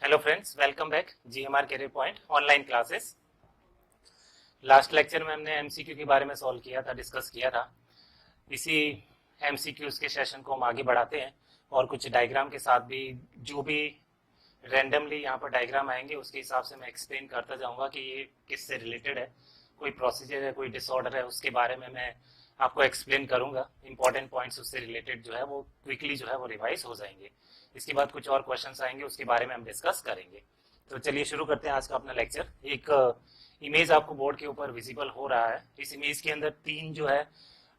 Hello friends, welcome back GMR career point online classes. Last lecture में हमने MCQ के बारे में सॉल्व किया था, डिस्कस किया था। इसी एमसीक्यूज के सेशन को हम आगे बढ़ाते हैं और कुछ डायग्राम के साथ भी, जो भी रैंडमली यहाँ पर डायग्राम आएंगे उसके हिसाब से मैं एक्सप्लेन करता जाऊंगा कि ये किससे रिलेटेड है, कोई प्रोसीजर है, कोई डिसऑर्डर है, उसके बारे में मैं आपको एक्सप्लेन करूंगा। इंपॉर्टेंट पॉइंट्स उससे रिलेटेड जो है वो क्विकली जो है वो रिवाइज हो जाएंगे। इसके बाद कुछ और क्वेश्चंस आएंगे, उसके बारे में हम डिस्कस करेंगे। तो चलिए शुरू करते हैं आज का अपना लेक्चर। एक इमेज आपको बोर्ड के ऊपर विजिबल हो रहा है। इस इमेज के अंदर तीन जो है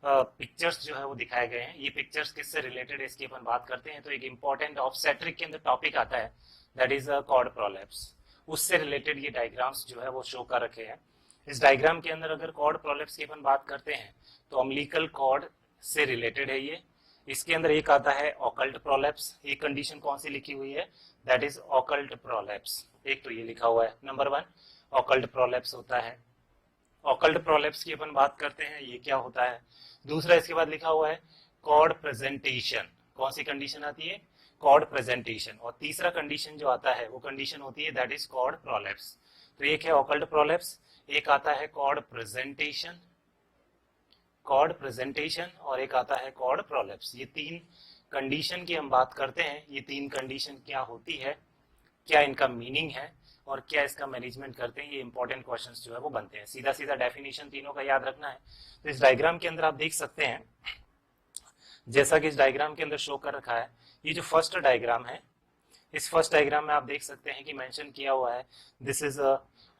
पिक्चर्स जो है वो दिखाए गए हैं। ये पिक्चर्स किससे रिलेटेड है इसकी अपन बात करते हैं। तो एक इंपॉर्टेंट ऑब्स्टेट्रिक के अंदर टॉपिक आता है, दैट इज कॉर्ड प्रोलैप्स। उससे रिलेटेड ये डायग्राम्स जो है वो शो कर रखे हैं। इस डायग्राम के अंदर अगर कॉर्ड प्रोलैप्स की अपन बात करते हैं तो अम्बिलिकल कॉर्ड से रिलेटेड है ये। इसके अंदर एक आता है ऑकल्ट प्रोलैप्स। एक कंडीशन कौन सी लिखी हुई है, दैट इज ऑकल्ट प्रोलैप्स। एक तो ये लिखा हुआ है नंबर 1, ऑकल्ट प्रोलैप्स होता है। ऑकल्ट प्रोलैप्स की अपन बात करते हैं, ये क्या होता है। दूसरा इसके बाद लिखा हुआ है कॉर्ड प्रेजेंटेशन। कौन सी कंडीशन आती है, कॉर्ड प्रेजेंटेशन। और तीसरा कंडीशन जो आता है वो कंडीशन होती है दैट इज कॉर्ड प्रोलैप्स। तो एक है ऑकल्ट प्रोलैप्स, एक आता है कॉर्ड प्रेजेंटेशन, कॉर्ड प्रेजेंटेशन, और एक आता है कॉर्ड प्रोलैप्स। ये तीन कंडीशन की हम बात करते हैं। ये तीन कंडीशन क्या होती है, क्या इनका मीनिंग है और क्या इसका मैनेजमेंट करते हैं, ये इंपॉर्टेंट क्वेश्चंस जो है वो बनते हैं। सीधा सीधा डेफिनेशन तीनों का याद रखना है। तो इस डायग्राम के अंदर आप देख सकते हैं, जैसा कि इस डायग्राम के अंदर शो कर रखा है, ये जो फर्स्ट डायग्राम है, इस फर्स्ट डायग्राम में आप देख सकते हैं कि मेंशन किया हुआ है this is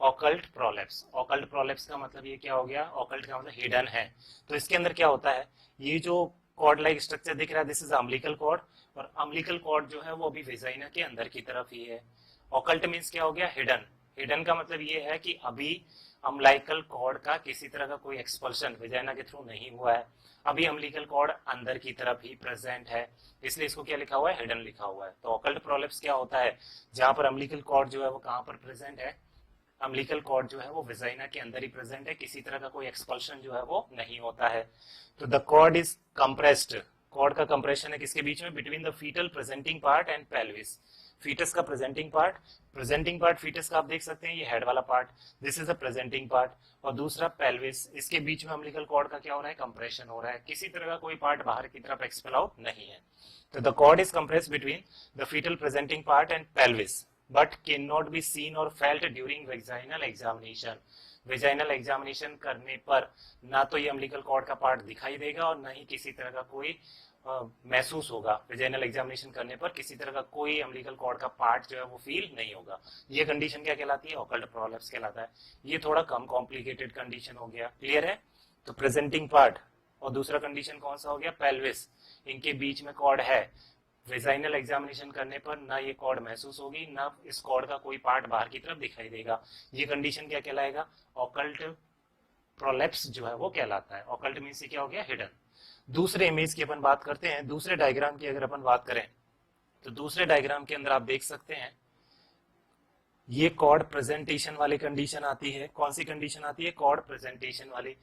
occult prolapse. Occult prolapse का मतलब ये क्या हो गया, ऑकल्ट का मतलब हिडन है। तो इसके अंदर क्या होता है, ये जो कॉर्ड लाइक स्ट्रक्चर दिख रहा है दिस इज अम्बिलिकल कॉर्ड, और अम्बिलिकल कॉर्ड जो है वो अभी वेजाइना के अंदर की तरफ ही है। ऑकल्ट मीन्स क्या हो गया, हिडन। हिडन का मतलब ये है कि अभी अम्बिलिकल कॉर्ड का किसी तरह का कोई एक्सपल्शन वेजाइना के थ्रू नहीं हुआ है, अभी अम्बिलिकल कॉर्ड अंदर की तरफ ही प्रेजेंट है, इसलिए इसको क्या लिखा हुआ है, हिडन लिखा हुआ है। तो ऑकल्ट प्रोलैप्स क्या होता है, जहां पर अम्बिलिकल कॉर्ड जो है वो कहां पर प्रेजेंट है, अम्बिलिकल कॉर्ड जो है वो वेजाइना के अंदर ही प्रेजेंट है, किसी तरह का कोई एक्सपल्शन जो है वो नहीं होता है। तो the cord is compressed. Cord का कंप्रेशन है किसके बीच में, between the fetal presenting part and pelvis. Fetus का प्रेजेंटिंग पार्ट फीटस का आप देख सकते हैं, ये हेड वाला part, this is the presenting part, और दूसरा पेल्विस। इसके बीच में अम्बिलिकल कॉर्ड का क्या हो रहा है, कंप्रेशन हो रहा है, किसी तरह का कोई पार्ट बाहर की तरफ एक्सपेल आउट नहीं है। तो the cord is compressed between the fetal presenting part and pelvis but cannot be seen or felt during vaginal examination। Vaginal examination करने पर ना तो ये अम्बिलिकल कॉर्ड का पार्ट दिखाई देगा और ना ही किसी तरह का कोई महसूस होगा। वेजाइनल एग्जामिनेशन करने पर किसी तरह का कोई अम्बिलिकल कॉर्ड का पार्ट जो है वो फील नहीं होगा। ये कंडीशन क्या कहलाती है, ऑकल्ट प्रोलैप्स कहलाता है। ये थोड़ा कम कॉम्प्लिकेटेड कंडीशन हो गया, क्लियर है। तो प्रेजेंटिंग पार्ट और दूसरा कंडीशन कौन सा हो गया, पेल्विस, इनके बीच में कॉर्ड है। वेजाइनल एग्जामिनेशन करने पर ना ये कॉर्ड महसूस होगी, ना इस कॉर्ड का कोई पार्ट बाहर की तरफ दिखाई देगा। ये कंडीशन क्या कहलाएगा, ऑकल्ट प्रोलैप्स जो है वो कहलाता है। ऑकल्ट मींस क्या हो गया, हिडन। दूसरे इमेज की अपन बात करते हैं, दूसरे डायग्राम की अगर अपन बात करें तो दूसरे डायग्राम के अंदर आप देख सकते हैं ये कॉर्ड प्रेजेंटेशन वाली कंडीशन आती है। कौन सी कंडीशन आती है, कॉर्ड प्रेजेंटेशन वाली।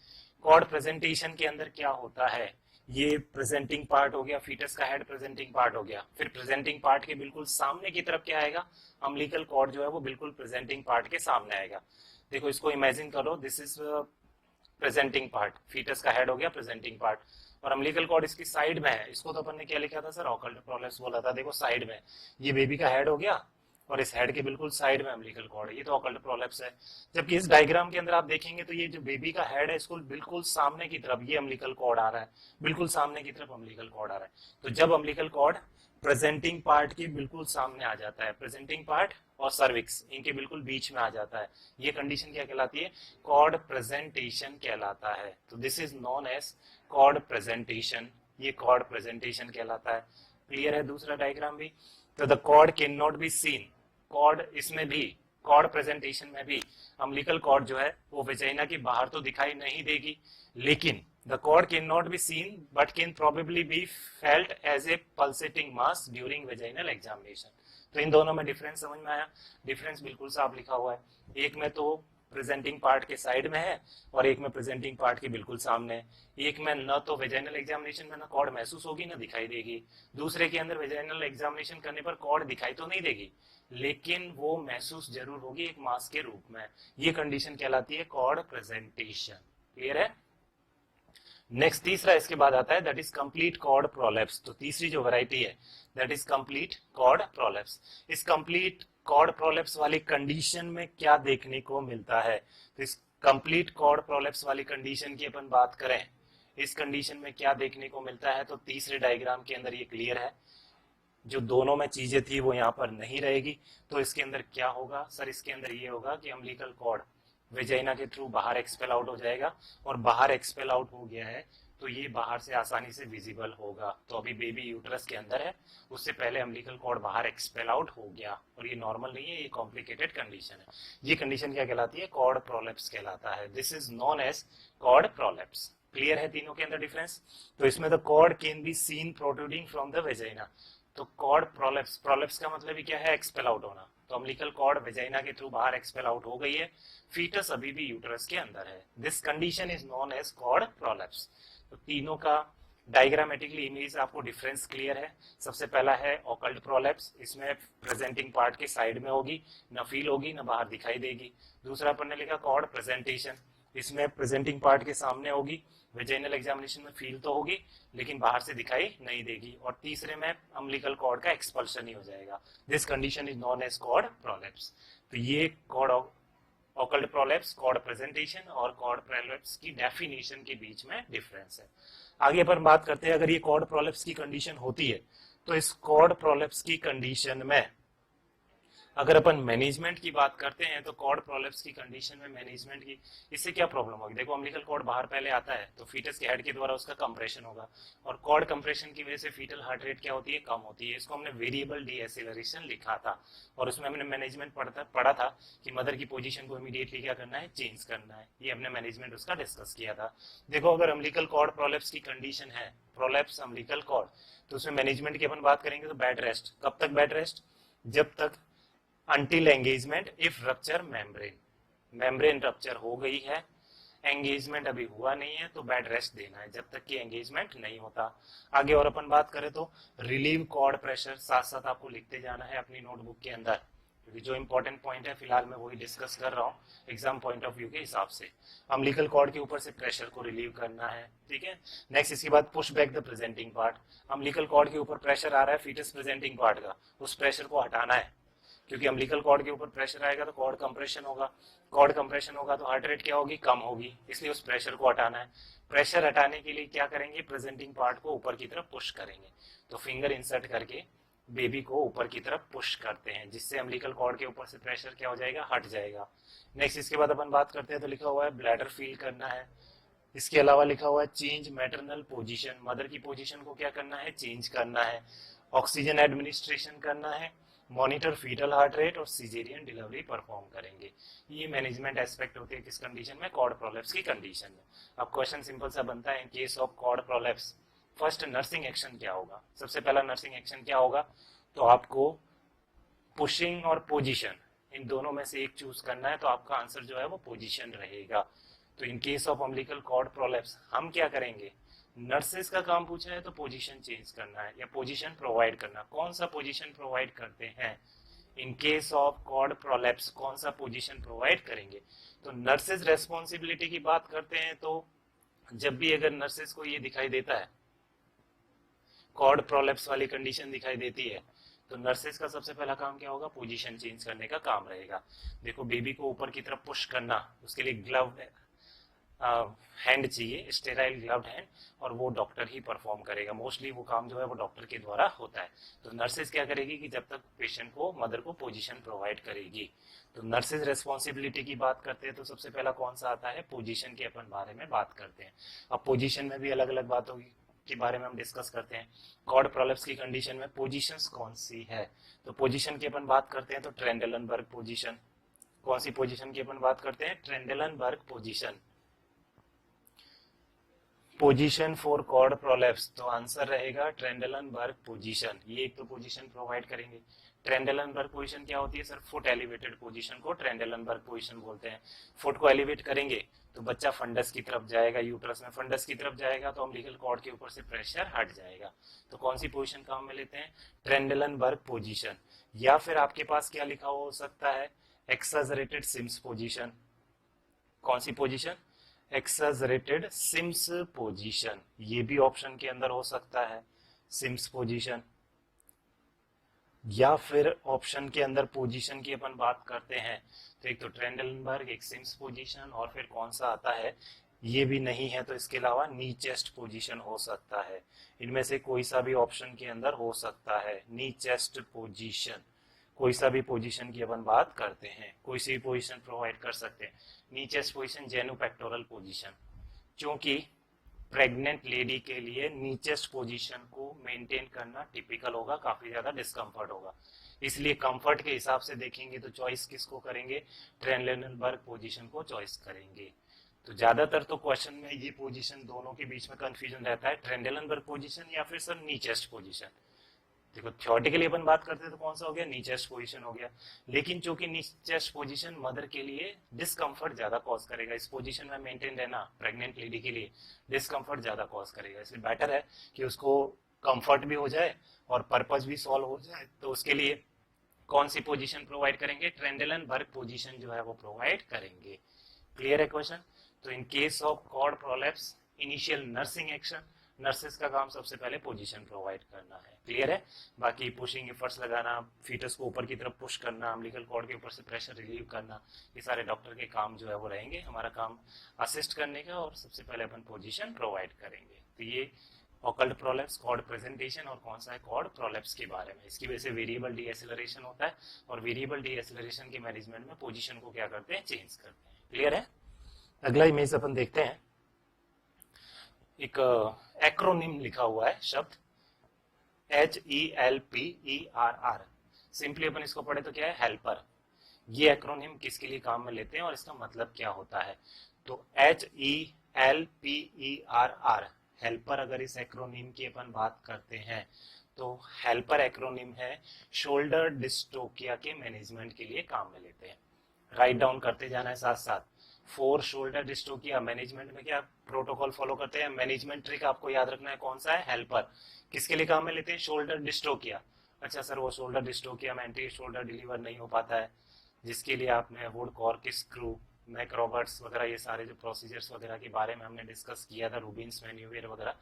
कॉर्ड प्रेजेंटेशन के अंदर क्या होता है, ये प्रेजेंटिंग पार्ट हो गया, फीटस का हेड प्रेजेंटिंग पार्ट हो गया। फिर प्रेजेंटिंग पार्ट के बिल्कुल सामने की तरफ क्या आएगा, अम्बिलिकल कॉर्ड जो है वो बिल्कुल प्रेजेंटिंग पार्ट के सामने आएगा। देखो इसको इमेजिन करो, this is presenting part, fetus का हेड हो गया प्रेजेंटिंग पार्ट, और अम्बिलिकल कॉर्ड इसकी साइड में है। इसको तो अपन ने क्या लिखा था सर, ऑकल्ट प्रोलैप्स बोला था। देखो साइड में ये बेबी का हेड हो गया और इस हेड के बिल्कुल साइड में अम्बिलिकल कॉर्ड है, ये तो ऑकल्ट प्रोलैप्स है। जबकि इस डायग्राम के अंदर आप देखेंगे तो ये जो बेबी का हेड है इसको बिल्कुल सामने की तरफ ये अम्बिलिकल कॉर्ड आ रहा है, बिल्कुल सामने की तरफ अम्बिलिकल कॉर्ड आ रहा है। तो जब अम्बिलिकल कॉर्ड प्रेजेंटिंग पार्ट के बिल्कुल सामने आ जाता है, प्रेजेंटिंग पार्ट और सर्विक्स इनके बिल्कुल बीच में आ जाता है, ये कंडीशन क्या कहलाती है, कॉर्ड प्रेजेंटेशन कहलाता है। तो this is known as cord presentation, ये कॉर्ड प्रेजेंटेशन कहलाता है। क्लियर है दूसरा डायग्राम भी। तो the cord can not be seen, cord इसमें भी, कॉर्ड प्रेजेंटेशन में भी अम्बिलिकल कॉर्ड जो है वो वेजाइना के बाहर तो दिखाई नहीं देगी, लेकिन the cord can not be seen but can probably be felt as a pulsating mass during vaginal examination. तो इन दोनों में डिफरेंस समझ में आया, डिफरेंस बिल्कुल साफ लिखा हुआ है। एक में तो प्रेजेंटिंग पार्ट के साइड में है और एक में प्रेजेंटिंग पार्ट के बिल्कुल सामने है। एक में न तो वेजाइनल एग्जामिनेशन में ना कॉर्ड महसूस होगी ना दिखाई देगी, दूसरे के अंदर वेजाइनल एग्जामिनेशन करने पर कॉर्ड दिखाई तो नहीं देगी लेकिन वो महसूस जरूर होगी एक मास के रूप में। ये कंडीशन कहलाती है कॉर्ड प्रेजेंटेशन। क्लियर है? नेक्स्ट तीसरा इसके बाद आता है that is complete cord prolapse. तो तीसरी जो वैरायटी है that is complete cord prolapse. इस कंप्लीट कॉर्ड प्रोलैप्स वाली कंडीशन में क्या देखने को मिलता है? तो इस कंप्लीट कॉर्ड प्रोलैप्स वाली कंडीशन की अपन बात करें, इस कंडीशन में क्या देखने को मिलता है तो तीसरे डायग्राम के अंदर ये क्लियर है। जो दोनों में चीजें थी वो यहाँ पर नहीं रहेगी। तो इसके अंदर क्या होगा सर? इसके अंदर ये होगा कि अम्बिलिकल कॉर्ड वेजाइना के थ्रू बाहर एक्सपेल आउट हो जाएगा और बाहर एक्सपेल आउट हो गया है तो ये बाहर से आसानी से विजिबल होगा। तो अभी बेबी यूट्रस के अंदर है, उससे पहले अम्बिलिकल कॉर्ड बाहर एक्सपेल आउट हो गया और ये नॉर्मल नहीं है, ये कॉम्प्लिकेटेड कंडीशन है। ये कंडीशन क्या कहलाती है? कॉर्ड प्रोलैप्स कहलाता है। This is known as cord prolapse. Clear है तीनों के अंदर डिफरेंस? तो इसमें the cord can be seen protruding from the vagina. तो कॉर्ड प्रोलैप्स, प्रोलैप्स का मतलब ही क्या है? एक्सपेल आउट होना। तो अम्बिलिकल कॉर्ड वेजाइना के थ्रू बाहर एक्सपेल आउट हो गई है, फीटस अभी भी यूट्रस के अंदर है। This condition is known as cord prolapse. तो तीनों का डायग्रामेटिकली इमेज आपको डिफरेंस क्लियर है। सबसे पहला है ऑकल्ट प्रोलैप्स, इसमें प्रेजेंटिंग पार्ट के साइड में होगी, न फील होगी न बाहर दिखाई देगी। दूसरा अपन ने लिखा कॉर्ड प्रेजेंटेशन, इसमें प्रेजेंटिंग पार्ट के सामने होगी, वेजाइनल एग्जामिनेशन में फील तो होगी लेकिन बाहर से दिखाई नहीं देगी। और तीसरे में अम्बिलिकल कॉर्ड का एक्सपल्शन ही हो जाएगा। This condition is known as cord prolapse. तो ये cord occult prolapse, cord presentation और कॉर्ड प्रोलैप्स की डेफिनेशन के बीच में डिफरेंस है। आगे अपन बात करते हैं, अगर ये कॉर्ड प्रोलैप्स की कंडीशन होती है तो इस कॉर्ड प्रोलैप्स की कंडीशन में अगर अपन मैनेजमेंट की बात करते हैं तो कॉर्ड प्रोलैप्स की कंडीशन में मैनेजमेंट की इससे क्या प्रॉब्लम होगी? देखो अम्बिलिकल कॉर्ड बाहर पहले आता है तो फीटस के हेड के द्वारा उसका कंप्रेशन होगा और कॉर्ड कंप्रेशन की वजह से फीटल हार्ट रेट क्या होती है? कम होती है। इसको हमने वेरिएबल डीएसेलरेशन लिखा था और उसमें हमने मैनेजमेंट पढ़ा था कि मदर की पोजीशन को इमीडिएटली क्या करना है? चेंज करना है। ये हमने मैनेजमेंट उसका डिस्कस किया था। देखो अगर अम्बिलिकल कॉर्ड प्रोलैप्स की कंडीशन है, प्रोलैप्स अम्बिलिकल कॉर्ड, तो उसमें मैनेजमेंट की अपन बात करेंगे तो बेड रेस्ट। कब तक बेड रेस्ट? जब तक until engagement if rupture membrane, membrane rupture हो गई है, एंगेजमेंट अभी हुआ नहीं है तो बेड रेस्ट देना है जब तक कि एंगेजमेंट नहीं होता। आगे और अपन बात करें तो रिलीव कॉर्ड प्रेशर, साथ साथ आपको लिखते जाना है अपनी नोटबुक के अंदर क्योंकि जो इंपॉर्टेंट पॉइंट है फिलहाल मैं वही डिस्कस कर रहा हूँ एग्जाम पॉइंट ऑफ व्यू के हिसाब से। अम्बिलिकल कॉर्ड के ऊपर से प्रेशर को रिलीव करना है, ठीक है। नेक्स्ट इसके बाद push back the presenting part. Umbilical cord के ऊपर प्रेशर आ रहा है फीटस प्रेजेंटिंग पार्ट का, उस प्रेशर को हटाना है क्योंकि अम्बिलिकल कॉर्ड के ऊपर प्रेशर आएगा तो कॉर्ड कंप्रेशन होगा, कॉर्ड कंप्रेशन होगा तो हार्ट रेट क्या होगी? कम होगी, इसलिए उस प्रेशर को हटाना है। प्रेशर हटाने के लिए क्या करेंगे? प्रेजेंटिंग पार्ट को ऊपर की तरफ पुश करेंगे। तो फिंगर इंसर्ट करके बेबी को ऊपर की तरफ पुश करते हैं जिससे अम्बिलिकल कॉर्ड के ऊपर से प्रेशर क्या हो जाएगा? हट जाएगा। नेक्स्ट इसके बाद अपन बात करते हैं तो लिखा हुआ है ब्लैडर फील करना है। इसके अलावा लिखा हुआ है चेंज मैटरनल पोजीशन, मदर की पोजीशन को क्या करना है? चेंज करना है। ऑक्सीजन एडमिनिस्ट्रेशन करना है, मॉनिटर फीटल हार्ट रेट और सीजेरियन डिलीवरी परफॉर्म करेंगे। ये मैनेजमेंट एस्पेक्ट होते हैं किस कंडीशन में? कॉर्ड प्रोलैप्स की कंडीशन में। अब क्वेश्चन सिंपल सा बनता है in case of cord prolapse first nursing action क्या होगा? सबसे पहला नर्सिंग एक्शन क्या होगा? तो आपको पुशिंग और पोजीशन इन दोनों में से एक चूज करना है तो आपका आंसर जो है वो पोजीशन रहेगा। तो in case of umbilical cord prolapse हम क्या करेंगे? नर्सेस का काम पूछा है तो पोजीशन चेंज करना है या पोजीशन प्रोवाइड करना। कौन सा पोजीशन प्रोवाइड करते हैं? In case of cord prolapse कौन सा पोजीशन प्रोवाइड करेंगे? तो नर्सेस रेस्पॉन्सिबिलिटी की बात करते हैं तो जब भी अगर नर्सेस को ये दिखाई देता है कॉर्ड प्रोलैप्स वाली कंडीशन दिखाई देती है तो नर्सेस का सबसे पहला काम क्या होगा? पोजीशन चेंज करने का काम रहेगा। देखो बेबी को ऊपर की तरफ पुश करना, उसके लिए ग्लव हैंड चाहिए, स्टेराइल ग्लव्ड हैंड, और वो डॉक्टर ही परफॉर्म करेगा। मोस्टली वो काम जो है वो डॉक्टर के द्वारा होता है। तो नर्सेज क्या करेगी कि जब तक पेशेंट को, मदर को पोजीशन प्रोवाइड करेगी। तो नर्सेज रेस्पॉन्सिबिलिटी की बात करते हैं तो सबसे पहला कौन सा आता है? पोजीशन के अपन बारे में बात करते हैं। अब पोजीशन में भी अलग अलग बातों के बारे में हम डिस्कस करते हैं। कॉर्ड प्रोलैप्स की कंडीशन में पोजीशंस कौन सी है? तो पोजीशन की अपन बात करते हैं तो ट्रेंडेलनबर्ग पोजीशन। कौन सी पोजीशन की अपन बात करते हैं? Trendelenburg position. Position for cord prolapse, तो आंसर रहेगा ट्रेंडलनबर्ग पोजीशन। ये एक तो पोजीशन प्रोवाइड करेंगे। ट्रेंडलनबर्ग पोजीशन क्या होती है सर? फुट एलिवेटेड पोजीशन को ट्रेंडलनबर्ग पोजीशन बोलते हैं। फुट को एलिवेट करेंगे तो बच्चा फंडस की तरफ जाएगा, यूट्रस में फंडस की तरफ जाएगा तो अम्बिलिकल कॉर्ड के ऊपर से प्रेशर हट जाएगा। तो कौन सी पोजीशन काम में लेते हैं? Trendelenburg position. या फिर आपके पास क्या लिखा हो सकता है? एक्सजरेटेड सिम्स पोजीशन। कौन सी पोजीशन? एक्सजरेटेड सिम्स पोजीशन, ये भी ऑप्शन के अंदर हो सकता है, सिम्स पोजीशन। या फिर ऑप्शन के अंदर पोजीशन की अपन बात करते हैं तो एक तो ट्रेंडलनबर्ग, एक सिम्स पोजीशन, और फिर कौन सा आता है ये भी नहीं है तो इसके अलावा नी चेस्ट पोजीशन हो सकता है। इनमें से कोई सा भी ऑप्शन के अंदर हो सकता है। नी चेस्ट पोजीशन, कोई सा भी पोजीशन की अपन बात करते हैं, कोई सी भी पोजीशन प्रोवाइड कर सकते हैं। नी चेस्ट पोजीशन, जेनोपेक्टोरल पोजीशन, क्योंकि प्रेग्नेंट लेडी के लिए नी चेस्ट पोजीशन को मेंटेन करना टिपिकल होगा, काफी ज्यादा डिस्कम्फर्ट होगा, इसलिए कंफर्ट के हिसाब से देखेंगे तो चॉइस किसको करेंगे? ट्रेंडलनबर्ग पोजीशन को चॉइस करेंगे। तो ज्यादातर तो क्वेश्चन में ये पोजीशन दोनों के बीच में कंफ्यूजन रहता है, ट्रेंडलनबर्ग पोजीशन या फिर सर नी चेस्ट पोजीशन। देखो थ्योरेटिकली अपन बात करते हैं तो कौन सा हो गया? नी चेस्ट पोजीशन हो गया, लेकिन चूंकि नी चेस्ट पोजीशन मदर के लिए डिस्कम्फर्ट ज्यादा कॉज करेगा, इस पोजीशन में मेंटेन रहना प्रेग्नेंट लेडी के लिए डिस्कम्फर्ट ज्यादा कॉज करेगा, इसलिए बेटर है कि उसको कंफर्ट भी हो जाए और पर्पज भी सॉल्व हो जाए। तो उसके लिए कौन सी पोजीशन प्रोवाइड करेंगे? ट्रेंडलनबर्ग पोजीशन जो है वो प्रोवाइड करेंगे। क्लियर है क्वेश्चन? तो in case of cord prolapse, initial nursing action, nurses का काम सबसे पहले पोजीशन प्रोवाइड करना है। क्लियर है? बाकी पुशिंग एफर्ट्स लगाना, फीटस को ऊपर की तरफ पुश करना, अम्बिलिकल कॉर्ड के ऊपर से प्रेशर रिलीव करना, ये सारे डॉक्टर के काम जो है वो रहेंगे। हमारा काम असिस्ट करने का, और सबसे पहले अपन पोजीशन प्रोवाइड करेंगे। तो ये ऑकल्ट प्रोलैप्स, कॉर्ड प्रेजेंटेशन और कौन सा है कॉर्ड प्रोलैप्स के बारे में। इसकी वजह से वेरिएबल डीएसेलरेशन होता है, और वेरिएबल डीएसेलरेशन के मैनेजमेंट में पोजीशन को क्या करते हैं? चेंज करते हैं। क्लियर है? अगला इमेज अपन देखते हैं। एक एक्रोनिम लिखा हुआ है शब्द HELPERR। सिंपली अपन इसको पढ़े तो क्या है? हेल्पर। ये एक्रोनिम किसके लिए काम में लेते हैं और इसका मतलब क्या होता है? तो HELPERR, हेल्पर, अगर इस एक्रोनिम की अपन बात करते हैं तो हेल्पर एक्रोनिम है शोल्डर डिस्टोकिया के मैनेजमेंट के लिए काम में लेते हैं। राइट डाउन करते जाना है साथ साथ। फॉर शोल्डर डिस्टोकिया मैनेजमेंट में क्या प्रोटोकॉल फॉलो करते हैं? मैनेजमेंट ट्रिक आपको याद रखना है, कौन सा है? हेल्पर। किसके लिए काम में लेते हैं? Shoulder dystocia. अच्छा सर, वो शोल्डर डिस्टोकिया में एंटी शोल्डर डिलीवर नहीं हो पाता है, जिसके लिए आपने वुड कॉर्क स्क्रू, मैक्रॉबर्ट्स वगैरह, ये सारे जो प्रोसीजर्स वगैरह के बारे में हमने डिस्कस किया था, रूबिन्स मैन्यूवेयर वगैरह,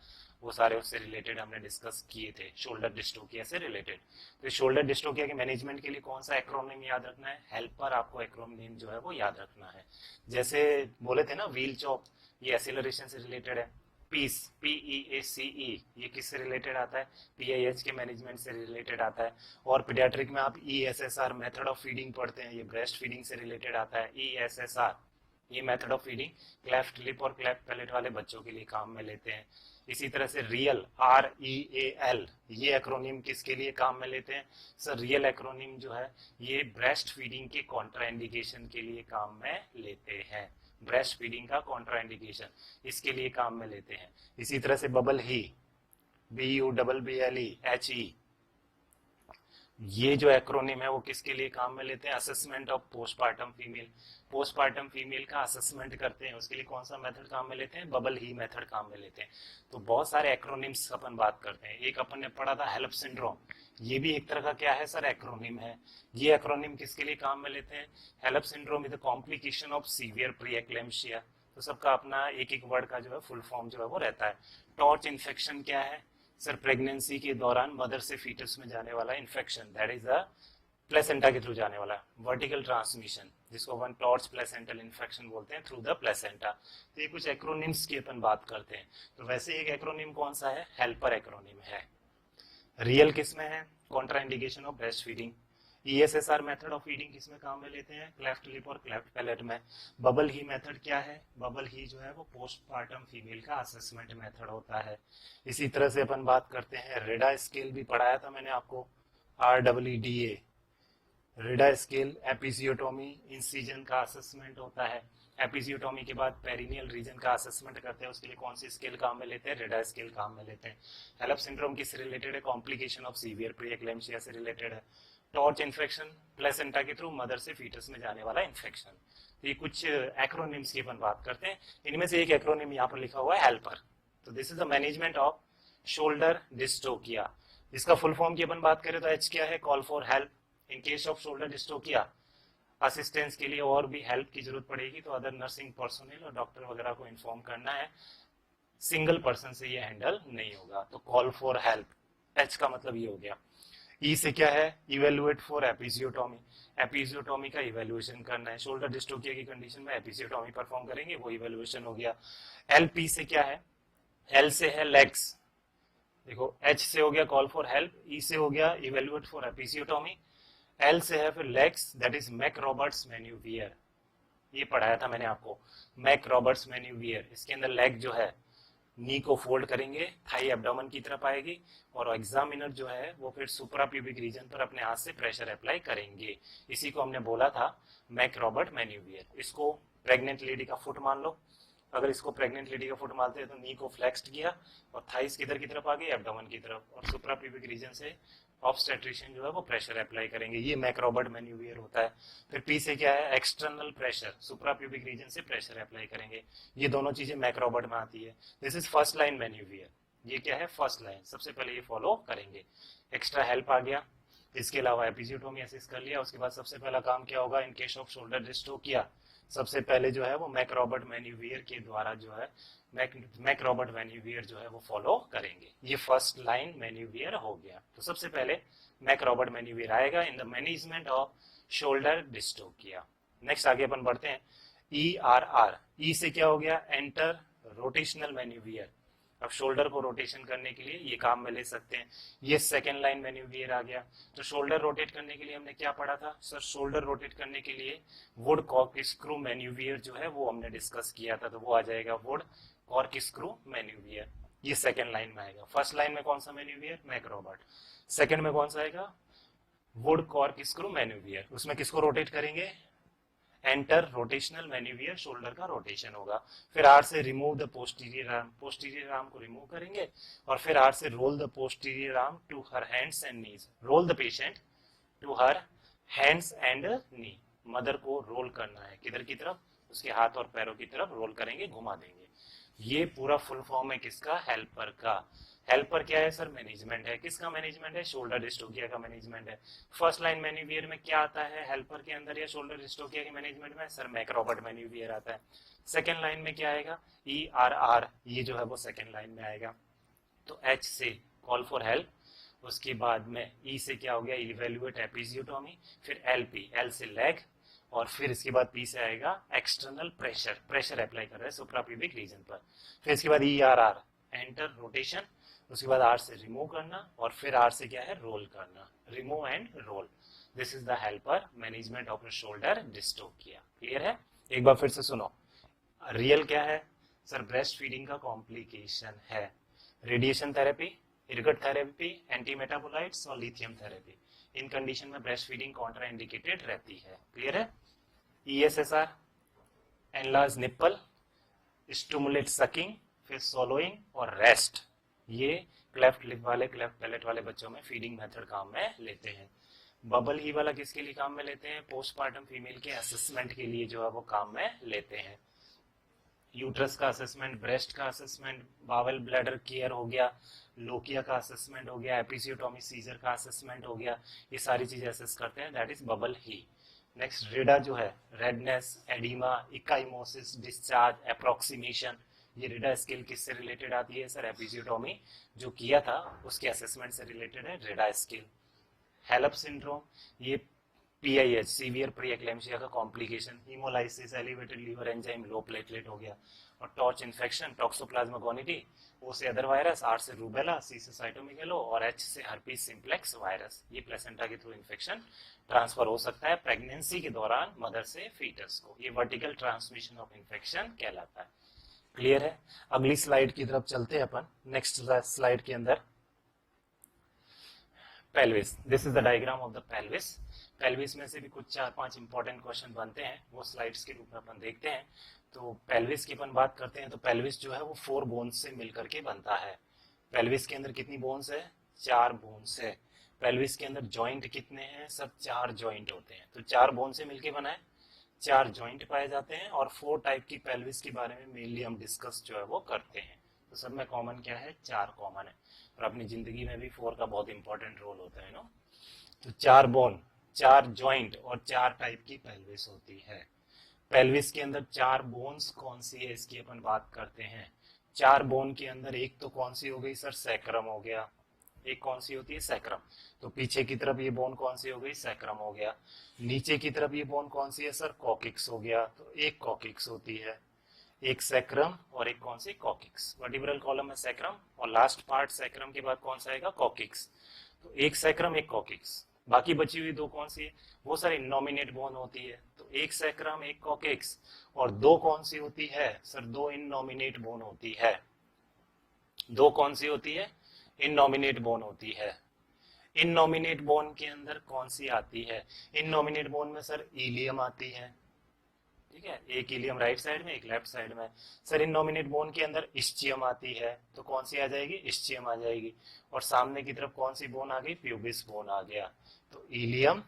वो सारे उससे रिलेटेड हमने डिस्कस किए थे, शोल्डर डिस्टोकिया से रिलेटेड। तो शोल्डर डिस्टोकिया के मैनेजमेंट के लिए कौन सा एक्रोनिम याद रखना है? हेल्पर आपको एक्रोनिम जो है वो याद रखना है। जैसे बोले थे ना व्हील चॉप, ये एक्सीलरेशन से रिलेटेड है। पीस, PEACE, ये किससे रिलेटेड आता है? PIH के मैनेजमेंट से रिलेटेड आता है। और पीडियाट्रिक में आप ESSR मेथड ऑफ फीडिंग पढ़ते हैं, ये ब्रेस्ट फीडिंग से रिलेटेड आता है। ESSR, ये method of feeding cleft lip और क्लेफ्ट पैलेट वाले बच्चों के लिए काम में लेते हैं। इसी तरह से रियल, REAL, ये एक्रोनिम किसके लिए काम में लेते हैं? सर रियल एक्रोनिम जो है ये ब्रेस्ट फीडिंग के कॉन्ट्राइंडिकेशन के लिए काम में लेते हैं। ब्रेस्ट फीडिंग का कॉन्ट्राइंडिकेशन, इसके लिए काम में लेते हैं। इसी तरह से बबल ही, BUBBLEHE, ये जो एक्रोनिम है वो किसके लिए काम में लेते हैं? Assessment of postpartum female. Postpartum female का असेसमेंट करते हैं, उसके लिए कौन सा मेथड काम में लेते हैं? बबल ही मेथड काम में लेते हैं। तो बहुत सारे एक्रोनिम्स अपन बात करते हैं। एक अपन ने पढ़ा था हेल्प सिंड्रोम, ये भी एक तरह का क्या है सर? एक्रोनिम है। ये एक्रोनिम किसके लिए काम में लेते हैं? HELLP syndrome is the complication of severe pre-eclampsia. तो सबका अपना एक एक वर्ड का जो है फुल फॉर्म जो है वो रहता है। टॉर्च इन्फेक्शन क्या है सर? प्रेगनेंसी के दौरान मदर से फीटस में जाने वाला infection, that is the placenta के थ्रू जाने वाला वर्टिकल ट्रांसमिशन, जिसको अपन टॉर्च प्लेसेंटल इन्फेक्शन बोलते हैं, थ्रू द प्लेसेंटा। तो ये कुछ एक्रोनिम्स की अपन बात करते हैं। तो वैसे एक एक्रोनिम कौन सा है? हेल्पर एक्रोनिम है। रियल किस में है? Contraindication of breast feeding. ESSR method of feeding किसमें काम में लेते हैं? क्लेफ्ट लिप और क्लेफ्ट पैलेट में। बबल ही मेथड क्या है? बबल ही जो है वो पोस्टपार्टम फीमेल का असेसमेंट मेथड होता है। इसी तरह से अपन बात करते हैं, रेडा स्केल भी पढ़ाया था मैंने आपको, REEDA, रेडा स्केल एपिसियोटोमी इंसिजन का असेसमेंट होता है। एपिजियोटॉमी के बाद पेरिनियल रीजन का असेसमेंट करते हैं, उसके लिए कौन सी स्केल काम में लेते हैं, रेडा स्केल काम में लेते हैं। हेलप सिंड्रोम किससे रिलेटेड है, कॉम्प्लिकेशन ऑफ सीवियर प्री-एक्लेम्पसिया से रिलेटेड है। टॉर्च इन्फेक्शन प्लेसेंटा के थ्रू मदर से फीटस में जाने वाला इन्फेक्शन। तो ये कुछ एक्रोनिम्स की अपन बात करते हैं, इनमें से एक एक्रोनिम यहाँ पर लिखा हुआ है हेल्पर। तो this is the management of shoulder dystocia. इसका फुल फॉर्म की अपन बात करें तो एच क्या है, call for help. In case of shoulder dystocia assistance के लिए और भी हेल्प की जरूरत पड़ेगी तो अदर नर्सिंग पर्सनल और डॉक्टर वगैरह को इन्फॉर्म करना है, सिंगल पर्सन से ये हैंडल नहीं होगा। तो कॉल फॉर हेल्प, एच का मतलब ये हो गया। ई से क्या है, इवेलुएट फॉर एपिजियोटॉमी, एपिजियोटॉमी का इवेल्युएशन करना है। शोल्डर डिस्टोकिया की कंडीशन में एपिजियोटॉमी परफॉर्म करेंगे, वो इवेल्युएशन हो गया। एल पी से क्या है, एल से है लेग्स, देखो एच से हो गया कॉल फॉर हेल्प, ई से हो गया इवेल्युएट फॉर एपिजियोटॉमी, एल से है फिर legs, that is McRoberts manoeuvre. ये पढ़ाया था मैंने आपको, मैक रॉबर्ट्स मैन्यूवियर। इसके अंदर लेग जो है नी को फोल्ड करेंगे, थाई एब्डोमेन की तरफ आएगी और एग्जामिनर जो है वो फिर सुप्राप्यूबिक रीजन पर अपने हाथ से प्रेशर अप्लाई करेंगे। इसी को हमने बोला था मैक रॉबर्ट मैन्यूवियर। इसको प्रेग्नेंट लेडी का फुट मान लो, अगर इसको प्रेग्नेंट लेडी का फुट मानते हैं तो नी को फ्लेक्स्ड किया और थाइस किधर की तरफ आ गई, एब्डोमेन की तरफ, और सुप्राप्यूबिक रीजन से ऑब्स्टेट्रिशियन जो है वो प्रेशर अप्लाई करेंगे। ये मैक रॉबर्ट मैन्यूवियर होता है। फिर पी से क्या है, एक्सटर्नल प्रेशर, सुप्राप्यूबिक रीजन से प्रेशर अप्लाई करेंगे। ये दोनों चीजें मैक रॉबर्ट में आती है। दिस इज फर्स्ट लाइन मैन्यूवियर, ये क्या है फर्स्ट लाइन, सबसे पहले ये फॉलो करेंगे। एक्स्ट्रा हेल्प आ गया, इसके अलावा एपिजियोटॉमी असिस्ट कर लिया। उसके बाद सबसे पहला काम क्या होगा, इन केस ऑफ शोल्डर डिस्टोकिया सबसे पहले जो है वो मैक रॉबर्ट मैन्यूवियर के द्वारा जो है मैक रॉबर्ट मैन्यूवियर जो है वो फॉलो करेंगे। ये फर्स्ट लाइन मैन्यूवियर हो गया। तो सबसे पहले मैक रॉबर्ट मैन्यूवियर आएगा in the management of shoulder dystocia. Next आगे अपन बढ़ते हैं, ई आर आर। ई से क्या हो गया, एंटर रोटेशनल मैन्यूवियर। अब शोल्डर को रोटेशन करने के लिए ये काम में ले सकते हैं। ये सेकेंड लाइन मैन्यूवियर आ गया। तो शोल्डर रोटेट करने के लिए हमने क्या पढ़ा था सर, शोल्डर रोटेट करने के लिए वुड कॉर्क स्क्रू मैन्यूवियर जो है वो हमने डिस्कस किया था, तो वो आ जाएगा वुड कॉर्क स्क्रू मैन्यूवियर। ये सेकेंड लाइन में आएगा। फर्स्ट लाइन में कौन सा मैन्यूवियर, मैक रॉबर्ट। सेकेंड में कौन सा आएगा, वुड कॉर्क स्क्रू मैन्यूवियर। उसमें किसको रोटेट करेंगे, एंटर रोटेशनल मैन्यूवियर, शोल्डर का रोटेशन होगा। फिर आर से remove the posterior arm, posterior arm को रिमूव करेंगे और फिर आर से roll the posterior arm to her hands and knees, roll the patient to her hands and knee. Mother को रोल करना है, किधर की तरफ, उसके हाथ और पैरों की तरफ रोल करेंगे, घुमा देंगे। ये पूरा फुल फॉर्म है किसका, हेल्पर का। हेल्पर क्या है सर, मैनेजमेंट है। किसका मैनेजमेंट है, शोल्डर डिस्टोकिया का मैनेजमेंट है। फर्स्ट लाइन मैन्यूवियर में क्या आता है हेल्पर के अंदर या शोल्डर डिस्टोकिया के मैनेजमेंट में, सर मैक रॉबर्ट मैन्यूवियर आता है। सेकेंड लाइन में क्या आएगा, ई आर आर, ये जो है वो सेकेंड लाइन में आएगा। तो एच से कॉल फॉर हेल्प, उसके बाद में ई से क्या हो गया, इवेल्युएट एपिजियोटॉमी, फिर एल पी, एल से लेग, और फिर इसके बाद पी से आएगा एक्सटर्नल प्रेशर, प्रेशर अप्लाई कर रहा है सुप्राप्यूबिक रीजन पर। फिर इसके बाद E R R, enter rotation, उसके बाद आर से रिमूव करना और फिर आर से क्या है, रोल करना, remove and roll. This is the helper management of shoulder dystocia. Clear है, एक बार फिर से सुनो। रियल क्या है सर, ब्रेस्ट फीडिंग का कॉम्प्लिकेशन है, radiation therapy, ergot therapy, anti metabolites और लिथियम थेरेपी। इन कंडीशन में ब्रेस्ट फीडिंग कॉन्ट्रा इंडिकेटेड रहती है। क्लियर है। ESSR, enlarge nipple, stimulate sucking, फिर सोलोइंग और रेस्ट, ये क्लेफ्ट लिप वाले, क्लेफ्ट पैलेट वाले बच्चों में फीडिंग मेथड काम में लेते हैं। बबल ही वाला किसके लिए काम में लेते हैं, पोस्टमार्टम फीमेल के असेसमेंट के लिए जो है वो काम में लेते हैं। यूट्रस का असेसमेंट, ब्रेस्ट का असेसमेंट, बावल ब्लैडर केयर हो गया, लोकिया का असेसमेंट हो गया, एपिजियोटॉमी सीजर का असेसमेंट हो गया, ये सारी चीजें असेस करते हैं, that is bubble HE. Next REEDA जो है, redness, oedema, ecchymosis, discharge, approximation, ये रेडा स्केल किससे रिलेटेड आती है सर, एपिजियोटॉमी जो किया था उसके असेसमेंट से रिलेटेड है रेडा स्केल। हेलप सिंड्रोम, ये PIH, सीवियर प्री एक्लेम्पसिया का complication, haemolysis, elevated liver enzyme, low platelet हो गया। और TORCH infection, toxoplasma gondii, O से अदर वायरस, R से रूबेला, C से साइटोमेगालो और H से हर्पीस सिम्प्लेक्स वायरस। ये प्लेसेंटा के थ्रू इन्फेक्शन ट्रांसफर हो सकता है प्रेगनेंसी के दौरान मदर से फीटस को, ये वर्टिकल ट्रांसमिशन ऑफ इन्फेक्शन कहलाता है। क्लियर है। अगली स्लाइड की तरफ चलते हैं अपन। नेक्स्ट स्लाइड के अंदर pelvis, this is the diagram of the pelvis. Pelvis में से भी कुछ 4-5 इंपॉर्टेंट क्वेश्चन बनते हैं, वो स्लाइड्स के रूप में अपन देखते हैं। तो पेल्विस की अपन बात करते हैं तो पेल्विस जो है वो 4 बोन्स से मिलकर के बनता है। पेल्विस के अंदर कितनी बोन्स है? 4 बोन्स है। पेल्विस के अंदर जॉइंट कितने हैं? सब 4 जॉइंट होते हैं। तो 4 बोन से मिलके बना है, 4 जॉइंट पाए जाते हैं और 4 टाइप की पेल्विस के बारे में मेनली हम डिस्कस जो है वो करते हैं। तो सब में कॉमन क्या है? 4 कॉमन है। और अपनी जिंदगी में भी 4 का बहुत इंपॉर्टेंट रोल होता है ना। तो 4 बोन, 4 जॉइंट और 4 टाइप की पेल्विस होती है। पेल्विस के अंदर 4 बोन्स कौन सी है इसकी अपन बात करते हैं। 4 बोन के अंदर एक तो कौन सी हो गई सर? सैक्रम हो गया। एक कौन सी होती है? सैक्रम। तो पीछे की तरफ ये बोन कौन सी हो गई? सैक्रम हो गया। नीचे की तरफ ये बोन कौन सी है सर? कॉकिक्स हो गया। तो एक कॉकिक्स होती है, एक सैक्रम और एक कौन सी? कॉकिक्स। वर्टिब्रल कॉलम में सैक्रम और लास्ट पार्ट सैक्रम के बाद कौन सा आएगा? कॉकिक्स। तो एक सैक्रम एक कॉकिक्स। बाकी बची हुई 2 कौन सी है? वो सारी नॉमिनेट बोन होती है। तो एक सैक्रम एक कॉकिक्स और 2 कौन सी होती है सर? 2 इननॉमिनेट बोन होती है। 2 कौन सी होती है? इननॉमिनेट बोन होती है। इननॉमिनेट बोन के अंदर कौन सी आती है? इननॉमिनेट बोन में सर इलियम आती है, ठीक है। एक इलियम राइट साइड में, एक लेफ्ट साइड में। सर इननॉमिनेट बोन के अंदर इस्चियम आती है, तो कौन सी आ जाएगी? इस्चियम आ जाएगी। और सामने की तरफ कौन सी बोन आ गई? प्यूबिस बोन आ गया। तो इलियम,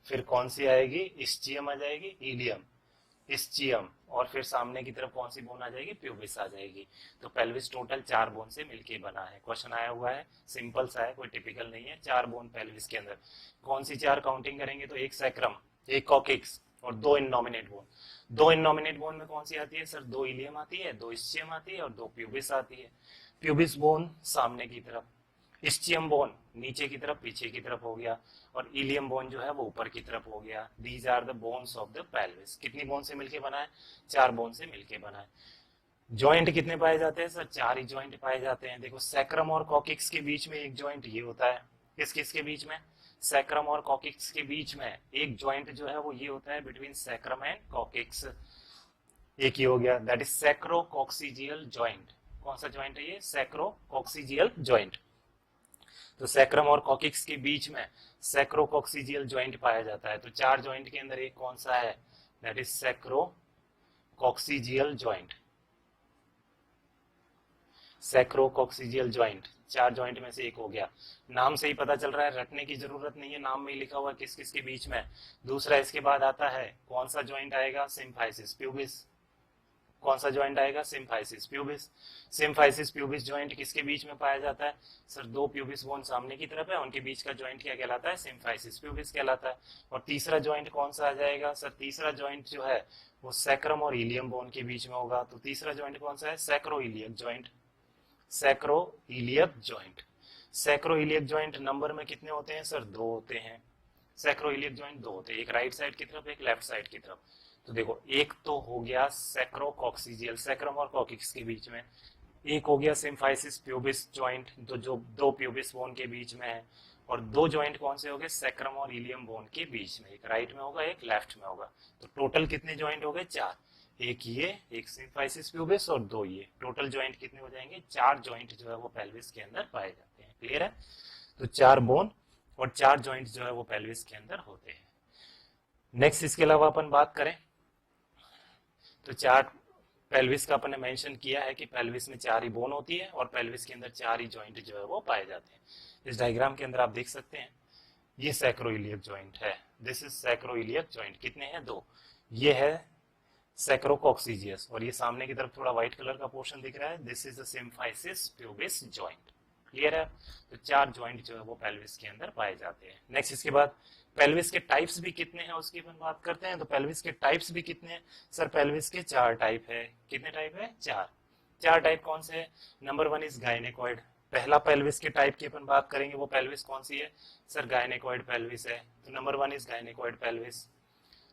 फिर कौन सी आएगी? इस्चियम आ जाएगी, इलियम, इस्चियम, और फिर सामने की तरफ कौन सी बोन आ जाएगी? प्यूबिस आ जाएगी। तो पेल्विस टोटल 4 बोन से मिलके बना है। क्वेश्चन आया हुआ है, सिंपल सा है, कोई टिपिकल नहीं है। 4 बोन पेल्विस के अंदर। कौन सी 4 काउंटिंग करेंगे तो एक सैक्रम, एक कॉकिक्स और 2 इननॉमिनेट बोन। 2 इननॉमिनेट बोन में कौन सी आती है सर? 2 इलियम आती है, 2 इस्चियम आती है और 2 प्यूबिस आती है। प्यूबिस बोन सामने की तरफ, इस्चियम बोन नीचे की तरफ, पीछे की तरफ हो गया, और इलियम बोन जो है वो ऊपर की तरफ हो गया। These are the bones of the pelvis. कितनी बोन से मिलके बना है? 4 बोन से मिलके बना है। जॉइंट कितने पाए जाते हैं सर? 4 ही जॉइंट पाए जाते हैं। देखो सैक्रम और कॉकिक्स के बीच में एक जॉइंट ये होता है। किस किस के बीच में? सैक्रम और कॉकिक्स के बीच में एक जॉइंट जो है वो ये होता है बिटवीन सैक्रम एंड कॉकिक्स। एक ही हो गया, दैट इज सैक्रोकॉक्सिजियल जॉइंट। कौन सा जॉइंट है ये? सैक्रोकॉक्सिजियल जॉइंट। तो सैक्रम और कॉकिक्स के बीच में सैक्रोकॉक्सिजियल जॉइंट पाया जाता है। तो 4 जॉइंट के अंदर एक कौन सा है? That is sacrococcygeal joint. Sacrococcygeal joint 4 joint में से एक हो गया। नाम से ही पता चल रहा है, रटने की जरूरत नहीं है, नाम में ही लिखा हुआ किस किस के बीच में। दूसरा इसके बाद आता है कौन सा जॉइंट आएगा? Symphysis pubis. कौन सा जॉइंट आएगा? Symphysis pubis. Symphysis pubis joint किसके बीच में पाया जाता है सर? 2 प्यूबिस बोन सामने की तरफ है, उनके बीच का जॉइंट क्या कहलाता है? सिम्फाइसिस प्यूबिस कहलाता है। और तीसरा जॉइंट कौन सा आ जाएगा सर? तीसरा जॉइंट जो है वो सैक्रम और इलियम बोन के बीच में होगा। तो तीसरा जॉइंट कौन सा है? Sacroiliac joint. Sacroiliac joint. Sacroiliac joint number में कितने होते हैं सर? 2 होते हैं। सैक्रोइलियक जॉइंट 2 होते हैं, एक राइट साइड की तरफ, एक लेफ्ट साइड की तरफ। तो देखो एक तो हो गया सैक्रोकॉक्सिजियल, सैक्रम और कॉकिक्स के बीच में। एक हो गया सिम्फाइसिस प्यूबिस जॉइंट, तो जो 2 प्यूबिस बोन के बीच में है। और 2 जॉइंट कौन से हो गए? सैक्रम और इलियम बोन के बीच में, एक राइट में होगा एक लेफ्ट में होगा। तो टोटल कितने जॉइंट हो गए? 4। एक ये, एक सिम्फाइसिस प्यूबिस और 2 ये। टोटल जॉइंट कितने हो जाएंगे? 4 जॉइंट जो है वो पेल्विस के अंदर पाए जाते हैं। क्लियर है? तो 4 बोन और 4 जॉइंट जो है वो पेल्विस के अंदर होते हैं। नेक्स्ट इसके अलावा अपन बात करें तो 4 पेल्विस का अपन ने मेंशन किया है कि पेल्विस में 4 ही बोन होती है और पेल्विस के अंदर 4 ही जॉइंट जो है वो पाए जाते हैं। इस डायग्राम के अंदर आप देख सकते हैं ये सैक्रोइलियक जॉइंट है। This is sacroiliac joint. कितने हैं? 2। ये है सैक्रोकॉक्सिजियस और ये सामने की तरफ थोड़ा व्हाइट कलर का पोर्शन दिख रहा है, this is the symphysis pubis joint. Clear है? तो 4 जॉइंट जो है वो पेल्विस के अंदर पाए जाते हैं। नेक्स्ट इसके बाद पेल्विस के टाइप्स भी कितने हैं उसकी अपन बात करते हैं। तो पेल्विस के टाइप्स भी कितने हैं सर? पेल्विस के 4 टाइप है। कितने टाइप है? 4। 4 टाइप कौन से है? Number 1 is gynaecoid. पहला पेल्विस के टाइप की अपन बात करेंगे, वो पेल्विस कौन सी है सर? गायनेकॉइड पेल्विस है। तो नंबर 1 इज गायनेकॉइड पेल्विस।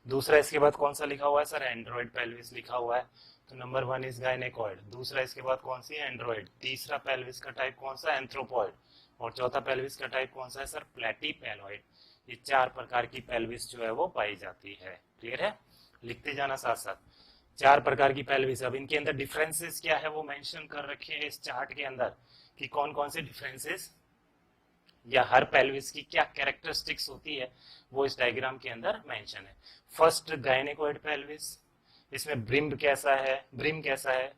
दूसरा इसके बाद कौन सा लिखा हुआ है सर? एंड्रॉइड पेल्विस लिखा हुआ है। तो नंबर 1 इज गायनेकॉइड। दूसरा इसके बाद कौन सी है? एंड्रॉइड। तीसरा पेल्विस का टाइप कौन सा? एंथ्रोपॉइड। और चौथा पेल्विस का टाइप कौन सा है सर? प्लेटीपेलॉइड। ये 4 प्रकार की पेल्विस जो है वो पाई जाती है। क्लियर है? लिखते जाना साथ साथ। 4 प्रकार की पेल्विस। अब इनके अंदर डिफरेंसेस क्या है वो मेंशन कर रखे हैं इस चार्ट के अंदर कि कौन कौन से डिफरेंसेस या हर पेल्विस की क्या कैरेक्टरिस्टिक्स होती है वो इस डायग्राम के अंदर मेंशन है। फर्स्ट गायनेकोइड पेल्विस, इसमें ब्रिम कैसा है,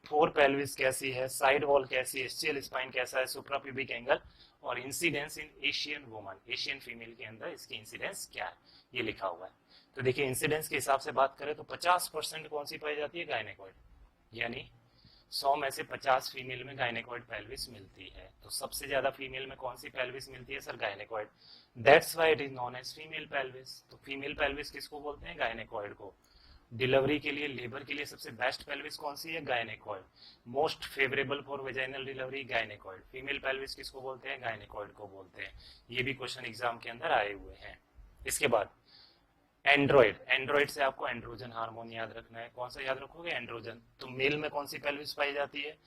फोर पेल्विस कैसी है, साइड वॉल कैसी है, स्टिल स्पाइन कैसा है, सुप्राप्यूबिक एंगल और incidence in Asian woman, Asian female के अंदर इसकी इंसिडेंस क्या है ये लिखा हुआ है। तो देखिए इंसिडेंस के हिसाब से बात करें तो 50% कौन सी पाई जाती है, गायनेकोइड, यानी 100 में से 50 फीमेल में गायनेकोइड पेल्विस मिलती है। तो सबसे ज्यादा फीमेल में कौन सी पेल्विस मिलती है sir, gynaecoid. That's why it is known as female pelvis. तो फीमेल पेल्विस किसको बोलते हैं, गायनेकोइड को। डिलीवरी के लिए, लेबर के लिए सबसे बेस्ट पेल्विस कौन सी है, गायनेकोइड। Most favourable for vaginal delivery, गायनेकोइड। Female pelvis किसको बोलते हैं, गायनेकोइड को बोलते हैं। ये भी क्वेश्चन एग्जाम के अंदर आए हुए हैं। इसके बाद एंड्रॉइड, एंड्रॉइड से आपको एंड्रोजन हार्मोन याद रखना है। कौन सा याद रखोगे, एंड्रोजन। तो मेल में कौन सी पेल्विस पाई जाती है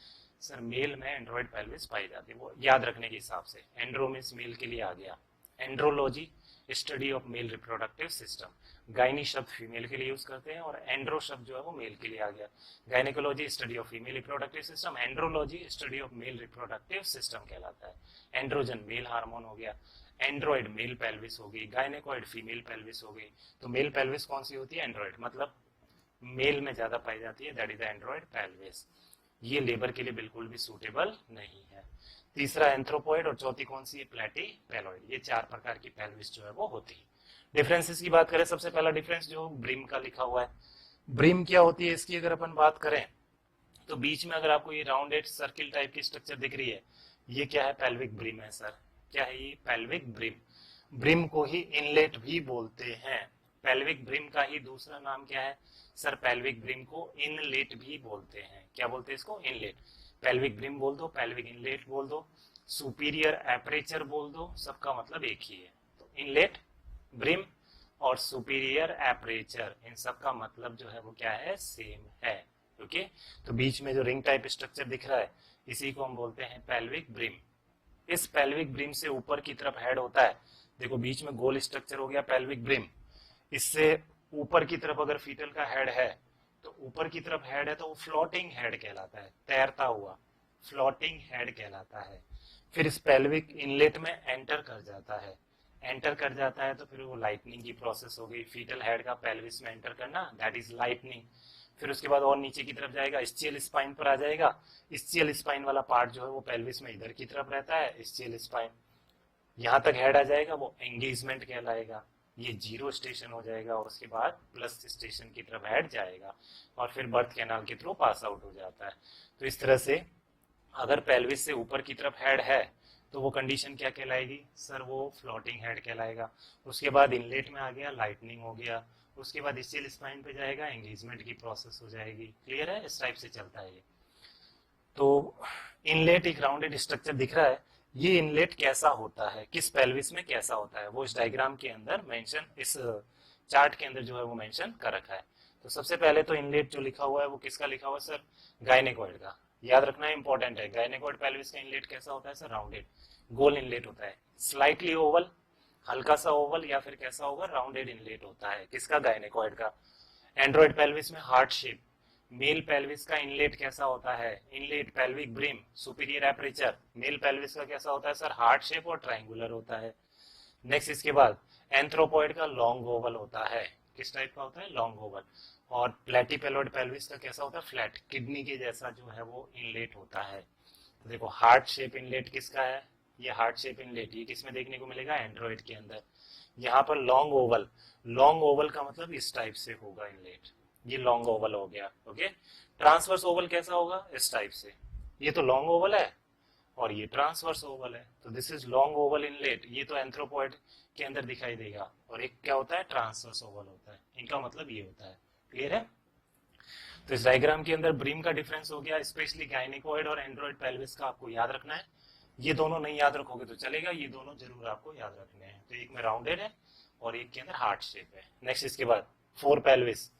सर, मेल में एंड्रॉइड पेल्विस पाई जाती है, वो याद रखने के हिसाब से। एंड्रो मींस मेल के लिए आ गया। Andrology, study of male reproductive system. Gynae शब्द फीमेल के लिए यूज करते हैं और एंड्रो शब्द जो है वो मेल के लिए आ गया। Gynaecology study of female reproductive system, andrology study of male reproductive system कहलाता है। एंड्रोजन मेल हार्मोन हो गया, एंड्रॉइड मेल पेल्विस होगी, गायनेकोइड फीमेल पेल्विस होगी। तो मेल पेल्विस कौन सी होती है, एंड्रॉइड, मतलब मेल में ज्यादा पाई जाती है, that is the Android pelvis. ये लेबर के लिए बिल्कुल भी सूटेबल नहीं है। तीसरा एंथ्रोपॉइड और चौथी कौन सी है, प्लेटीपेलॉइड। ये 4 प्रकार की पेल्विस जो है वो होती है। डिफरेंसेस की बात करें, सबसे पहला डिफरेंस जो ब्रिम का लिखा हुआ है, ब्रिम क्या होती है इसकी अगर अपन बात करें तो बीच में अगर आपको ये राउंडेड सर्किल टाइप की स्ट्रक्चर दिख रही है, ये क्या है, पेल्विक ब्रिम है सर। क्या है ये, पेल्विक ब्रिम। ब्रिम को ही इनलेट भी बोलते हैं। पेल्विक ब्रिम का ही दूसरा नाम क्या है सर, पेल्विक ब्रिम को इनलेट भी बोलते हैं। क्या बोलते हैं इसको, इनलेट। पेल्विक ब्रिम बोल दो, पेल्विक इनलेट बोल दो, सुपीरियर एपरेचर बोल दो, सबका मतलब एक ही है। तो इनलेट, ब्रिम और सुपीरियर एपरेचर, इन सब का मतलब जो है वो क्या है, सेम है। ओके, तो बीच में जो रिंग टाइप स्ट्रक्चर दिख रहा है इसी को हम बोलते हैं पेल्विक ब्रिम। इस पेल्विक ब्रिम से ऊपर की तरफ हेड होता है, देखो बीच में गोल स्ट्रक्चर हो गया पेल्विक ब्रिम। इससे ऊपर की तरफ अगर फीटल का हेड है तो ऊपर की तरफ हेड है तो वो फ्लोटिंग हेड कहलाता है, तैरता हुआ फ्लोटिंग हेड कहलाता है। फिर इस पेल्विक इनलेट में एंटर कर जाता है, एंटर कर जाता है तो फिर वो लाइटनिंग की प्रोसेस हो गई, फीटल हेड का पेल्विस में एंटर करना, दैट इज लाइटनिंग। फिर उसके बाद और नीचे की तरफ जाएगा, स्चियल स्पाइन पर आ जाएगा। स्चियल स्पाइन वाला पार्ट जो है वो पेल्विस में इधर की तरफ रहता है, स्चियल स्पाइन। यहाँ तक हेड आ जाएगा वो एंगेजमेंट कहलाएगा, ये 0 स्टेशन हो जाएगा और उसके बाद प्लस स्टेशन की तरफ हेड जाएगा और फिर बर्थ कैनाल के थ्रू पास आउट हो जाता है। तो इस तरह से अगर पेल्विस से ऊपर की तरफ हेड है तो वो कंडीशन क्या कहलाएगी सर, वो फ्लोटिंग हेड कहलाएगा। उसके बाद इनलेट में आ गया, लाइटनिंग हो गया। उसके बाद स्टिल स्पाइन पे जाएगा, एंगेजमेंट की प्रोसेस हो जाएगी। क्लियर है, इस टाइप से चलता है ये। तो इनलेट एक राउंडेड स्ट्रक्चर दिख रहा है, ये इनलेट कैसा होता है, किस पेल्विस में कैसा होता है, वो इस डायग्राम के अंदर मेंशन, इस चार्ट के अंदर जो है वो मेंशन कर रखा है। तो सबसे पहले तो इनलेट जो लिखा हुआ है वो किसका लिखा हुआ है सर, गायनेकोइड का। याद रखना इंपॉर्टेंट है, गायनेकोइड पेल्विस का इनलेट कैसा होता है सर, राउंडेड, गोल इनलेट होता है। स्लाइटली ओवल, हल्का सा ओवल, या फिर कैसा होगा, राउंडेड इनलेट होता है, किसका, गायनेकोइड का। एंड्रॉइड पेल्विस में हार्ट शेप। मेल पेल्विस का इनलेट कैसा होता है, inlet pelvic brim, superior aperture. Male pelvis का कैसा होता है सर, हार्ट शेप और ट्रायंगुलर होता है। नेक्स्ट इसके बाद एंथ्रोपॉइड का लॉन्ग ओवल होता है, किस टाइप का होता है, लॉन्ग ओवल। और प्लेटीपेलोइड पेल्विस का कैसा होता है, फ्लैट, किडनी के जैसा जो है वो इनलेट होता है। तो देखो हार्ट शेप इनलेट किसका है, ये हार्ट शेप इनलेट, ये किसमें देखने को मिलेगा, एंड्रॉइड के अंदर। यहाँ पर लॉन्ग ओवल, लॉन्ग ओवल का मतलब इस टाइप से होगा इनलेट, ये लॉन्ग ओवल हो गया। ओके, ट्रांसवर्स ओवल कैसा होगा, इस टाइप से। ये तो लॉन्ग ओवल है और ये ट्रांसवर्स ओवल है, तो this is long Oval inlet. ये तो एंथ्रोपॉइड के अंदर दिखाई देगा। और एक क्या होता है, ट्रांसवर्स ओवल होता है, इनका मतलब ये होता है। क्लियर है, तो इस डायग्राम के अंदर ब्रीम का डिफरेंस हो गया, स्पेशली गायनेकोइड और एंड्रॉइड पेल्विस का आपको याद रखना है। ये दोनों नहीं याद रखोगे तो चलेगा, ये दोनों जरूर आपको याद रखने हैं। तो एक में राउंडेड है और एक के अंदर हार्ट शेप है। नेक्स्ट इसके बाद four pelvis,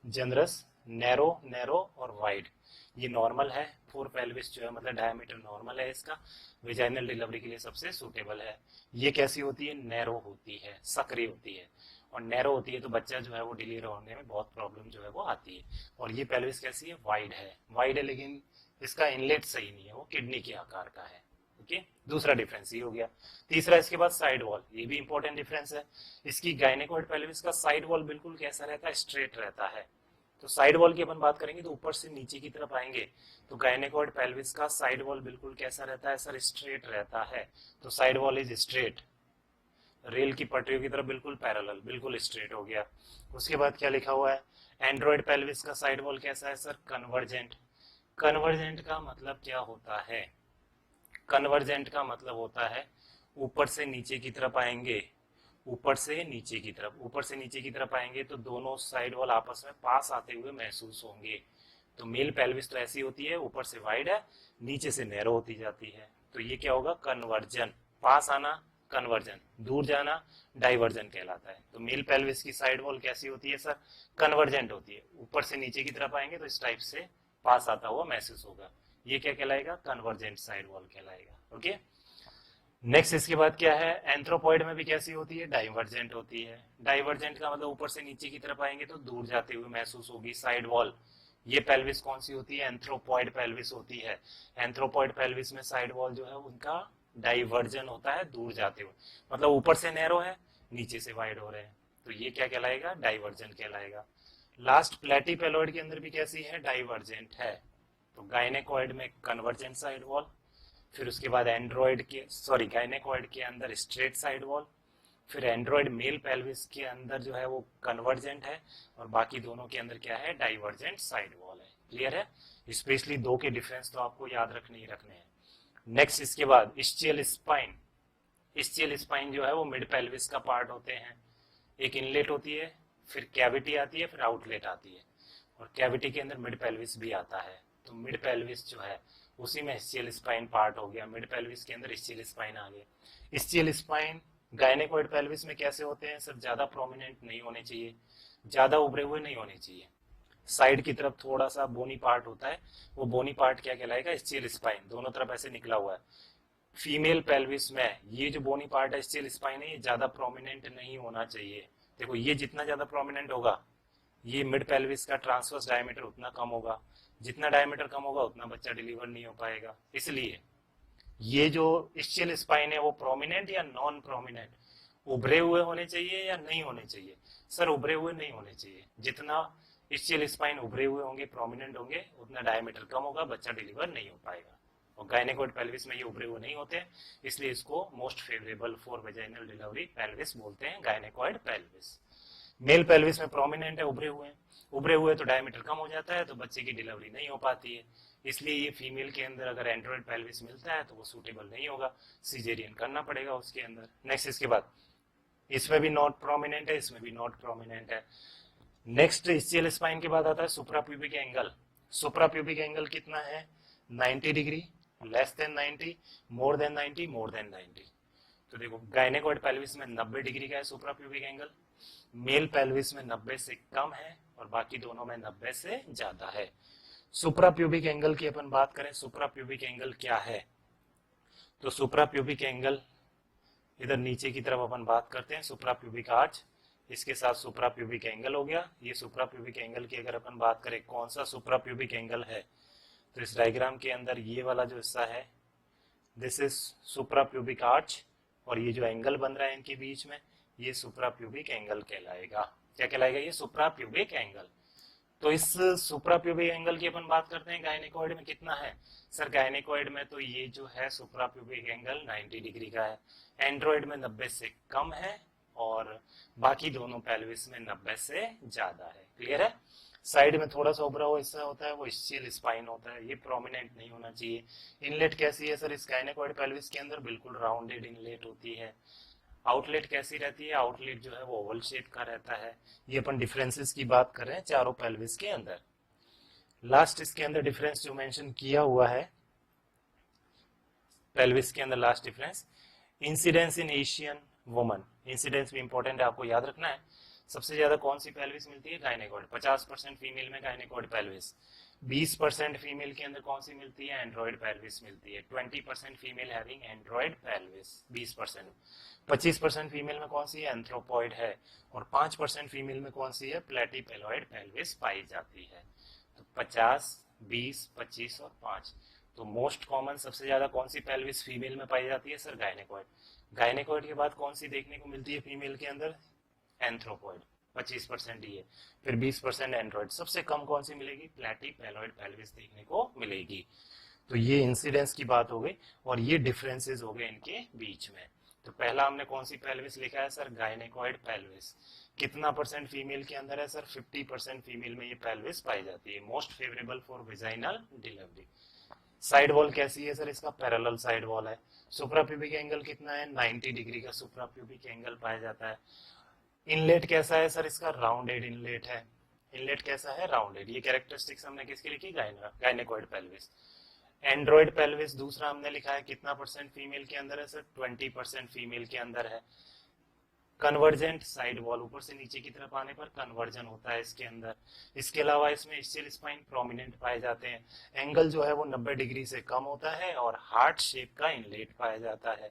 generous, narrow, narrow और वाइड। ये नॉर्मल है, फोर पेल्विस जो है मतलब डायमीटर नॉर्मल है इसका, वेजाइनल डिलीवरी के लिए सबसे सूटेबल है। ये कैसी होती है, नैरो होती है, सकरी होती है। और नैरो होती है तो बच्चा जो है वो डिलीवर होने में बहुत प्रॉब्लम जो है वो आती है। और ये पेल्विस कैसी है, वाइड है, वाइड है लेकिन इसका इनलेट सही नहीं है, वो किडनी के आकार का है। ओके, दूसरा डिफरेंस ये हो गया। तीसरा इसके बाद साइड वॉल, ये भी इंपॉर्टेंट डिफरेंस है। इसकी गायनेकोइड पेल्विस का साइड वॉल बिल्कुल कैसा रहता है, स्ट्रेट रहता है। तो साइड वॉल की अपन बात करेंगे तो ऊपर से नीचे की तरफ आएंगे, तो गायनेकोइड पेल्विस का साइड वॉल बिल्कुल कैसा रहता है सर, स्ट्रेट रहता है। तो side wall is straight, rail की पटरियों की तरफ बिल्कुल पैरेलल, बिल्कुल स्ट्रेट हो गया। उसके बाद क्या लिखा हुआ है, एंड्रॉइड पेल्विस का साइड वॉल कैसा है सर, कन्वर्जेंट। कन्वर्जेंट का मतलब क्या होता है, कन्वर्जेंट का मतलब होता है ऊपर से नीचे की तरफ आएंगे, ऊपर से नीचे की तरफ, ऊपर से नीचे की तरफ आएंगे तो दोनों साइड वॉल आपस में पास आते हुए महसूस होंगे। तो मेल पेल्विस तो ऐसी होती है, ऊपर से वाइड है, नीचे से नैरो होती जाती है। तो ये क्या होगा, कन्वर्जन। पास आना कन्वर्जन, दूर जाना डाइवर्जन कहलाता है। तो मेल पेल्विस की साइड वॉल कैसी होती है सर, कन्वर्जेंट होती है। ऊपर से नीचे की तरफ आएंगे तो इस टाइप से पास आता हुआ महसूस होगा। ये क्या कहलाएगा, कन्वर्जेंट साइड वॉल कहलाएगा। ओके, नेक्स्ट इसके बाद क्या है, एंथ्रोपॉइड में भी कैसी होती है, डाइवर्जेंट होती है। डाइवर्जेंट का मतलब ऊपर से नीचे की तरफ आएंगे तो दूर जाते हुए महसूस होगी साइड वॉल। ये पेल्विस कौन सी होती है, एंथ्रोपॉइड पेल्विस होती है। एंथ्रोपॉइड पेल्विस में साइड वॉल जो है उनका डाइवर्जन होता है, दूर जाते हुए, मतलब ऊपर से नैरो है, नीचे से वाइड हो रहे हैं, तो ये क्या कहलाएगा, डाइवर्जन कहलाएगा। लास्ट प्लेटिपेलोइड के अंदर भी कैसी है, डाइवर्जेंट है। तो गायनेकोइड में कन्वर्जेंट साइड वॉल, फिर उसके बाद एंड्रॉइड के गायनेकोइड के अंदर स्ट्रेट साइड वॉल, फिर एंड्रॉइड मेल पेल्विस के अंदर जो है वो कन्वर्जेंट है, और बाकी दोनों के अंदर क्या है, डाइवर्जेंट साइड वॉल है। क्लियर है, स्पेशली दो के डिफरेंस तो आपको याद रखने ही रखने हैं। नेक्स्ट इसके बाद इस्चियल स्पाइन। इस्चियल स्पाइन जो है वो मिड पेल्विस का पार्ट होते हैं। एक इनलेट होती है, फिर कैविटी आती है, फिर आउटलेट आती है, और कैविटी के अंदर मिड पेल्विस भी आता है। तो मिड पेल्विस जो है उसी में इस्चियल स्पाइन पार्ट हो गया, मिड पेल्विस के अंदर इस्चियल स्पाइन आ गया। इस्चियल स्पाइन गायनेकोइड पेल्विस में कैसे होते हैं सर, ज्यादा प्रोमिनेंट नहीं होने चाहिए, ज्यादा उभरे हुए नहीं होने चाहिए। साइड की तरफ थोड़ा सा बोनी पार्ट होता है, वो बोनी पार्ट क्या कहलाएगा, इस्चियल स्पाइन, दोनों तरफ ऐसे निकला हुआ है। फीमेल पेल्विस में ये जो बोनी पार्ट है, इस्चियल स्पाइन है, ये ज्यादा प्रोमिनेंट नहीं होना चाहिए। देखो ये जितना ज्यादा प्रोमिनेंट होगा, ये मिड पेल्विस का ट्रांसवर्स डायमीटर उतना कम होगा, जितना डायमीटर कम होगा उतना बच्चा डिलीवर नहीं हो पाएगा। इसलिए ये जो इस्चियल स्पाइन है वो प्रोमिनेंट या नॉन प्रोमिनेंट, उभरे हुए होने चाहिए या नहीं होने चाहिए सर, उभरे हुए नहीं होने चाहिए। जितना इस्चियल स्पाइन उभरे हुए होंगे, प्रोमिनेंट होंगे, उतना डायमीटर कम होगा, बच्चा डिलीवर नहीं हो पाएगा। और गायनेकोइड पेल्विस में ये उभरे हुए नहीं होते, इसलिए इसको most favourable for vaginal delivery pelvis बोलते हैं, गायनेकोइड पेल्विस। मेल पेल्विस में प्रोमिनेंट है, उभरे हुए हैं, उभरे हुए तो डायमीटर कम हो जाता है, तो बच्चे की डिलीवरी नहीं हो पाती है। इसलिए ये फीमेल के अंदर अगर एंड्रॉइड पेल्विस मिलता है तो वो सूटेबल नहीं होगा, सिजेरियन करना पड़ेगा उसके अंदर। नेक्स्ट इसके बाद इसमें भी नॉट प्रोमिनेंट है, इसमें भी नॉट प्रोमिनेंट है। नेक्स्ट इस्चियल स्पाइन के बाद आता है सुप्राप्यूबिक एंगल। सुप्राप्यूबिक एंगल कितना है, 90 degree, less than 90, more than 90, more than 90। तो देखो गायनेकोइड पेल्विस में 90 डिग्री का है सुप्राप्यूबिक एंगल, मेल पेल्विस में 90 से कम है, और बाकी दोनों में 90 से ज्यादा है। सुप्राप्यूबिक एंगल की अपन बात करें, सुप्राप्यूबिक एंगल क्या है, तो सुप्राप्यूबिक एंगल इधर नीचे की तरफ अपन बात करते हैं, सुप्राप्यूबिक आर्च, इसके साथ सुप्राप्यूबिक एंगल हो गया। ये सुप्राप्यूबिक एंगल की अगर अपन बात करें कौन सा सुप्राप्यूबिक एंगल है, तो इस डायग्राम के अंदर ये वाला जो हिस्सा है, दिस इज सुप्राप्यूबिक आर्च, और ये जो एंगल बन रहा है इनके बीच में, ये सुप्राप्यूबिक एंगल कहलाएगा। क्या कहलाएगा, ये सुप्राप्यूबिक एंगल। तो इस सुप्राप्यूबिक एंगल की अपन बात करते हैं गायनेकोइड में कितना है सर, गायनेकोइड में तो ये जो है सुप्राप्यूबिक एंगल 90 डिग्री का है, एंड्रॉइड में 90 से कम है, और बाकी दोनों पेल्विस में 90 से ज्यादा है। क्लियर है, साइड में थोड़ा सा उभरा हुआ हिस्सा होता है, वो इस्चियल स्पाइन होता है, ये प्रोमिनेंट नहीं होना चाहिए। इनलेट कैसी है सर, इस गायनेकोइड पेल्विस के अंदर बिल्कुल राउंडेड इनलेट होती है। आउटलेट कैसी रहती है, आउटलेट जो है वो ओवल शेप का रहता है। ये अपन डिफरेंसेस की बात कर रहे हैं चारों पेल्विस के अंदर। लास्ट इसके अंदर डिफरेंस जो मेंशन किया हुआ है पेल्विस के अंदर, last difference, incidence in Asian woman. Incidence भी इंपॉर्टेंट है, आपको याद रखना है। सबसे ज्यादा कौन सी पेल्विस मिलती है, गायनेकोइड, 50% फीमेल में गायनेकोइड पेल्विस। 20% फीमेल के अंदर कौन सी मिलती है, एंड्रॉइड पेल्विस मिलती है। 20% female having Android pelvis, 20%। 25% female में कौन सी है, एंथ्रोपॉइड है, और 5% फीमेल में कौन सी है, प्लेटिपेलॉइड पेल्विस पाई जाती है। तो 50, 20, 25 और 5, तो मोस्ट कॉमन सबसे ज्यादा कौन सी पेल्विस फीमेल में पाई जाती है सर? गायनेकॉइड। गायनेकॉइड के बाद कौन सी देखने को मिलती है फीमेल के अंदर? एंथ्रोपॉइड, 25% ये, फिर 20% एंड्रॉइड। सबसे कम कौन सी मिलेगी? प्लैटीपेलॉइड पेल्विस देखने को मिलेगी। तो ये इंसिडेंस की बात हो गई और ये डिफरेंसेस हो गए इनके बीच में। तो पहला हमने कौन सी पेल्विस लिखा है सर? Gynaecoid pelvis. कितना परसेंट फीमेल के अंदर है सर? 50% फीमेल में ये पेल्विस पाई जाती है। Most favourable for vaginal delivery. Side wall कैसी है सर? इसका पैरेलल साइड वॉल है। सुप्राप्यूबिक एंगल कितना है? 90 डिग्री का सुप्राप्यूबिक एंगल पाया जाता है। इनलेट कैसा है सर? इसका राउंडेड इनलेट है। इनलेट कैसा है? राउंडेड। ये कैरेक्टरिस्टिक्स हमने किसकी लिखी? Gynaecoid pelvis. एंड्रॉइड पेल्विस दूसरा हमने लिखा है, कितना परसेंट फीमेल के अंदर है सर? 20% फीमेल के अंदर है। कन्वर्जेंट साइड वॉल, ऊपर से नीचे की तरफ आने पर कन्वर्जन होता है इसके अंदर। इसके अलावा इसमें स्टिल स्पाइन प्रोमिनेंट पाए जाते हैं। एंगल जो है वो 90 डिग्री से कम होता है और हार्ट शेप का इनलेट पाया जाता है।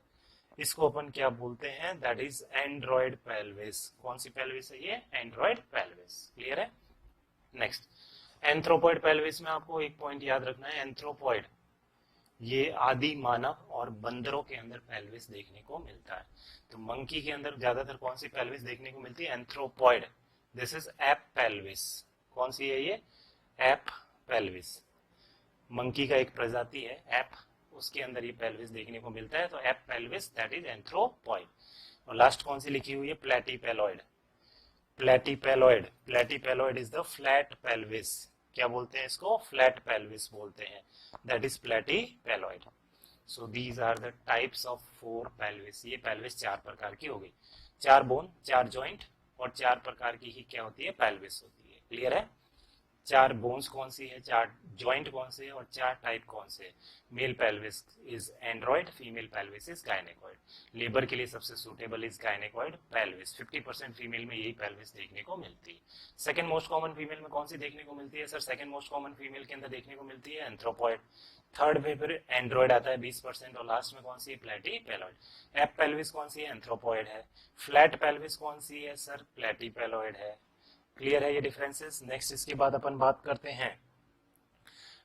इसको अपन क्या बोलते हैं? That is Android pelvis. कौन सी पेल्विस है ये? Android pelvis. क्लियर है? नेक्स्ट, एंथ्रोपॉइड पेल्विस में आपको एक पॉइंट याद रखना है। एंथ्रोपॉइड ये आदि मानव और बंदरों के अंदर पेल्विस देखने को मिलता है। तो मंकी के अंदर ज्यादातर कौन सी पेल्विस देखने को मिलती है? Anthropoid. This is app pelvis. कौन सी है ये? App pelvis. मंकी का एक प्रजाति है एप, उसके अंदर ये पेल्विस देखने को मिलता है। तो ape pelvis that is anthropoid. और लास्ट कौन सी लिखी हुई है? Platypelloid. Platypelloid, platypelloid is the flat pelvis. क्या बोलते हैं इसको? फ्लैट पेल्विस बोलते हैं। That is platypelloid. So these are the types of 4 pelvis. ये पेल्विस 4 प्रकार की हो गई। 4 बोन, 4 जॉइंट और 4 प्रकार की ही क्या होती है? पेल्विस होती है। क्लियर है? 4 बोन्स कौन सी है, 4 जॉइंट कौन से है और 4 टाइप कौन से? Male pelvis is android, female pelvis is gynaecoid. Labour के लिए सबसे suitable is gynaecoid pelvis. 50% female में यही पेल्विस देखने को मिलती है। सेकंड मोस्ट कॉमन फीमेल में कौन सी देखने को मिलती है sir? Second most common female के अंदर देखने को मिलती है एंथ्रोपॉइड। थर्ड में फिर एंड्रॉइड आता है 20% और लास्ट में कौन सी है? प्लेटीपेलॉइड। एप पेल्विस कौन सी है? एंथ्रोपॉइड है। फ्लैट पेल्विस कौन सी है सर? प्लेटीपेलॉइड है। क्लियर है ये डिफरेंसेस? नेक्स्ट इसके बाद अपन बात करते हैं,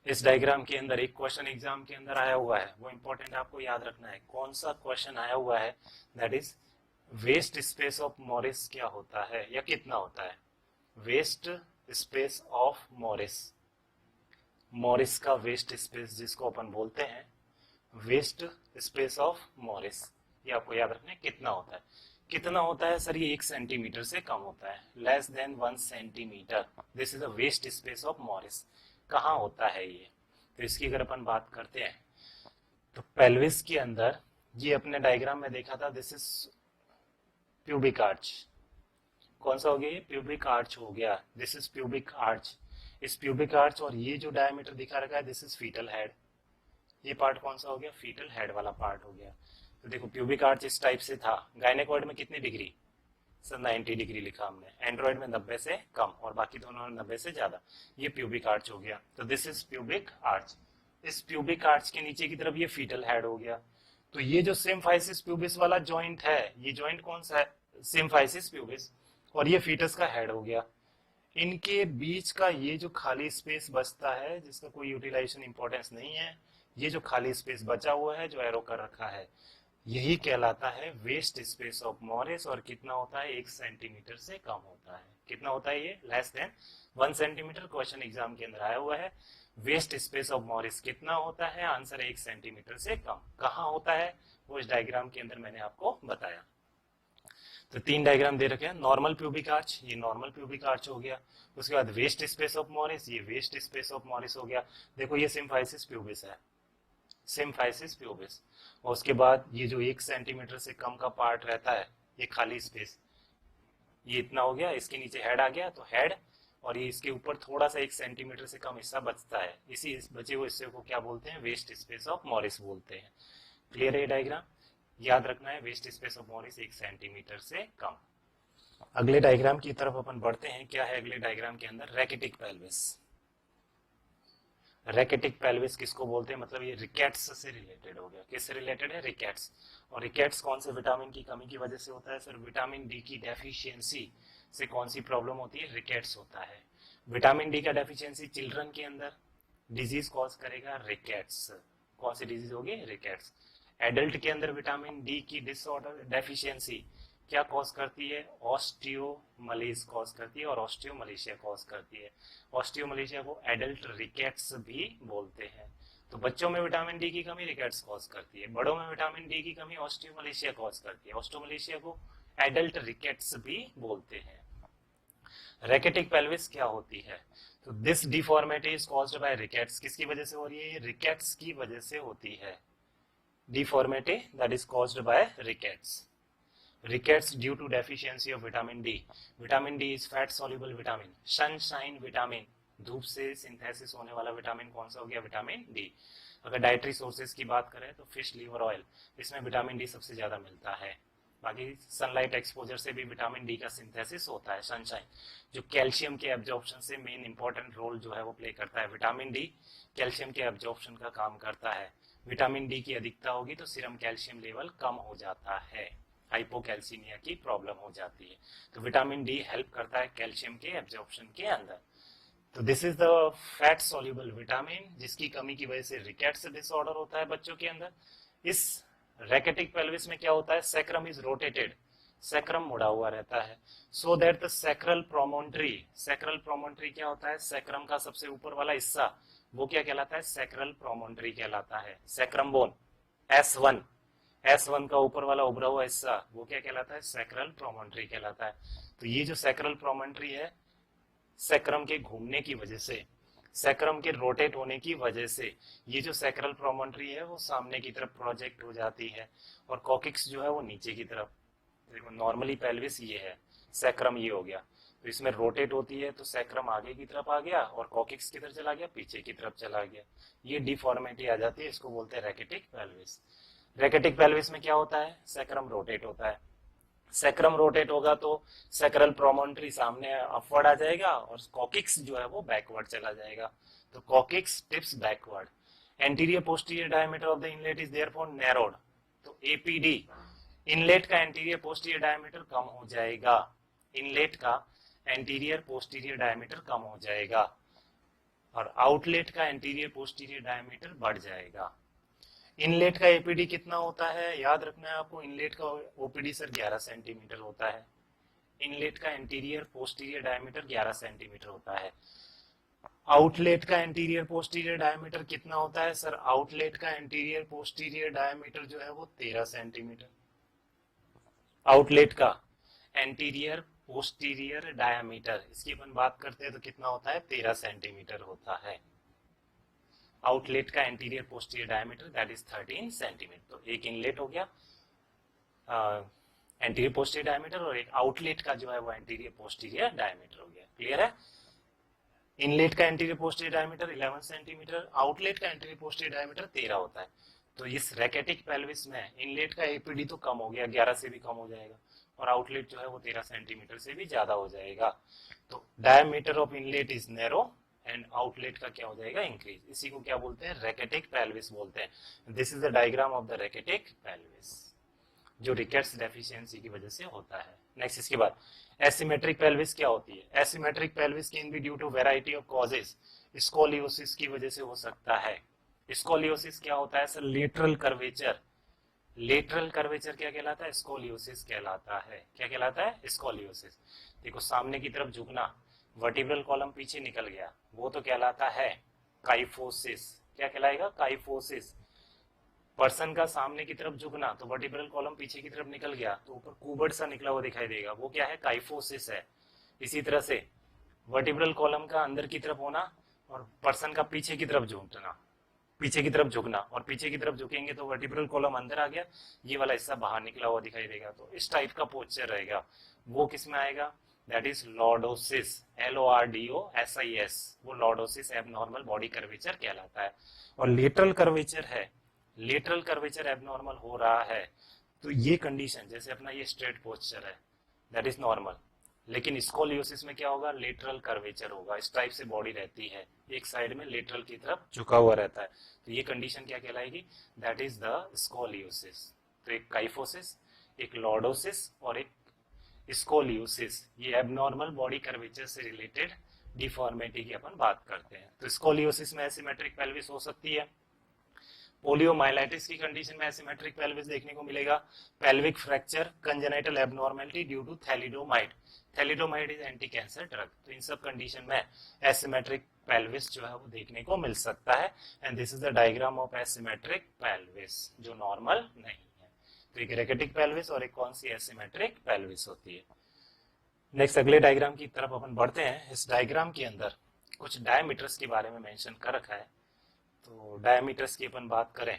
इस डायग्राम के अंदर एक क्वेश्चन एग्जाम के अंदर आया हुआ है, वो इंपॉर्टेंट आपको याद रखना है। कौन सा क्वेश्चन आया हुआ है? That is waste space of Morris क्या होता है या कितना होता है? Waste space of Morris. Morris का वेस्ट स्पेस जिसको अपन बोलते हैं वेस्ट स्पेस ऑफ मॉरिस, ये आपको याद रखना है कितना होता है। कितना होता है सर? ये 1 सेंटीमीटर से कम होता है, less than 1 centimetre. This is a waste space of Morris. कहाँ होता है ये? तो इसकी अगर अपन बात करते हैं तो पेल्विस के अंदर, ये अपने डायग्राम में देखा था, दिस इज प्यूबिक आर्च। कौन सा हो गया ये? प्यूबिक आर्च हो गया। This is pubic arch. इस प्यूबिक आर्च और ये जो डायमीटर दिखा रखा है दिस इज फीटल हेड। ये पार्ट कौन सा हो गया? फीटल हेड वाला पार्ट हो गया। तो देखो प्यूबिक आर्च इस टाइप से था। गायनेकॉइड में कितनी डिग्री सर? 90 डिग्री लिखा हमने। एंड्रॉइड में 90 से कम और बाकी दोनों में 90 से ज्यादा। ये प्यूबिक आर्च हो गया। तो दिस इज प्यूबिक आर्च। इस प्यूबिक आर्च के नीचे की तरफ ये फीटल हेड हो गया। तो ये जो सिम्फाइसिस प्यूबिस वाला जॉइंट है, ये जॉइंट कौन सा है? Symphysis pubis. और ये फीटस का हेड हो गया। इनके बीच का ये जो खाली स्पेस बचता है, जिसका कोई यूटिलाइजेशन इंपॉर्टेंस नहीं है, ये जो खाली स्पेस बचा हुआ है जो एरो कर रखा है, यही कहलाता है वेस्ट स्पेस ऑफ मॉरिस। और कितना होता है? 1 सेंटीमीटर से कम होता है। कितना होता है ये? Less than 1 centimetre. Question exam के अंदर आया हुआ है। वेस्ट स्पेस ऑफ मॉरिस कितना होता है? आंसर है 1 सेंटीमीटर से कम। कहाँ होता है? वो इस डायग्राम के अंदर मैंने आपको बताया। तो 3 डायग्राम दे रखे हैं। नॉर्मल प्यूबिक आर्च, ये नॉर्मल प्यूबिक आर्च हो गया। उसके बाद वेस्ट स्पेस ऑफ मॉरिस, ये वेस्ट स्पेस ऑफ मॉरिस हो गया। देखो ये सिम्फाइसिस प्यूबिस है, सिम्फाइसिस प्यूबिस। और उसके बाद ये जो 1 सेंटीमीटर से कम का पार्ट रहता है, ये खाली स्पेस, ये इतना हो गया। इसके नीचे हेड आ गया तो हेड, और ये इसके ऊपर थोड़ा सा 1 सेंटीमीटर से कम हिस्सा बचता है। इसी बचे हुए हिस्से को क्या बोलते हैं? वेस्ट स्पेस ऑफ मॉरिस बोलते हैं। क्लियर है ये डायग्राम? याद रखना है waste space of Morris 1 centimetre से कम। अगले डायग्राम की तरफ अपन बढ़ते हैं। क्या है अगले डायग्राम के अंदर? रैकेटिक पेल्विस। रैकेटिक पेल्विस किसको बोलते हैं? मतलब ये रिकेट्स से रिलेटेड हो गया। किससे रिलेटेड है? रिकेट्स। और रिकेट्स कौन से विटामिन की कमी की वजह से होता है सर? विटामिन डी की डेफिशिएंसी से कौन सी प्रॉब्लम होती है? रिकेट्स होता है। विटामिन डी का डेफिशिएंसी चिल्ड्रन के अंदर डिजीज कॉज करेगा रिकेट्स। कौन सी डिजीज होगी? रिकेट्स। एडल्ट के अंदर विटामिन डी की डिसऑर्डर डेफिशिएंसी क्या कॉज करती है? ऑस्टियोमलेज कॉज करती है और ऑस्टियोमलेशिया कॉज करती है। ऑस्टियोमलेशिया को एडल्ट रिकेट्स भी बोलते हैं। तो बच्चों में विटामिन डी की कमी रिकेट्स कॉज करती है, बड़ों में विटामिन डी की कमी ऑस्टियोमलेशिया कॉज करती है। ऑस्टियोमलेशिया को एडल्ट रिकेट्स भी बोलते हैं। रैकेटिक पेल्विस क्या होती है? तो this deformity is caused by rickets. किसकी वजह से हो रही है? ये रिकेट्स की वजह से होती है। Deformity that is caused by rickets. Rickets due to deficiency of vitamin D. Vitamin D is fat soluble vitamin. Sunshine vitamin, धूप से सिंथेसिस होने वाला विटामिन कौन सा हो गया? Vitamin D. अगर डाइटरी सोर्सेज की बात करें तो फिश लीवर ऑयल, इसमें विटामिन डी सबसे ज्यादा मिलता है। बाकी सनलाइट एक्सपोजर से भी विटामिन डी का सिंथेसिस होता है। सनशाइन जो कैल्शियम के एब्जॉर्प्शन से मेन इंपॉर्टेंट रोल जो है वो प्ले करता है। विटामिन डी कैल्शियम के एब्जॉर्प्शन का काम करता है। विटामिन डी की अधिकता होगी तो सीरम कैल्शियम लेवल कम हो जाता है, हाइपोकैल्सीमिया की प्रॉब्लम हो जाती है। तो विटामिन डी हेल्प करता है कैल्शियम के एब्जॉर्प्शन के अंदर। तो this is the fat soluble vitamin, जिसकी कमी की वजह से रिकेट्स डिसऑर्डर होता है बच्चों के अंदर। इस रैकेटिक पेल्विस में क्या होता है? सैक्रम इज रोटेटेड, सैक्रम मुड़ा हुआ रहता है। So that the sacral promontory, sacral promontory क्या होता है? सैक्रम का सबसे ऊपर वाला हिस्सा, वो क्या कहलाता है? सैक्रल प्रोमोन्ट्री कहलाता है। सैक्रम बोन S1, S1 का ऊपर वाला उभरा हुआ हिस्सा वो क्या कहलाता है? सैक्रल प्रोमोन्ट्री कहलाता है। तो ये जो सैक्रल प्रोमोन्ट्री है, सैक्रम के घूमने की वजह से, सैक्रम के रोटेट होने की वजह से ये जो सैक्रल प्रोमोन्ट्री है वो सामने की तरफ प्रोजेक्ट हो जाती है और कॉकिक्स जो है वो नीचे की तरफ। देखो नॉर्मली पेल्विस ये है, सैक्रम ये हो गया, तो इसमें रोटेट होती है तो सैक्रम आगे की तरफ आ गया और कॉकिक्स किधर चला गया? पीछे की तरफ चला गया। ये डिफॉर्मिटी आ जाती है, इसको बोलते हैं रैकेटिक पेल्विस। रैकेटिक पेल्विस में क्या होता है? सैक्रम रोटेट होता है। सैक्रम रोटेट होगा तो सैक्रल प्रोमोन्ट्री सामने अपवर्ड आ जाएगा और कॉकिक्स जो है वो बैकवर्ड चला जाएगा। तो coccyx tips backward. Anterior posterior diameter of the inlet is therefore narrowed. तो एपीडी, इनलेट का एंटीरियर पोस्टीरियर डायमीटर कम हो जाएगा। इनलेट का एंटीरियर पोस्टीरियर डायमीटर कम हो जाएगा और आउटलेट का एंटीरियर पोस्टीरियर डायमीटर बढ़ जाएगा। इनलेट का एपीडी कितना होता है? याद रखना है आपको, इनलेट का ओपीडी सर 11 सेंटीमीटर होता है। इनलेट का एंटीरियर पोस्टीरियर डायमीटर 11 सेंटीमीटर होता है। आउटलेट का एंटीरियर पोस्टीरियर डायमीटर कितना होता है? सर आउटलेट का एंटीरियर पोस्टीरियर डायमीटर जो है वो 13 सेंटीमीटर। आउटलेट का एंटीरियर पोस्टीरियर डायमीटर, इसकी अपन बात करते हैं तो कितना होता है? 13 सेंटीमीटर होता है। आउटलेट का anterior posterior diameter that is 13 centimetre. तो एक इनलेट हो गया एंटीरियर पोस्टीरियर डायमीटर और एक आउटलेट का जो है वो एंटीरियर पोस्टीरियर डायमीटर हो गया। क्लियर है? इनलेट का anterior posterior diameter 11 centimetre, outlet का एंटीरियर पोस्टीरियर डायमीटर 13 होता है। तो इस रैकेटिक पेल्विस में इनलेट का एपीडी तो कम हो गया, 11 से भी कम हो जाएगा और आउटलेट जो है वो 13 सेंटीमीटर से भी ज्यादा हो जाएगा। तो diameter of inlet is narrow and outlet का क्या हो जाएगा? इंक्रीज। इसी को क्या बोलते हैं? रैकेटिक पेल्विस बोलते हैं। This is the diagram of the रैकेटिक pelvis, जो रिकेट्स डेफिशिएंसी की वजह से होता है। नेक्स्ट इसके बाद एसिमेट्रिक पेल्विस क्या होती है? Asymmetric pelvis can be due to variety of causes. Scoliosis की वजह से हो सकता है। स्कोलियोसिस क्या होता है? Sir lateral curvature. Lateral curvature क्या कहलाता है? स्कोलियोसिस कहलाता है। क्या कहलाता है? स्कोलियोसिस। देखो सामने की तरफ झुकना, वर्टिब्रल कॉलम पीछे निकल गया, वो तो कहलाता है काइफोसिस। क्या कहलाएगा? काइफोसिस। पर्सन का सामने की तरफ झुकना तो वर्टिब्रल कॉलम पीछे की तरफ निकल गया तो ऊपर कुबड़ सा निकला हुआ दिखाई देगा, वो क्या है? काइफोसिस है। इसी तरह से वर्टिब्रल कॉलम का अंदर की तरफ होना और पर्सन का पीछे की तरफ झुकना, पीछे की तरफ झुकना और पीछे की तरफ झुकेंगे तो वर्टिब्रल कॉलम अंदर आ गया, ये वाला हिस्सा बाहर निकला हुआ दिखाई देगा। तो इस टाइप का पोस्चर रहेगा, वो किस में आएगा? That is lordosis, LORDOSIS। वो लॉर्डोसिस एबनॉर्मल बॉडी कर्वेचर कहलाता है। और लेटरल कर्वेचर है, लेटरल कर्वेचर एबनॉर्मल हो रहा है तो ये कंडीशन, जैसे अपना ये स्ट्रेट पोस्चर है दैट इज नॉर्मल, लेकिन स्कोलियोसिस में क्या होगा? लेटरल कर्वेचर होगा। इस टाइप से बॉडी रहती है, एक साइड में लेटरल की तरफ झुका हुआ रहता है, तो ये कंडीशन क्या कहलाएगी? That is the scoliosis. तो एक काइफोसिस, एक लॉर्डोसिस और एक स्कोलियोसिस, ये एबनॉर्मल बॉडी कर्वेचर से रिलेटेड डिफॉर्मिटी की अपन बात करते हैं। तो स्कोलियोसिस में एसिमेट्रिक पेल्विस हो सकती है। पोलियोमाइलाइटिस की कंडीशन में एसिमेट्रिक पेल्विस देखने को मिलेगा। Pelvic fracture, congenital abnormality due to thalidomide, thalidomide is anti cancer drug. तो इन सब कंडीशन में एसिमेट्रिक पेल्विस जो है वो देखने को मिल सकता है। And this is the diagram of asymmetric pelvis, जो नॉर्मल नहीं है। तो एक रैकेटिक पेल्विस और एक कौन सी एसिमेट्रिक पेल्विस होती है। नेक्स्ट अगले डायग्राम की तरफ अपन बढ़ते हैं। इस डायग्राम के अंदर कुछ डायमीटर्स के बारे में मेंशन कर रखा है। तो डायमीटर्स की अपन बात करें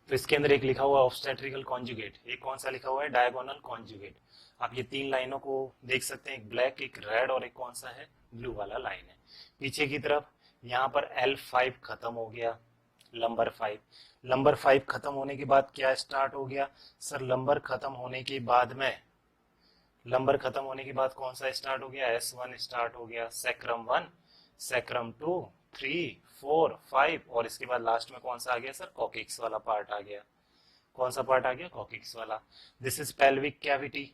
तो इसके अंदर एक लिखा हुआ ऑब्स्टेट्रिकल कॉन्जुगेट, एक कौन सा लिखा हुआ है, डायगोनल कॉन्जुगेट। आप ये तीन लाइनों को देख सकते हैं, एक ब्लैक, एक रेड और एक कौन सा है, ब्लू वाला लाइन है। पीछे की तरफ यहाँ पर L5 खत्म हो गया, लंबर 5, लंबर 5 खत्म होने के बाद क्या स्टार्ट हो गया सर, लंबर खत्म होने के बाद में, लंबर खत्म होने के बाद कौन सा स्टार्ट हो गया, S1 स्टार्ट हो गया, सैक्रम 1, सैक्रम 2, 3, 4, 5 और इसके बाद लास्ट में कौन सा आ गया सर, कॉकिक्स वाला पार्ट आ गया। कौन सा पार्ट आ गया, कॉकिक्स वाला। दिस इज पेल्विक कैविटी,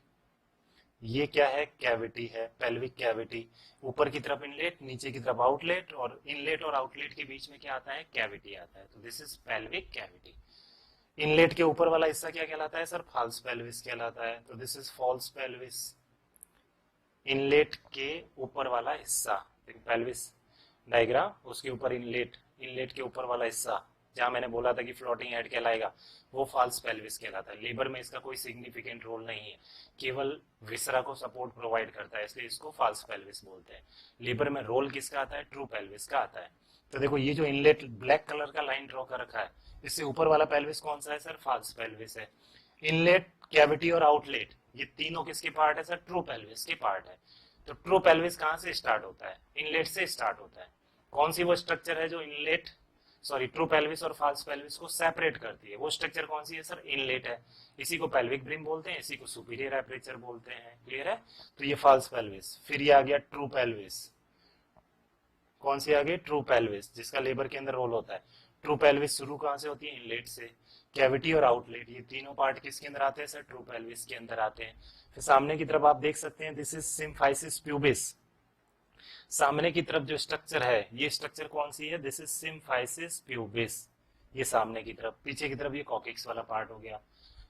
ये क्या है, कैविटी है, पेल्विक कैविटी। ऊपर की तरफ इनलेट, नीचे की तरफ आउटलेट, और इनलेट और आउटलेट के बीच में क्या आता है, कैविटी आता है। तो this is pelvic cavity. Inlet के ऊपर वाला हिस्सा क्या कहलाता है सर, फॉल्स पेल्विस कहलाता है। तो this is false pelvis. Inlet के ऊपर वाला हिस्सा, पेल्विस डायग्राम, उसके ऊपर इनलेट, इनलेट के ऊपर वाला हिस्सा जहां मैंने बोला था कि फ्लोटिंग हेड कहलाएगा, वो फॉल्स पेल्विस कहलाता है। लेबर में इसका कोई सिग्निफिकेंट रोल नहीं है, केवल विसरा को सपोर्ट प्रोवाइड करता है, इसलिए इसको फॉल्स पेल्विस बोलते हैं। लेबर में रोल किसका आता है, ट्रू पेल्विस का आता है। तो देखो ये जो इनलेट ब्लैक कलर का लाइन ड्रॉ कर रखा है, इससे ऊपर वाला पेल्विस कौन सा है सर, फॉल्स पेल्विस है। इनलेट, कैविटी और आउटलेट, ये तीनों किसके पार्ट है सर, ट्रू पेल्विस के पार्ट है। तो ट्रू पेल्विस कहां से स्टार्ट होता है, इनलेट से स्टार्ट होता है। कौन सी वो स्ट्रक्चर है जो इनलेट, सॉरी, ट्रू पेल्विस और फॉल्स पेल्विस को सेपरेट करती है, वो स्ट्रक्चर कौन सी है सर, इनलेट है। इसी को पेल्विक ब्रिम बोलते हैं, इसी को सुपीरियर एपरेचर बोलते हैं। क्लियर है। तो ये फॉल्स पेल्विस। फिर ये आ गया ट्रू पेल्विस। कौन सी आ गई, ट्रू पेल्विस, जिसका लेबर के अंदर रोल होता है। ट्रू पेल्विस शुरू कहां से होती है, इनलेट से। कैविटी और आउटलेट, ये तीनों पार्ट किसके अंदर आते हैं सर, ट्रू पेल्विस के अंदर आते हैं। फिर सामने की तरफ आप देख सकते हैं, दिस इज सिम्फाइसिस प्यूबिस। सामने की तरफ जो स्ट्रक्चर है, ये स्ट्रक्चर कौन सी है, दिस इज सिम्फाइसिस प्यूबिस, ये सामने की तरफ। पीछे की तरफ ये कॉकिक्स वाला पार्ट हो गया।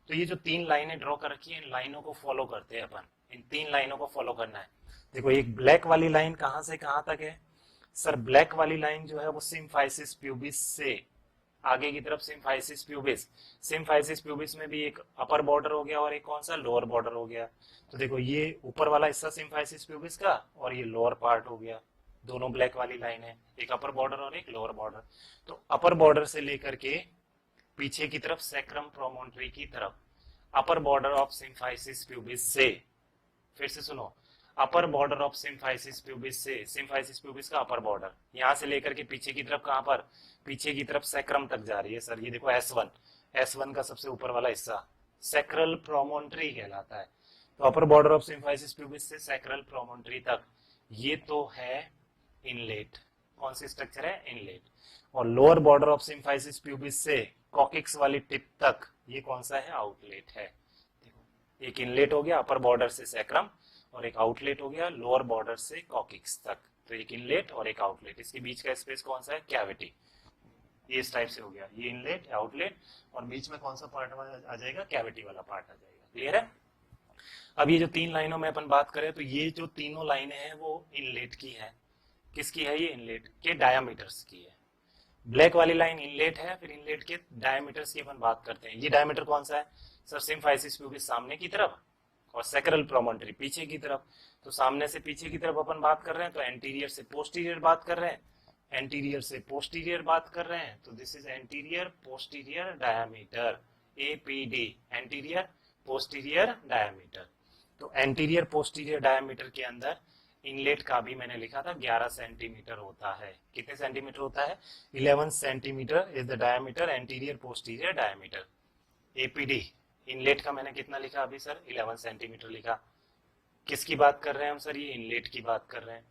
तो ये जो तीन लाइनें ड्रॉ कर रखी है, इन लाइनों को फॉलो करते हैं अपन, इन तीन लाइनों को फॉलो करना है। देखो एक ब्लैक वाली लाइन कहां से कहां तक है सर, ब्लैक वाली लाइन जो है वो सिम्फाइसिस प्यूबिस से आगे की तरफ सिम्फाइसिस प्यूबिस। सिम्फाइसिस प्यूबिस में भी एक अपर बॉर्डर हो गया और एक कौन सा, लोअर बॉर्डर हो गया। तो देखो ये ऊपर वाला हिस्सा सिम्फाइसिस प्यूबिस का और ये लोअर पार्ट हो गया। दोनों ब्लैक वाली लाइन है, एक अपर बॉर्डर और एक लोअर बॉर्डर। तो अपर बॉर्डर से लेकर के पीछे की तरफ सैक्रम प्रोमोन्ट्री की तरफ, upper border of symphysis pubis से, फिर से सुनो, upper border of symphysis pubis से, सिम्फाइसिस प्यूबिस का अपर बॉर्डर यहां से लेकर के पीछे की तरफ कहां पर, पीछे की तरफ सैक्रम तक जा रही है सर। ये देखो S1, S1 का सबसे ऊपर वाला हिस्सा सैक्रल प्रोमोन्ट्री कहलाता है। तो upper border of symphysis pubis से सैक्रल प्रोमोन्ट्री तक ये तो है इनलेट। कौन सी स्ट्रक्चर है, इनलेट। और lower border of symphysis pubis से कॉकिक्स वाली टिप तक ये कौन सा है, आउटलेट है। देखो एक इनलेट हो गया अपर बॉर्डर से सैक्रम, और एक आउटलेट हो गया लोअर बॉर्डर से कॉकिक्स तक। तो एक इनलेट और एक आउटलेट, इसके बीच का स्पेस कौन सा है, कैविटी। ये इस टाइप से हो गया, ये इनलेट, आउटलेट, और बीच में कौन सा पार्ट आ जाएगा, कैविटी वाला पार्ट आ जाएगा। क्लियर है। अब ये जो तीन लाइनों में अपन बात करें, तो ये जो तीनों लाइनें हैं वो इनलेट की है। किसकी है, ये इनलेट के डायामीटर्स की है। ब्लैक वाली लाइन इनलेट है, फिर इनलेट के डायमीटर्स की अपन बात करते हैं। ये डायमीटर कौन सा है सर, सिम्फाइसिस प्यूबिस सामने की तरफ और सैक्रल प्रोमोन्ट्री पीछे की तरफ। तो सामने से पीछे की तरफ अपन बात कर रहे हैं, तो एंटीरियर से पोस्टीरियर बात कर रहे हैं, एंटीरियर से पोस्टीरियर बात कर रहे हैं। तो this is anterior posterior diameter, APD, anterior posterior diameter. तो एंटीरियर पोस्टीरियर डायमीटर के अंदर इनलेट का भी मैंने लिखा था 11 सेंटीमीटर होता है। कितने सेंटीमीटर होता है, 11 centimetre is the diameter anterior posterior diameter. APD inlet का मैंने कितना लिखा अभी सर, 11 सेंटीमीटर लिखा। किसकी बात कर रहे हैं हम सर, ये इनलेट की बात कर रहे हैं।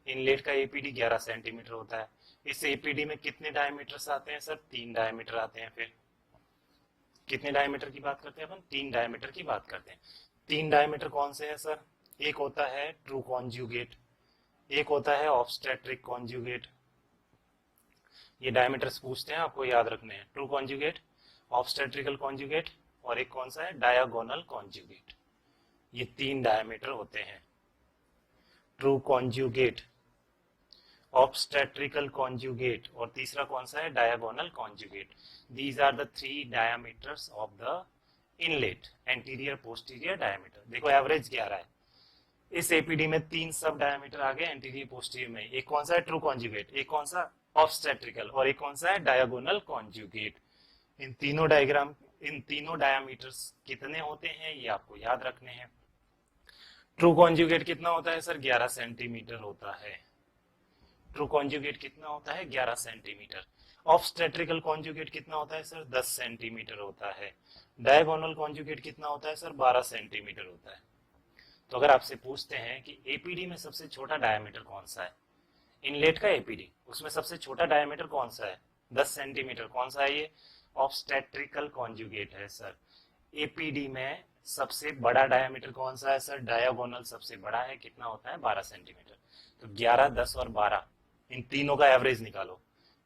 इनलेट का APD 11 सेंटीमीटर होता है। इस APD में कितने डायमीटर्स आते हैं सर, 3 डायमीटर आते हैं। फिर कितने डायमीटर की बात करते हैं अपन, 3 डायमीटर की बात करते हैं। 3 डायमीटर कौन से है सर, एक होता है ट्रू कॉन्जुगेट, एक होता है ऑब्स्टेट्रिक कॉन्जुगेट। ये डायमीटर्स पूछते हैं, आपको याद रखने हैं। ट्रू कॉन्जुगेट, ऑब्स्टेट्रिकल कॉन्जुगेट और एक कौन सा है, डायगोनल कॉन्जुगेट। ये 3 डायमीटर होते हैं। ट्रू कॉन्जुगेट, ऑब्स्टेट्रिकल कॉन्जुगेट और तीसरा कौन सा है, diagonal conjugate. These are the 3 diameters of the inlet, anterior posterior diameter. देखो एवरेज 11 है। इस एपीडी में 3 सब डायमीटर आ गए एंटीरियर पोस्टीरियर में। एक कौन सा है, ट्रू कॉन्जुगेट, एक कौन सा ऑब्स्टेट्रिकल और एक कौन सा है, डायगोनल कॉन्जुगेट। इन तीनों डायमीटर्स कितने होते हैं ये आपको याद रखने हैं। ट्रू कॉन्जुगेट कितना होता है सर, 11 सेंटीमीटर होता है। ट्रू कॉन्जुगेट कितना होता है, 11 सेंटीमीटर। ऑब्स्टेट्रिकल कॉन्जुगेट कितना होता है सर, 10 सेंटीमीटर होता है। डायगोनल कॉन्जुगेट कितना होता है सर, 12 सेंटीमीटर होता है। तो अगर आपसे पूछते हैं कि एपीडी में सबसे छोटा डायमीटर कौन सा है, इनलेट का एपीडी, उसमें सबसे छोटा डायमीटर कौन सा है, 10 सेंटीमीटर, कौन सा है ये, ऑब्स्टेट्रिकल कॉन्जुगेट है सर। एपीडी में सबसे बड़ा डायमीटर कौन सा है सर, डायगोनल सबसे बड़ा है, कितना होता है, 12 सेंटीमीटर। तो 11, 10 और 12, इन तीनों का एवरेज निकालो।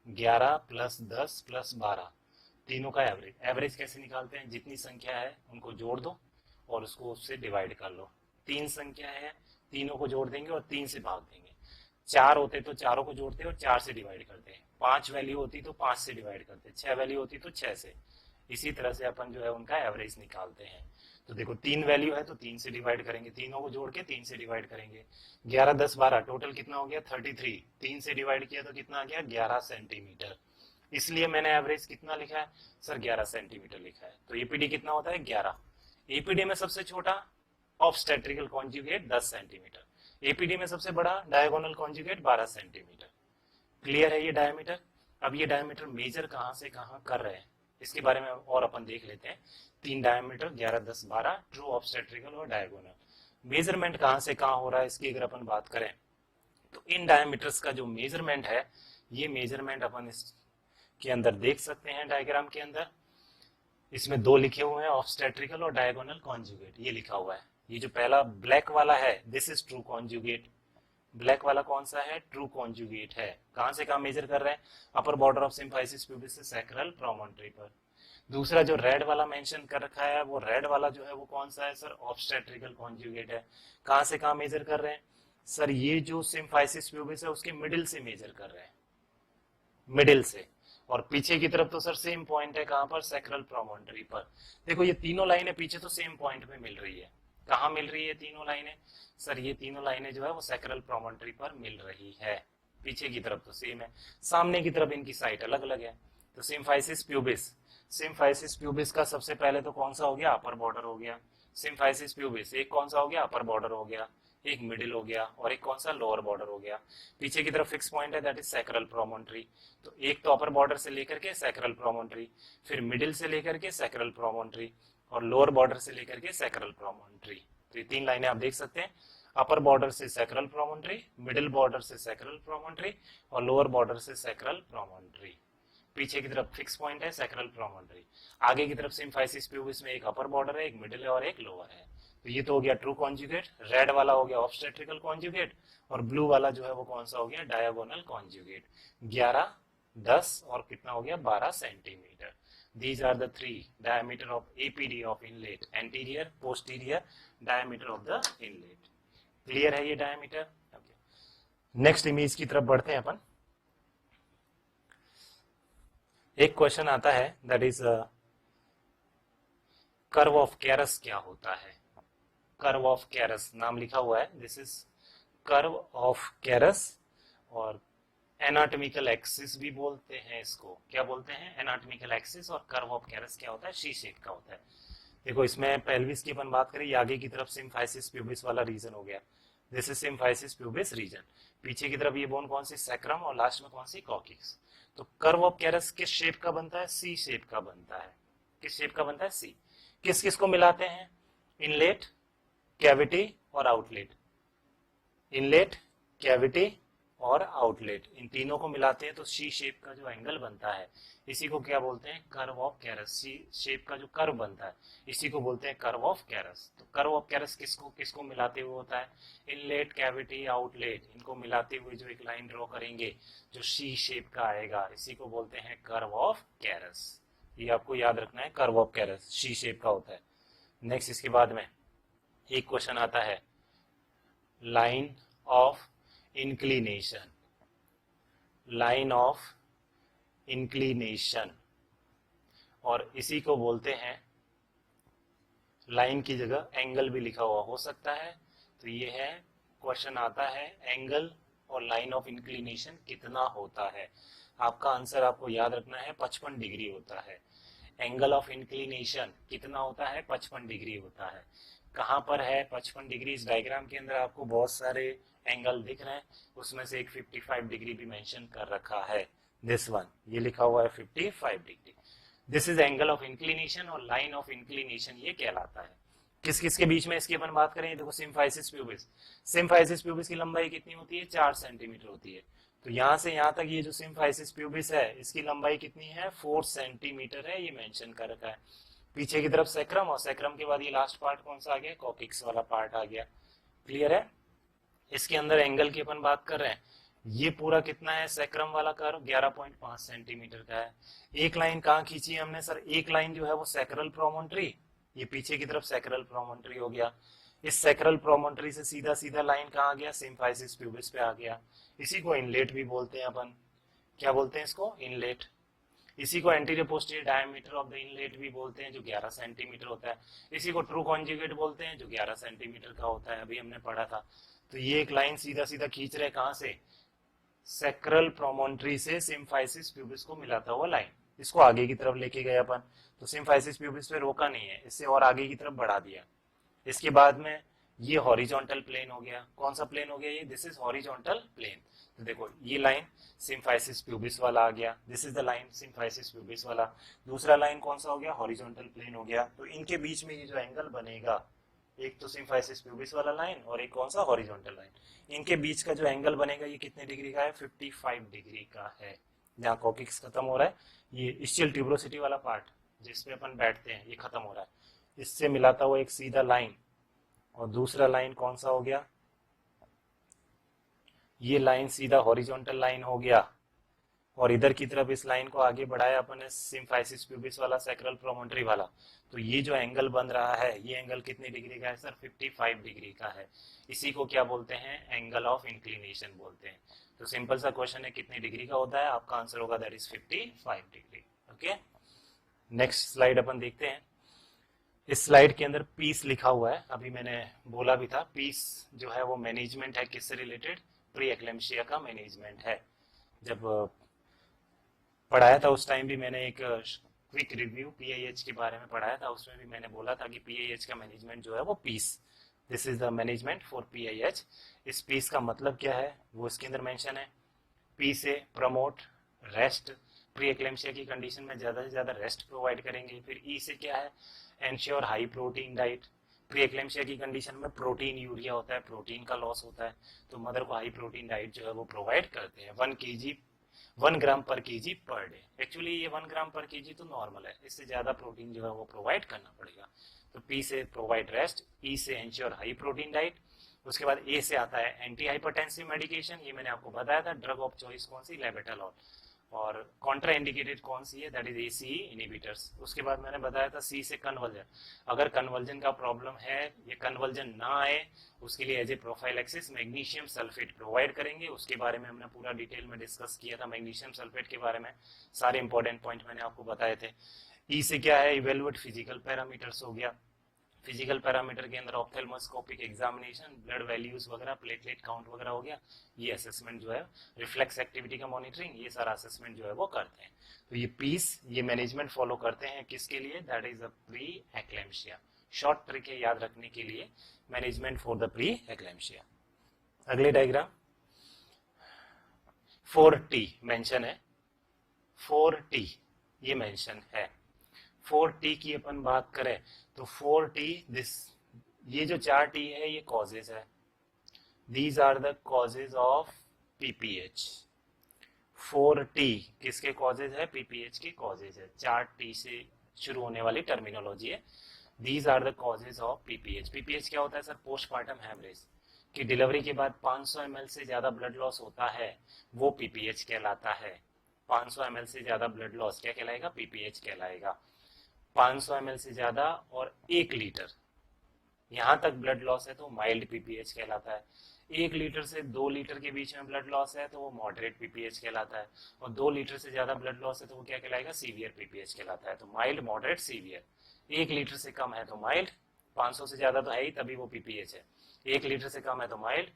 11 प्लस 10 प्लस 12, तीनों का एवरेज। एवरेज कैसे निकालते हैं, जितनी संख्या है उनको जोड़ दो और उसको उससे डिवाइड कर लो। 3 संख्या है, तीनों को जोड़ देंगे और 3 से भाग देंगे। 4 होते तो चारों को जोड़ते और 4 से डिवाइड करते। 5 वैल्यू होती तो 5 से डिवाइड करते, 6 वैल्यू होती तो 6 से। इसी तरह से अपन जो है उनका एवरेज निकालते हैं। तो देखो 3 वैल्यू है तो 3 से डिवाइड करेंगे, तीनों को जोड़ के 3 से डिवाइड करेंगे। 11, 10, 12 टोटल कितना हो गया, 33। 3 से डिवाइड किया तो कितना आ गया, 11 सेंटीमीटर। इसलिए मैंने एवरेज कितना लिखा है सर, 11 सेंटीमीटर लिखा है। तो एपीडी कितना होता है, 11। एपीडी में सबसे छोटा ऑब्स्टेट्रिकल कॉन्जुगेट 10 सेंटीमीटर। एपीडी में सबसे बड़ा डायगोनल कॉन्जुगेट 12 सेंटीमीटर। क्लियर है ये डायमीटर। अब ये डायमीटर मेजर कहां से कहां कर रहे हैं इसके बारे में और अपन देख लेते हैं। 3 डायमीटर 11, 10, 12, ट्रू, ऑब्स्टेट्रिकल और डायगोनल। मेजरमेंट कहां से कहां हो रहा है इसकी अगर अपन बात करें तो इन डायमीटर्स का जो मेजरमेंट है, ये मेजरमेंट अपन इसके अंदर देख सकते हैं डायग्राम के अंदर। इसमें 2 लिखे हुए हैं, ऑब्स्टेट्रिकल और डायगोनल कॉन्जुगेट, ये लिखा हुआ है। ये जो पहला ब्लैक वाला है, this is true conjugate. Black वाला कौन सा है, ट्रू कॉन्जुगेट है। कहां से कहां मेजर कर रहे हैं, upper border of symphysis pubis से सैक्रल प्रोमोन्टरी पर। दूसरा जो रेड वाला मेंशन कर रखा है, वो रेड वाला जो है वो कौन सा है सर, ऑब्स्टेट्रिकल कॉन्जुगेट है। कहां से कहां मेजर कर रहे हैं सर, ये जो सिम्फाइसिस प्यूबिस है उसके मिडिल से मेजर कर रहे हैं, मिडिल से। और पीछे की तरफ तो सर सेम पॉइंट है, कहां पर, सैक्रल प्रोमोन्टरी पर। देखो ये तीनों लाइनें पीछे तो सेम पॉइंट पे मिल रही है। कहां मिल रही है तीनों लाइनें सर, ये तीनों लाइनें जो है वो सैक्रल प्रोमोन्टरी पर मिल रही है। पीछे की तरफ तो सेम है, सामने की तरफ इनकी साइट अलग अलग है। तो सिम्फाइसिस प्यूबिस, सिम्फाइसिस प्यूबिस का सबसे पहले तो कौन सा हो गया, अपर बॉर्डर हो गया। सिम्फाइसिस प्यूबिस एक कौन सा हो गया, अपर बॉर्डर हो गया, एक मिडिल हो गया और एक कौन सा, लोअर बॉर्डर हो गया। पीछे की तरफ फिक्स पॉइंट है, दैट इज सैक्रल प्रोमोन्टरी। तो एक तो अपर बॉर्डर से लेकर के सैक्रल प्रोमोन्टरी, फिर मिडिल से लेकर के सैक्रल प्रोमोन्टरी और लोअर बॉर्डर से लेकर के सैक्रल प्रोमोन्टरी। तो ये 3 लाइनें आप देख सकते हैं, अपर बॉर्डर से सैक्रल प्रोमोन्टरी, मिडिल बॉर्डर से सैक्रल प्रोमोन्टरी और लोअर बॉर्डर से सैक्रल प्रोमोन्टरी। पीछे की तरफ फिक्स पॉइंट है सैक्रल प्रोमोन्टरी, आगे की तरफ सिम्फाइसिस प्यूबिस में एक अपर बॉर्डर है, एक मिडिल है और एक लोअर है। तो ये तो हो गया ट्रू कॉन्जुगेट। रेड वाला हो गया ऑब्स्टेट्रिकल कॉन्जुगेट और ब्लू वाला जो है वो कौन सा हो गया, डायगोनल कॉन्जुगेट। 11, 10 और कितना हो गया, 12 centimetre. These are the 3 diameter of APD of inlet, anterior, posterior diameter of the inlet. Clear है ये डायमीटर। नेक्स्ट इमेज की तरफ बढ़ते हैं अपन। एक क्वेश्चन आता है, that is curve of Cyrus क्या होता है। कर्व ऑफ कैरस नाम लिखा हुआ है, this is curve of Cyrus और एनाटॉमिकल एक्सिस भी बोलते हैं इसको। क्या बोलते हैं, एनाटॉमिकल एक्सिस। और कर्व ऑफ कैरस क्या होता है, शी शेप का होता है। देखो इसमें पेल्विस की अपन बात करें, आगे की तरफ सिम्फाइसिस प्यूबिस वाला रीजन हो गया, this is symphysis pubis region. पीछे की तरफ ये बोन कौन सी, सैक्रम और लास्ट में कौन सी, कॉक्सिक्स। तो कर्व ऑफ कैरस किस शेप का बनता है, सी शेप का बनता है। किस शेप का बनता है, सी। किस किस को मिलाते हैं, इनलेट, कैविटी और आउटलेट। इनलेट, कैविटी और आउटलेट, इन तीनों को मिलाते हैं तो सी शेप का जो एंगल बनता है इसी को क्या बोलते हैं, curve of Cyrus. C shape का जो कर्व बनता है इसी को बोलते हैं कर्व ऑफ कैरस। तो कर्व ऑफ कैरस किसको किसको मिलाते हुए होता है, इनलेट, कैविटी, आउटलेट, इनको मिलाते हुए जो एक लाइन ड्रॉ करेंगे जो सी शेप का आएगा इसी को बोलते हैं कर्व ऑफ कैरस। ये आपको याद रखना है, curve of Cyrus C shape का होता है। नेक्स्ट इसके बाद में एक क्वेश्चन आता है line of inclination. Line of inclination, और इसी को बोलते हैं, लाइन की जगह एंगल भी लिखा हुआ हो सकता है। तो ये है क्वेश्चन आता है एंगल और लाइन ऑफ इंक्लिनेशन कितना होता है। आपका आंसर आपको याद रखना है 55 डिग्री होता है। एंगल ऑफ इंक्लिनेशन कितना होता है, 55 डिग्री होता है। कहाँ पर है 55 डिग्री, इस डायग्राम के अंदर आपको बहुत सारे एंगल दिख रहे हैं, उसमें से एक 55 डिग्री भी मेंशन कर रखा है। दिस वन, ये लिखा हुआ है 55 degree. This is angle of inclination और लाइन ऑफ इंक्लिनेशन ये कहलाता है। किस किस के बीच में इसकी अपन बात करें, देखो सिम्फाइसिस प्यूबिस। सिम्फाइसिस प्यूबिस की लंबाई कितनी होती है, 4 सेंटीमीटर होती है। तो यहाँ से यहाँ तक ये जो सिम्फाइसिस प्यूबिस है इसकी लंबाई कितनी है, 4 सेंटीमीटर है, ये मेंशन कर रखा है। पीछे की तरफ सैक्रम, और सैक्रम के बाद ये लास्ट पार्ट कौन सा आ गया, कॉकिक्स वाला पार्ट आ गया। क्लियर है। इसके अंदर एंगल की अपन बात कर रहे हैं, ये पूरा कितना है, सैक्रम वाला कर्व 11.5 सेंटीमीटर का है। एक लाइन कहाँ खींची है हमने सर, एक लाइन जो है वो सैक्रल प्रोमोन्ट्री, ये पीछे की तरफ सैक्रल प्रोमोन्ट्री हो गया। इस सैक्रल प्रोमोन्ट्री से सीधा सीधा लाइन कहाँ आ गया, सिम्फाइसिस प्यूबिस पे आ गया। इसी को इनलेट भी बोलते हैं अपन, क्या बोलते हैं इसको, इनलेट। इसी को anterior posterior diameter of the inlet भी बोलते हैं जो 11 सेंटीमीटर होता है। इसी को ट्रू कॉन्जुगेट बोलते हैं जो 11 सेंटीमीटर का होता है, अभी हमने पढ़ा था। तो ये एक लाइन सीधा सीधा खींच रहे कहां से, सैक्रल प्रोमोन्ट्री से सिम्फाइसिस प्यूबिस को मिलाता हुआ लाइन, इसको आगे की तरफ लेके गए अपन। तो सिम्फाइसिस प्यूबिस पे रोका नहीं है, इससे और आगे की तरफ बढ़ा दिया। इसके बाद में ये हॉरिजॉन्टल प्लेन हो गया, कौन सा प्लेन हो गया ये, दिस इज हॉरिजॉन्टल प्लेन। तो देखो ये लाइन सिम्फाइसिस प्यूबिस वाला आ गया, this is the line symphysis pubis वाला। दूसरा लाइन कौन सा हो गया, हॉरिजॉन्टल प्लेन हो गया। तो इनके बीच में ये जो एंगल बनेगा, एक तो सिम्फाइसिस प्यूबिस वाला लाइन और एक कौन सा, हॉरिजॉन्टल लाइन, इनके बीच का जो एंगल बनेगा ये कितने डिग्री का है, 55 डिग्री का है। जहाँ कॉकिक्स खत्म हो रहा है, ये इस्चियल ट्यूबरोसिटी वाला पार्ट जिसमें अपन बैठते हैं ये खत्म हो रहा है, इससे मिलाता हुआ एक सीधा लाइन, और दूसरा लाइन कौन सा हो गया, ये लाइन सीधा हॉरिजॉन्टल लाइन हो गया। और इधर की तरफ इस लाइन को आगे बढ़ाया अपन ने सिम्फाइसिस प्यूबिस वाला, सैक्रल प्रोमोन्ट्री वाला। तो ये जो एंगल बन रहा है ये एंगल कितने डिग्री का है सर, 55 डिग्री का है। इसी को क्या बोलते हैं, एंगल ऑफ इंक्लिनेशन बोलते हैं। तो सिंपल सा क्वेश्चन है कितने डिग्री का होता है, आपका आंसर होगा that is 55 degree. Okay, next slide अपन देखते हैं। इस स्लाइड के अंदर पीस लिखा हुआ है, अभी मैंने बोला भी था पीस जो है वो मैनेजमेंट है, किससे रिलेटेड, प्री एक्लेम्पसिया का मैनेजमेंट है। जब पढ़ाया था उस टाइम भी मैंने एक क्विक रिव्यू पीआईएच के बारे में पढ़ाया था, उसमें भी मैंने बोला था कि पीआईएच का मैनेजमेंट जो है वो piece, this is the management for PIH. इस पीस का मतलब क्या है वो इसके अंदर मेंशन है। पी से प्रमोट रेस्ट, प्री एक्लेम्पसिया की कंडीशन में ज़्यादा से ज़्यादा रेस्ट प्रोवाइड करेंगे। फिर ई से क्या है, ensure high protein diet, pre eclampsia की कंडीशन में प्रोटीन यूरिया होता है, प्रोटीन का लॉस होता है, तो मदर को हाई प्रोटीन डाइट जो है वो प्रोवाइड करते हैं। 1 ग्राम पर केजी पर डे। एक्चुअली ये 1 ग्राम पर केजी तो नॉर्मल है, इससे ज़्यादा प्रोटीन जो है वो प्रोवाइड करना पड़ेगा। तो पी से प्रोवाइड रेस्ट, ई से एंश्योर हाई प्रोटीन डाइट, उसके बाद ए से आता है एंटी हाइपरटेंसिव मेडिकेशन, ये मैंने आपको बताया था। ड्रग ऑफ चॉइस कौन सी, लेबेटालॉल। और कॉन्ट्रा इंडिकेटेड कौन सी है, दैट इज एसीई इनहिबिटर्स। उसके बाद मैंने बताया था सी से कन्वर्जन, अगर कन्वर्जन का प्रॉब्लम है, ये कन्वर्जन ना आए, उसके लिए as a prophylaxis magnesium sulphate provide करेंगे। उसके बारे में हमने पूरा डिटेल में डिस्कस किया था, मैग्नीशियम सल्फेट के बारे में सारे इंपॉर्टेंट पॉइंट मैंने आपको बताए थे। ई से क्या है, इवेलुएट फिजिकल पैरामीटर्स हो गया। फिजिकल पैरामीटर के अंदर ऑप्थेल्मोस्कोपिक एग्जामिनेशन, ब्लड वैल्यूज वगैरह, प्लेटलेट काउंट वगैरह हो गया, ये असेसमेंट जो है, रिफ्लेक्स एक्टिविटी का मॉनिटरिंग, ये सारा असेसमेंट जो है वो करते हैं। तो ये पीस, ये मैनेजमेंट फॉलो करते हैं किसके लिए, that is the pre eclampsia. Short trick है याद रखने के लिए, management for the pre eclampsia. अगले डायग्राम 4T मेंशन है, 4T ये मेंशन है। 4T की अपन बात करें तो 4T दिस, ये जो 4T है ये कॉजेज है, these are the causes of PPH. 4T किसके कॉजेज है? पीपीएच के कॉजेज है। 4T से शुरू होने वाली टर्मिनोलॉजी है। These are the causes of PPH. PPH क्या होता है सर? पोस्टमार्टम हेमरेज, कि डिलीवरी के बाद 500 ml से ज्यादा ब्लड लॉस होता है, वो पीपीएच कहलाता है। 500 ml से ज्यादा ब्लड लॉस क्या कहलाएगा? पीपीएच कहलाएगा। 500 ml से ज्यादा और 1 लीटर यहां तक ब्लड लॉस है तो माइल्ड पीपीएच कहलाता है। 1 लीटर से 2 लीटर के बीच में ब्लड लॉस है तो वो मॉडरेट पीपीएच कहलाता है। और 2 लीटर से ज्यादा ब्लड लॉस है तो वो क्या कहलाएगा? सीवियर पीपीएच कहलाता है। तो माइल्ड, मॉडरेट, सीवियर। 1 लीटर से कम है तो माइल्ड, 500 से ज्यादा तो है ही तभी वो पीपीएच है। 1 लीटर से कम है तो माइल्ड,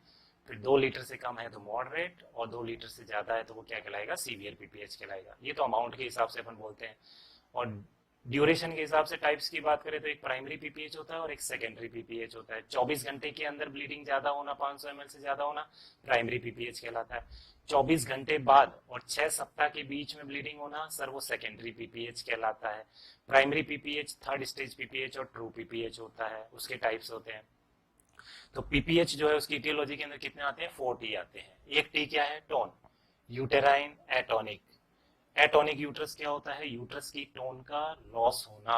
फिर 2 लीटर से कम है तो मॉडरेट, और 2 लीटर से ज्यादा है तो वो क्या कहलाएगा? सीवियर पीपीएच कहलाएगा। ये तो अमाउंट के हिसाब से अपन बोलते हैं। और ड्यूरेशन के हिसाब से टाइप्स की बात करें तो एक प्राइमरी पीपीएच होता है और एक सेकेंडरी पीपीएच होता है। 24 घंटे के अंदर ब्लीडिंग ज्यादा होना, 500 ml से ज्यादा होना, प्राइमरी पीपीएच कहलाता है। 24 घंटे बाद और 6 सप्ताह के बीच में ब्लीडिंग होना, सर वो सेकेंडरी पीपीएच कहलाता है। Primary PPH, third stage PPH और ट्रू पीपीएच होता है, उसके टाइप्स होते हैं। तो पीपीएच जो है उसकी इटियोलॉजी के अंदर कितने आते हैं? 4T आते हैं। एक टी क्या है? Tone, uterine atonic. Atonic uterus क्या होता है? यूट्रस की टोन का लॉस होना,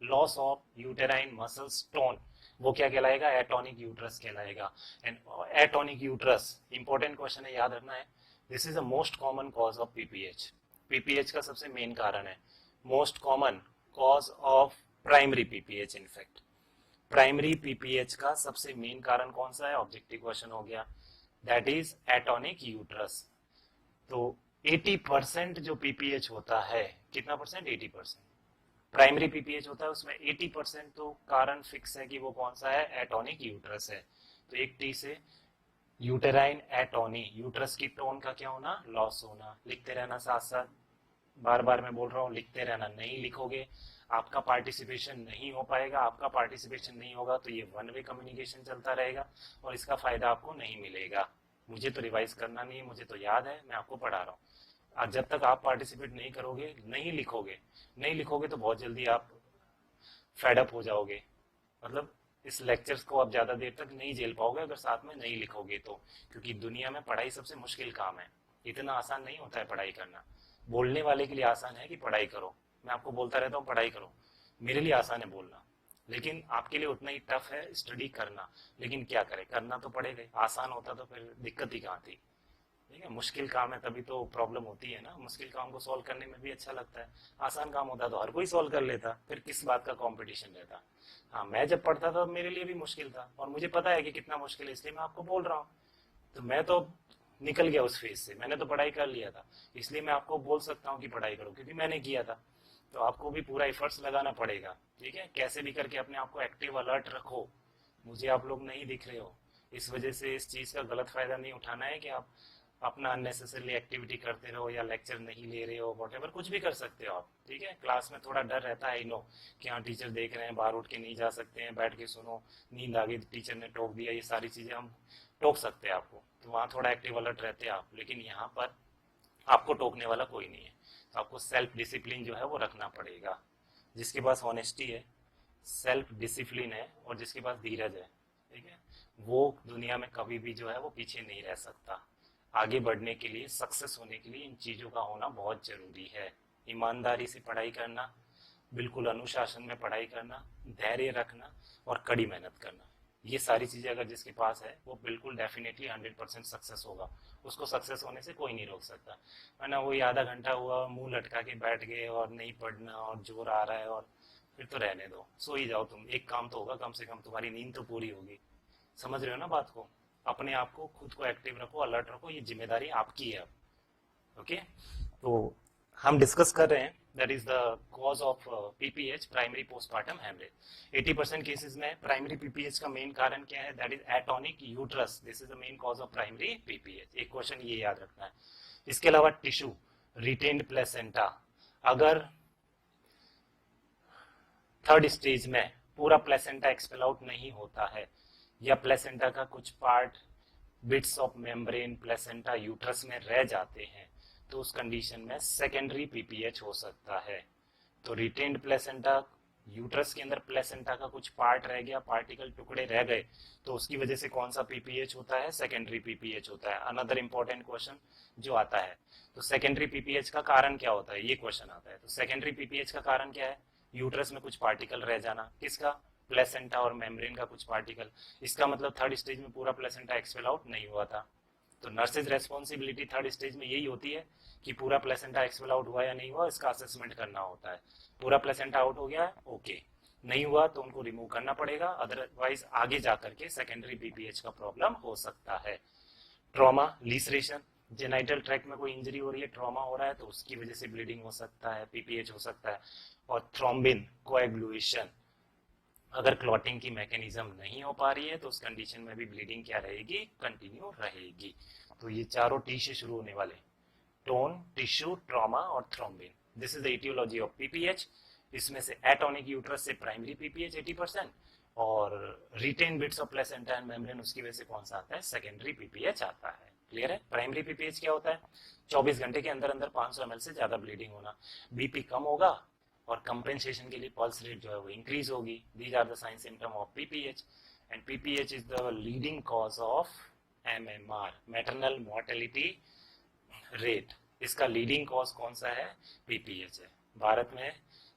loss of uterine muscles tone, वो क्या कहलाएगा? एटोनिक यूट्रस कहलाएगा। And atonic uterus important question है, याद रखना है। This is the most common cause of PPH. PPH का सबसे मेन कारण है, most common cause of primary PPH. In fact primary PPH का सबसे मेन कारण कौन सा है? ऑब्जेक्टिव क्वेश्चन हो गया, दैट इज एटोनिक यूट्रस। तो 80% जो पीपीएच होता है, कितना परसेंट? 80% प्राइमरी पीपीएच होता है, उसमें 80% तो कारण फिक्स है कि वो कौन सा है? एटोनिक यूट्रस है। तो एक टी से यूटेराइन एटोनी, यूट्रस की टोन का क्या होना? लॉस होना। लिखते रहना साथ साथ, बार बार मैं बोल रहा हूँ लिखते रहना। नहीं लिखोगे आपका पार्टिसिपेशन नहीं हो पाएगा। आपका पार्टिसिपेशन नहीं होगा तो ये वन वे कम्युनिकेशन चलता रहेगा और इसका फायदा आपको नहीं मिलेगा। मुझे तो रिवाइज करना नहीं है, मुझे तो याद है, मैं आपको पढ़ा रहा हूँ। और जब तक आप पार्टिसिपेट नहीं करोगे, नहीं लिखोगे तो बहुत जल्दी आप फेडअप हो जाओगे। मतलब इस लेक्चर्स को आप ज्यादा देर तक नहीं झेल पाओगे अगर साथ में नहीं लिखोगे तो। क्योंकि दुनिया में पढ़ाई सबसे मुश्किल काम है, इतना आसान नहीं होता है पढ़ाई करना। बोलने वाले के लिए आसान है कि पढ़ाई करो, मैं आपको बोलता रहता हूँ पढ़ाई करो, मेरे लिए आसान है बोलना, लेकिन आपके लिए उतना ही टफ है स्टडी करना। लेकिन क्या करें, करना तो पड़ेगा। आसान होता तो फिर दिक्कत ही कहाँ थी। ठीक है, मुश्किल काम है तभी तो प्रॉब्लम होती है ना। मुश्किल काम को सॉल्व करने में भी अच्छा लगता है। आसान काम होता तो हर कोई सॉल्व कर लेता, फिर किस बात का कंपटीशन रहता। हाँ, मैं जब पढ़ता था मेरे लिए भी मुश्किल था और मुझे पता है कि कितना मुश्किल है, इसलिए मैं आपको बोल रहा हूँ। तो मैं तो निकल गया उस फेज से, मैंने तो पढ़ाई कर लिया था, इसलिए मैं आपको बोल सकता हूँ कि पढ़ाई करो, क्योंकि मैंने किया था। तो आपको भी पूरा एफर्ट्स लगाना पड़ेगा। ठीक है, कैसे भी करके अपने आप को एक्टिव अलर्ट रखो। मुझे आप लोग नहीं दिख रहे हो, इस वजह से इस चीज का गलत फायदा नहीं उठाना है कि आप अपना अननेसेसरली एक्टिविटी करते रहो या लेक्चर नहीं ले रहे हो, वॉट एवर, कुछ भी कर सकते हो आप। ठीक है, क्लास में थोड़ा डर रहता है, नो कि हाँ टीचर देख रहे हैं, बाहर उठ के नहीं जा सकते हैं, बैठ के सुनो, नींद आ गई टीचर ने टोक दिया, ये सारी चीजें हम टोक सकते हैं आपको, तो वहाँ थोड़ा एक्टिव अलर्ट रहते हैं आप। लेकिन यहाँ पर आपको टोकने वाला कोई नहीं है, तो आपको सेल्फ डिसिप्लिन जो है वो रखना पड़ेगा। जिसके पास ऑनेस्टी है, सेल्फ डिसिप्लिन है और जिसके पास धीरज है, ठीक है, वो दुनिया में कभी भी जो है वो पीछे नहीं रह सकता। आगे बढ़ने के लिए, सक्सेस होने के लिए इन चीज़ों का होना बहुत ज़रूरी है। ईमानदारी से पढ़ाई करना, बिल्कुल अनुशासन में पढ़ाई करना, धैर्य रखना और कड़ी मेहनत करना, ये सारी चीज़ें अगर जिसके पास है वो बिल्कुल डेफिनेटली 100% सक्सेस होगा। उसको सक्सेस होने से कोई नहीं रोक सकता। वरना वही आधा घंटा हुआ मुंह लटका के बैठ गए और नहीं पढ़ना और जोर आ रहा है, और फिर तो रहने दो, सो ही जाओ तुम। एक काम तो होगा, कम से कम तुम्हारी नींद तो पूरी होगी। समझ रहे हो ना बात को? अपने आप को, खुद को एक्टिव रखो, अलर्ट रखो, ये जिम्मेदारी आपकी है अब। ओके, तो हम डिस्कस कर रहे हैं that is the cause of PPH, primary postmortem haemorrhage. 80% cases में प्राइमरी पीपीएच का मेन कारण क्या है? That is atonic uterus. This is the main cause of primary PPH. एक क्वेश्चन ये याद रखना है। इसके अलावा टिश्यू, रिटेन्ड प्लेसेंटा, अगर थर्ड स्टेज में पूरा प्लेसेंटा एक्सपेल आउट नहीं होता है या प्लेसेंटा का कुछ part, bits of membrane placenta uterus में रह जाते हैं, तो उस कंडीशन में सेकेंडरी पीपीएच हो सकता है। तो रिटेन्ड प्लेसेंटा यूट्रस के अंदर प्लेसेंटा का कुछ पार्ट रह गया, पार्टिकल टुकड़े रह गए, तो उसकी वजह से कौन सा पीपीएच होता है? सेकेंडरी पीपीएच होता है। अनदर इंपॉर्टेंट क्वेश्चन जो आता है, तो सेकेंडरी पीपीएच का कारण क्या होता है, ये क्वेश्चन आता है। तो सेकेंडरी पीपीएच का कारण क्या है? यूट्रस में कुछ पार्टिकल रह जाना, किसका? प्लेसेंटा और मेम्ब्रेन का कुछ पार्टिकल। इसका मतलब थर्ड स्टेज में पूरा प्लेसेंटा एक्सपेल आउट नहीं हुआ था। तो नर्सेज रेस्पॉन्सिबिलिटी थर्ड स्टेज में यही होती है कि पूरा प्लेसेंटा एक्सपेल आउट हुआ या नहीं हुआ, इसका असेसमेंट करना होता है। पूरा प्लेसेंटा आउट हो गया, ओके, नहीं हुआ तो उनको रिमूव करना पड़ेगा, अदरवाइज आगे जाकर के सेकेंडरी बीपीएच का प्रॉब्लम हो सकता है। ट्रॉमा, लीसरेशन, जेनाइटल ट्रैक्ट में कोई इंजरी हो रही है, ट्रॉमा हो रहा है, तो उसकी वजह से ब्लीडिंग हो सकता है, पीपीएच हो सकता है। और थ्रोम्बिन कोएगुलेशन, अगर क्लॉटिंग की मैकेनिज्म नहीं हो पा रही है तो उस कंडीशन में भी ब्लीडिंग क्या रहेगी? कंटिन्यू रहेगी। तो ये चारों टी से शुरू होने वाले, टोन, टिश्यू, ट्रॉमा और thrombin, this is the aetiology of PPH. इसमें से एटोनिक यूट्रस से प्राइमरी पीपीएच 80% और retain bits of placenta and membrane, उसकी वजह से कौन सा आता है? सेकेंडरी पीपीएच आता है। क्लियर है? प्राइमरी पीपीएच क्या होता है? 24 घंटे के अंदर अंदर 500 ml से ज्यादा ब्लीडिंग होना, बीपी कम होगा और कंपेंसेशन के लिए पल्स रेट जो है वो इंक्रीज होगी। These are the sign symptom of PPH and PPH is the leading cause of MMR, maternal mortality rate. इसका लीडिंग कॉज कौन सा है? पीपीएच है। भारत में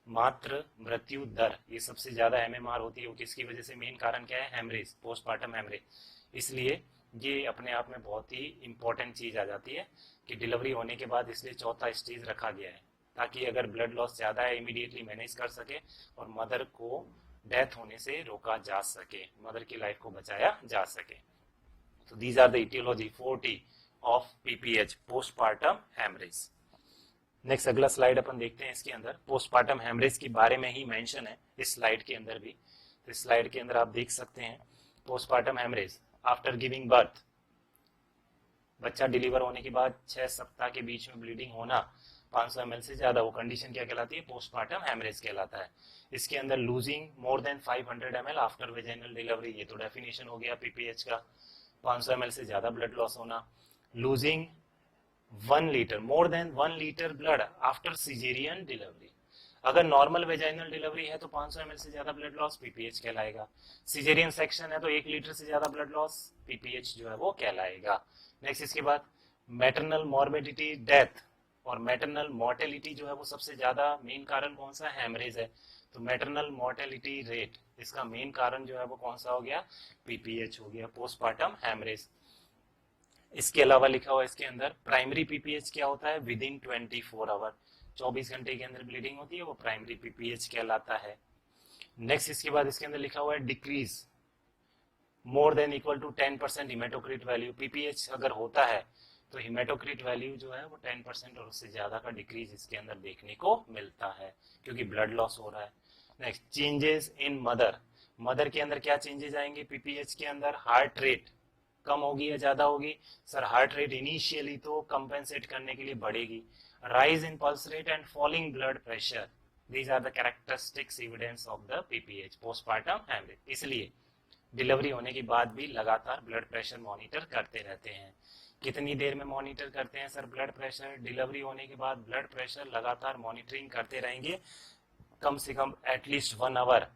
मात्र मृत्यु दर ये सबसे ज्यादा एमएमआर होती है, वो किसकी वजह से? मेन कारण क्या है? Haemorrhage, postmortem haemorrhage. इसलिए ये अपने आप में बहुत ही इंपॉर्टेंट चीज आ जाती है कि डिलीवरी होने के बाद इसलिए चौथा स्टेज रखा गया है, ताकि अगर ब्लड लॉस ज्यादा है इमीडिएटली मैनेज कर सके और मदर को डेथ होने से रोका जा सके, मदर की लाइफ को बचाया जा सके। तो these are the aetiology 4T of PPH, postmortem haemorrhage. Next अगला स्लाइड अपन देखते हैं। इसके अंदर पोस्टमार्टम हेमरेज के बारे में ही मेंशन है इस स्लाइड के अंदर भी। तो इस स्लाइड के अंदर आप देख सकते हैं postmortem haemorrhage after giving birth, बच्चा डिलीवर होने के बाद 6 सप्ताह के बीच में ब्लीडिंग होना 500 ml से ज्यादा, वो कंडीशन क्या कहलाती है? पोस्टमार्टम हेमरेज कहलाता है। इसके अंदर losing more than 500 ml after vaginal delivery, ये तो डेफिनेशन हो गया पीपीएच का। 500 ml से ज्यादा ब्लड लॉस होना, losing 1 litre, more than 1 litre blood after caesarean delivery. अगर नॉर्मल वेजाइनल डिलीवरी है तो 500 ml से ज्यादा ब्लड लॉस पीपीएच कहलाएगा। सिजेरियन सेक्शन है तो 1 लीटर से ज्यादा ब्लड लॉस पीपीएच जो है वो कहलाएगा। नेक्स्ट इसके बाद मैटरनल मॉर्बिडिटी, डेथ और मैटरनल मॉर्टेलिटी जो है वो सबसे ज्यादा मेन कारण कौन सा? हेमरेज है। तो मैटरनल मॉर्टेलिटी रेट, इसका मेन कारण जो है वो कौन सा हो गया? पीपीएच हो गया, पोस्टमार्टम हेमरेज। इसके अलावा लिखा हुआ इसके अंदर प्राइमरी पीपीएच क्या होता है? विद इन 24 आवर, 24 घंटे के अंदर ब्लीडिंग होती है, वो प्राइमरी पीपीएच कहलाता है। नेक्स्ट इसके बाद इसके अंदर लिखा हुआ है decrease more than equal to 10% haematocrit value. PPH अगर होता है तो हिमेटोक्रिट वैल्यू जो है वो 10% और उससे ज्यादा का डिक्रीज इसके अंदर देखने को मिलता है, क्योंकि ब्लड लॉस हो रहा है। Next changes in mother, mother के अंदर क्या चेंजेस आएंगे पीपीएच के अंदर? हार्ट रेट कम होगी या ज्यादा होगी? सर हार्ट रेट इनिशियली तो कंपेंसेट करने के लिए बढ़ेगी। Rise in pulse rate and falling blood pressure, these are the characteristics evidence of the PPH, postmortem haemorrhage. इसलिए डिलीवरी होने के बाद भी लगातार ब्लड प्रेशर मॉनिटर करते रहते हैं। कितनी देर में मॉनिटर करते हैं सर ब्लड प्रेशर? डिलीवरी होने के बाद ब्लड प्रेशर लगातार मॉनिटरिंग करते रहेंगे, कम से कम at least 1 hour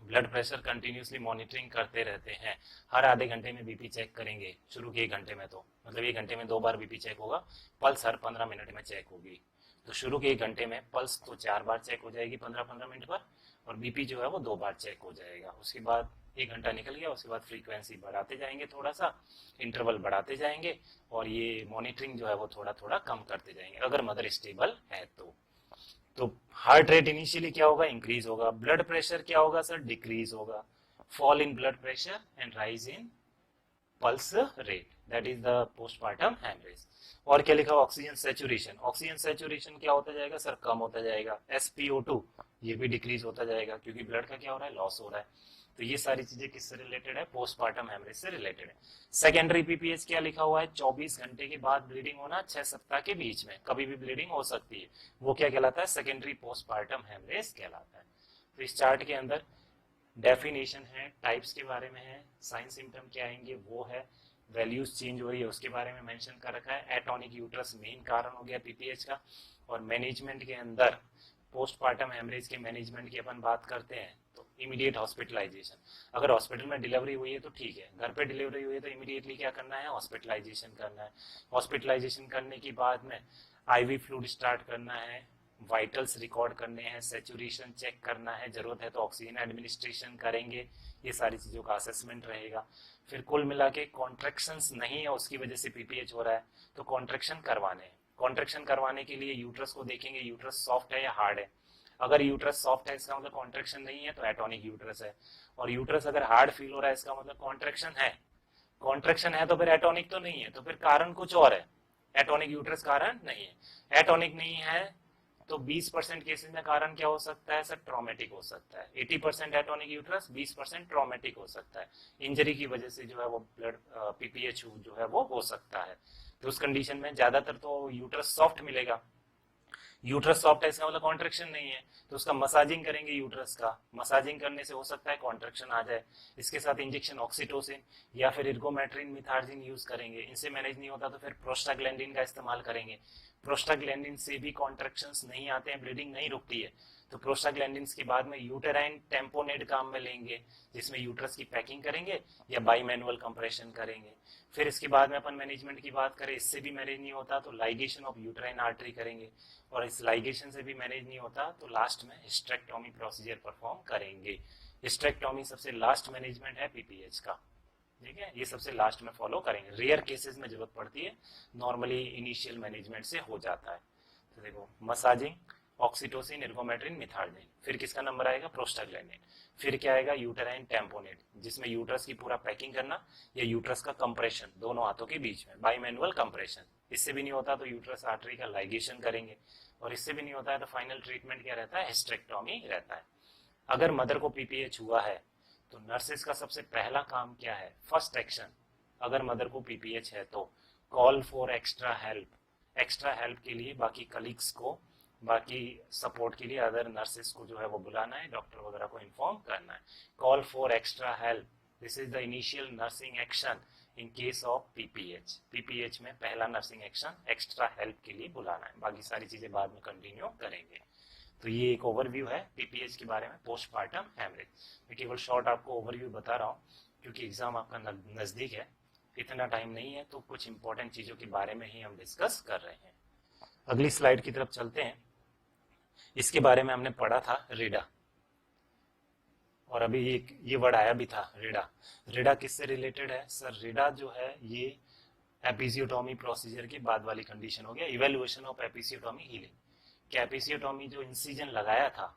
blood pressure continuously monitoring करते रहते हैं। हर आधे घंटे में बीपी चेक करेंगे, शुरू के 1 घंटे में तो मतलब 1 घंटे में 2 बार बीपी चेक होगा, पल्स हर 15 मिनट में चेक होगी। तो शुरू के 1 घंटे में पल्स तो 4 बार चेक हो जाएगी 15-15 मिनट पर, और बीपी जो है वो 2 बार चेक हो जाएगा। उसके बाद 1 घंटा निकल गया, उसके बाद फ्रीक्वेंसी बढ़ाते जाएंगे, थोड़ा सा इंटरवल बढ़ाते जाएंगे और ये मॉनिटरिंग जो है वो थोड़ा थोड़ा कम करते जाएंगे अगर मदर स्टेबल है तो हार्ट रेट इनिशियली क्या होगा? इंक्रीज होगा। ब्लड प्रेशर क्या होगा सर? डिक्रीज होगा। Fall in blood pressure and rise in pulse rate, that is the postmortem haemorrhage. और क्या लिखा? ऑक्सीजन सैचुरेशन, ऑक्सीजन सैचुरेशन क्या होता जाएगा सर? कम होता जाएगा। SpO2 ये भी डिक्रीज होता जाएगा, क्योंकि ब्लड का क्या हो रहा है? लॉस हो रहा है। तो ये सारी चीजें किससे रिलेटेड है? पोस्टमार्टम हेमरेज से रिलेटेड है। सेकेंडरी पीपीएच क्या लिखा हुआ है? 24 घंटे के बाद ब्लीडिंग होना, 6 सप्ताह के बीच में कभी भी ब्लीडिंग हो सकती है, वो क्या कहलाता है? सेकेंडरी पोस्टमार्टम हेमरेज कहलाता है। तो इस चार्ट के अंदर डेफिनेशन है, टाइप्स के बारे में है, साइन सिम्टम क्या आएंगे वो है, वैल्यूज चेंज हो रही है उसके बारे में मेंशन कर रखा है। एटोनिक यूट्रस मेन कारण हो गया पीपीएच का, और मैनेजमेंट के अंदर पोस्टपार्टम हेमरेज के मैनेजमेंट की अपन बात करते हैं तो इमीडिएट हॉस्पिटलाइजेशन। अगर हॉस्पिटल में डिलीवरी हुई है तो ठीक है, घर पे डिलीवरी हुई है तो इमीडिएटली क्या करना है, हॉस्पिटलाइजेशन करना है। हॉस्पिटलाइजेशन करने की बाद में आईवी फ्लूइड स्टार्ट करना है, वाइटल्स रिकॉर्ड करने हैं, सेचुरेशन चेक करना है, जरूरत है तो ऑक्सीजन एडमिनिस्ट्रेशन करेंगे, ये सारी चीज़ों का असेसमेंट रहेगा। फिर कुल मिला के कॉन्ट्रेक्शंस नहीं है उसकी वजह से पीपीएच हो रहा है तो कॉन्ट्रेक्शन करवाने हैं। कॉन्ट्रेक्शन करवाने के लिए यूट्रस को देखेंगे, यूट्रस सॉफ्ट है या हार्ड है। अगर यूट्रस सॉफ्ट है इसका मतलब कॉन्ट्रेक्शन नहीं है तो एटोनिक यूट्रस है, और यूट्रस अगर हार्ड फील हो रहा है इसका मतलब कॉन्ट्रेक्शन है। कॉन्ट्रेक्शन है तो फिर एटोनिक तो नहीं है, तो फिर कारण कुछ और है, एटोनिक यूट्रस कारण नहीं है। एटोनिक नहीं है तो 20% केसेस में कारण क्या हो सकता है सर, ट्रॉमेटिक हो सकता है। 80% एटोनिक यूट्रस, 20% ट्रॉमेटिक हो सकता है, इंजरी की वजह से जो है वो ब्लड पीपीएच जो है वो हो सकता है। तो उस कंडीशन में ज्यादातर तो यूट्रस सॉफ्ट मिलेगा। यूट्रस सॉफ्ट है इसका मतलब कॉन्ट्रेक्शन नहीं है, तो उसका मसाजिंग करेंगे यूट्रस का, मसाजिंग करने से हो सकता है कॉन्ट्रेक्शन आ जाए। इसके साथ इंजेक्शन ऑक्सीटोसिन या फिर इर्गोमेट्रिन मिथार्जिन यूज करेंगे। इनसे मैनेज नहीं होता तो फिर प्रोस्टाग्लैंडिन का इस्तेमाल करेंगे। प्रोस्टाग्लैंडिन से भी कॉन्ट्रेक्शंस नहीं आते हैं, ब्लीडिंग नहीं रुकती है, तो प्रोस्टाग्लैंडिन के बाद में यूटेराइन टेम्पोनेट काम में लेंगे, जिसमें यूट्रस की पैकिंग करेंगे या बाई मैनुअल कंप्रेशन करेंगे। फिर इसके बाद में अपन मैनेजमेंट की बात करें, इससे भी मैनेज नहीं होता तो लाइगेशन ऑफ यूटेराइन आर्टरी करेंगे, और इस लाइगेशन से भी मैनेज नहीं होता तो लास्ट में हिस्टेक्टोमी प्रोसीजर परफॉर्म करेंगे। हिस्टेक्टोमी सबसे लास्ट मैनेजमेंट है पीपीएच का, ठीक है, ये सबसे लास्ट में फॉलो करेंगे। रेयर केसेस में जरूरत पड़ती है, नॉर्मली इनिशियल मैनेजमेंट से हो जाता है। तो देखो मसाजिंग, ऑक्सीटोसिन, इर्गोमेट्रिन, मिथार्जिन, फिर किसका नंबर आएगा, प्रोस्टाग्लैंडिन, फिर क्या आएगा, यूटेराइन टेम्पोनेट, जिसमें यूट्रस की पूरा पैकिंग करना या यूट्रस का कंप्रेशन दोनों हाथों के बीच में, बाई मैनुअल कंप्रेशन। इससे भी नहीं होता तो यूट्रस आर्टरी का लाइगेशन करेंगे, और इससे भी नहीं होता है तो फाइनल ट्रीटमेंट क्या रहता है, हिस्टेक्टोमी रहता है। अगर मदर को पीपीएच हुआ है तो नर्सेस का सबसे पहला काम क्या है, फर्स्ट एक्शन, अगर मदर को पीपीएच है तो call for extra help. Extra help के लिए बाकी कलीग्स को, बाकी सपोर्ट के लिए अदर नर्सेस को जो है वो बुलाना है, डॉक्टर वगैरह को इन्फॉर्म करना है। Call for extra help, this is the initial nursing action in case of PPH. PPH में पहला नर्सिंग एक्शन एक्स्ट्रा हेल्प के लिए बुलाना है, बाकी सारी चीजें बाद में कंटिन्यू करेंगे। तो ये एक ओवरव्यू है पीपीएच के बारे में, पोस्टपार्टम हेमरेज। मैं केवल शॉर्ट आपको ओवरव्यू बता रहा हूँ क्योंकि एग्जाम आपका नजदीक है, इतना टाइम नहीं है, तो कुछ इंपॉर्टेंट चीजों के बारे में ही हम डिस्कस कर रहे हैं। अगली स्लाइड की तरफ चलते हैं। इसके बारे में हमने पढ़ा था रीडा, और अभी ये वर्ड आया भी था रीडा। रीडा किससे रिलेटेड है सर, रीडा जो है ये एपिसियोटोमी प्रोसीजर के बाद वाली कंडीशन हो गया, इवेल्युएशन ऑफ एपिसियोटोमी हीलिंग। कि एपिसियोटोमी जो इंसिजन लगाया था,